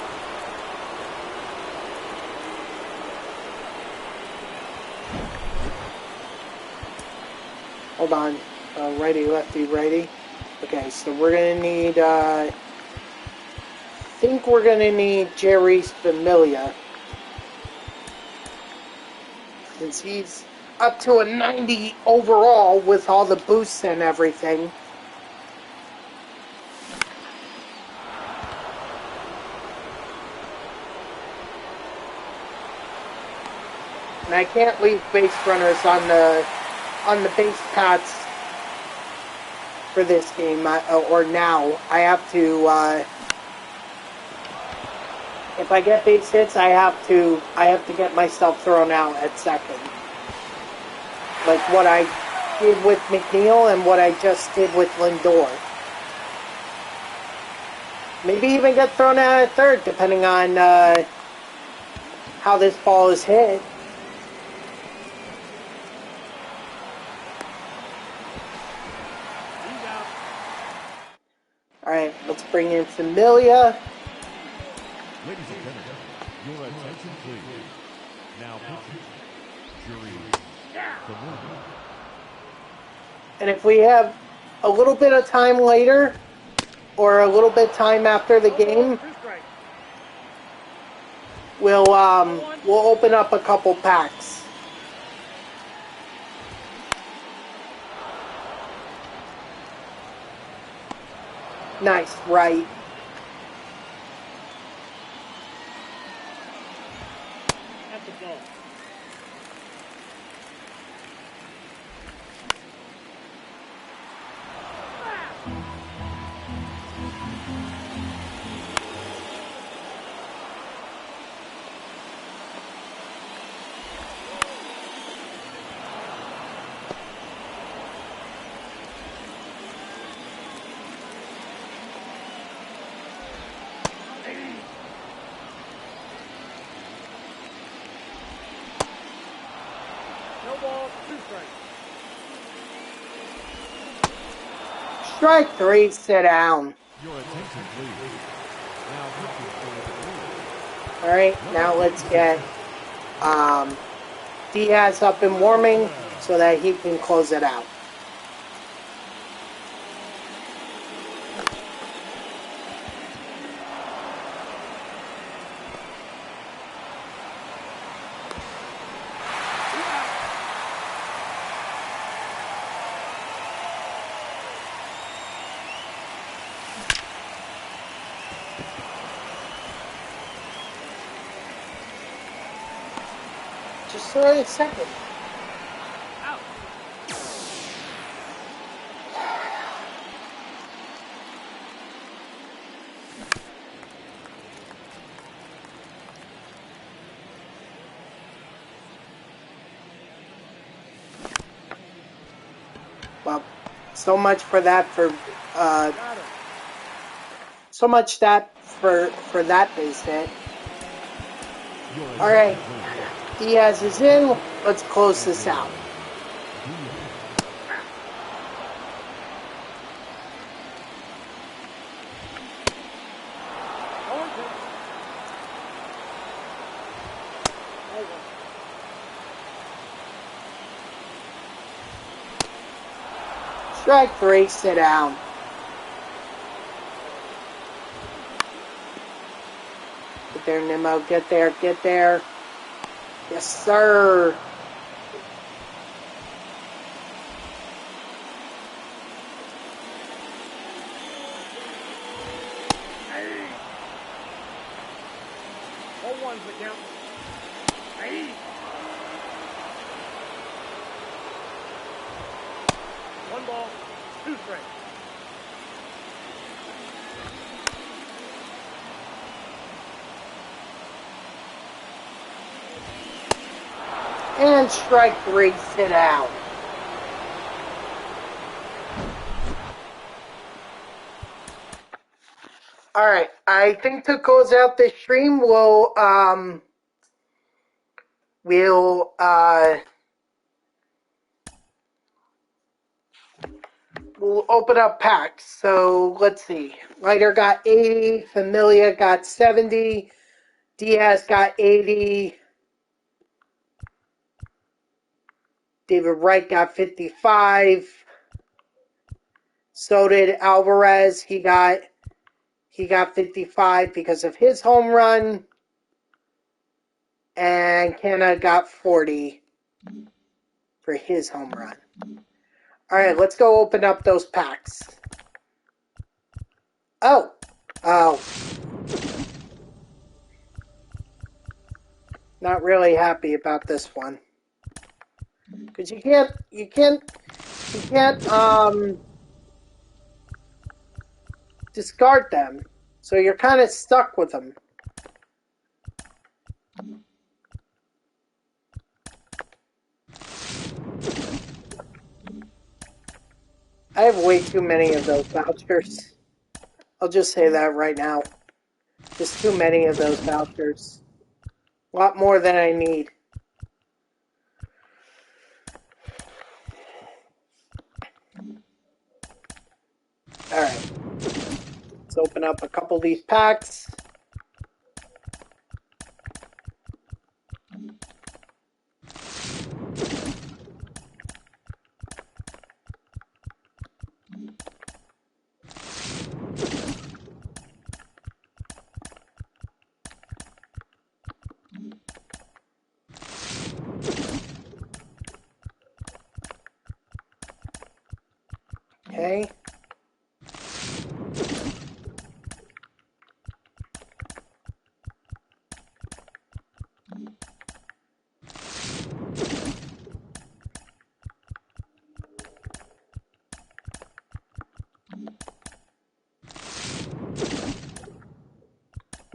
Hold on. Righty, lefty, righty. Okay, so we're going to need, I think we're going to need Jerry's Familia. Since he's up to a 90 overall with all the boosts and everything. And I can't leave base runners on the base paths for this game, or now. I have to, if I get base hits, I have to get myself thrown out at second. Like what I did with McNeil and what I just did with Lindor. Maybe even get thrown out at third, depending on how this ball is hit. Alright, let's bring in Familia. Ladies and gentlemen, your attention please. Now pitching, Jury Familia. And if we have a little bit of time later, or a little bit of time after the game, we'll open up a couple packs. Nice, right. That's a ball. No ball, 2 strikes. Strike 3, sit down. Your attention please. Now pitching for the Brewers. Alright, now let's get Diaz up and warming so that he can close it out. Just for a second. Out. Well, so much for that so much that for that base hit. Alright, Diaz is in. Let's close this out. Strike 3, sit down. Get there, Nimmo. Get there, get there. Yes, sir. All ones the count. Hey. 1 ball, 2 strikes. And strike 3, sit down. Alright, I think to close out this stream, we'll open up packs. So let's see. Leiter got 80, Familia got 70, Diaz got 80, David Wright got 55. So did Alvarez. He got 55 because of his home run. And Canna got 40 for his home run. Alright, let's go open up those packs. Oh. Not really happy about this one. Because you can't discard them. So you're kind of stuck with them. I have way too many of those vouchers. I'll just say that right now. Just too many of those vouchers. A lot more than I need. Alright. Let's open up a couple of these packs. Okay.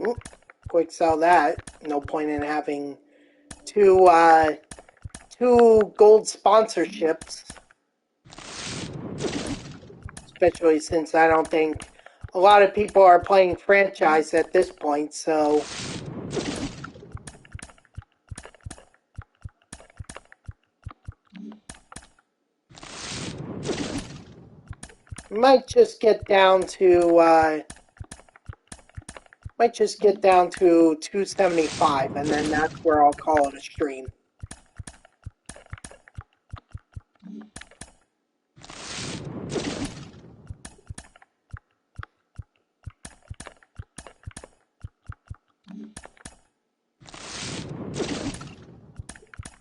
Oop, quick sell that. No point in having two gold sponsorships. Especially since I don't think a lot of people are playing franchise at this point, so might just get down to 275, and then that's where I'll call it a stream.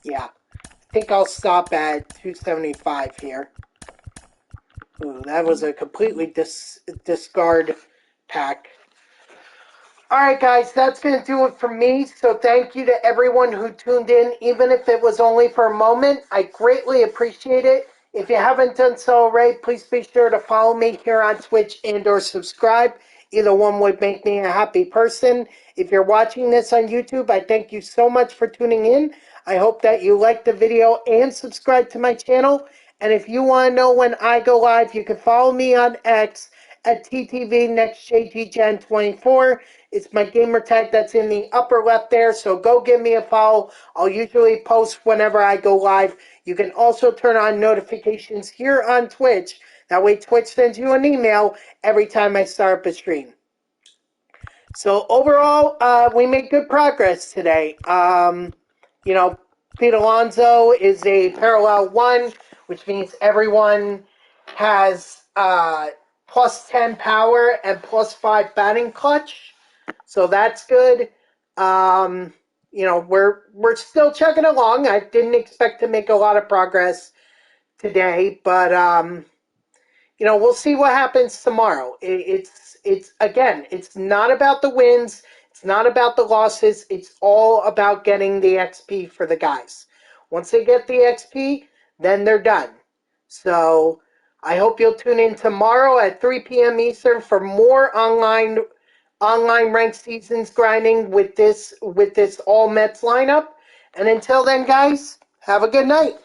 Yeah, I think I'll stop at 275 here. Ooh, that was a completely discard pack. Alright guys, that's going to do it for me. So thank you to everyone who tuned in, even if it was only for a moment. I greatly appreciate it. If you haven't done so already, please be sure to follow me here on Twitch and or subscribe. Either one would make me a happy person. If you're watching this on YouTube, I thank you so much for tuning in. I hope that you liked the video and subscribe to my channel. And if you want to know when I go live, you can follow me on X at TTVNextJGGen24. It's my gamer tag that's in the upper left there, so go give me a follow. I'll usually post whenever I go live. You can also turn on notifications here on Twitch. That way Twitch sends you an email every time I start up a stream. So overall, we made good progress today. You know, Pete Alonso is a parallel 1, which means everyone has plus 10 power and plus 5 batting clutch. So that's good. You know, we're still chugging along. I didn't expect to make a lot of progress today, but you know, we'll see what happens tomorrow. It's again, it's not about the wins, it's not about the losses. It's all about getting the XP for the guys. Once they get the XP, then they're done. So I hope you'll tune in tomorrow at 3 p.m. Eastern for more online ranked seasons grinding with this all Mets lineup. And until then, guys, have a good night.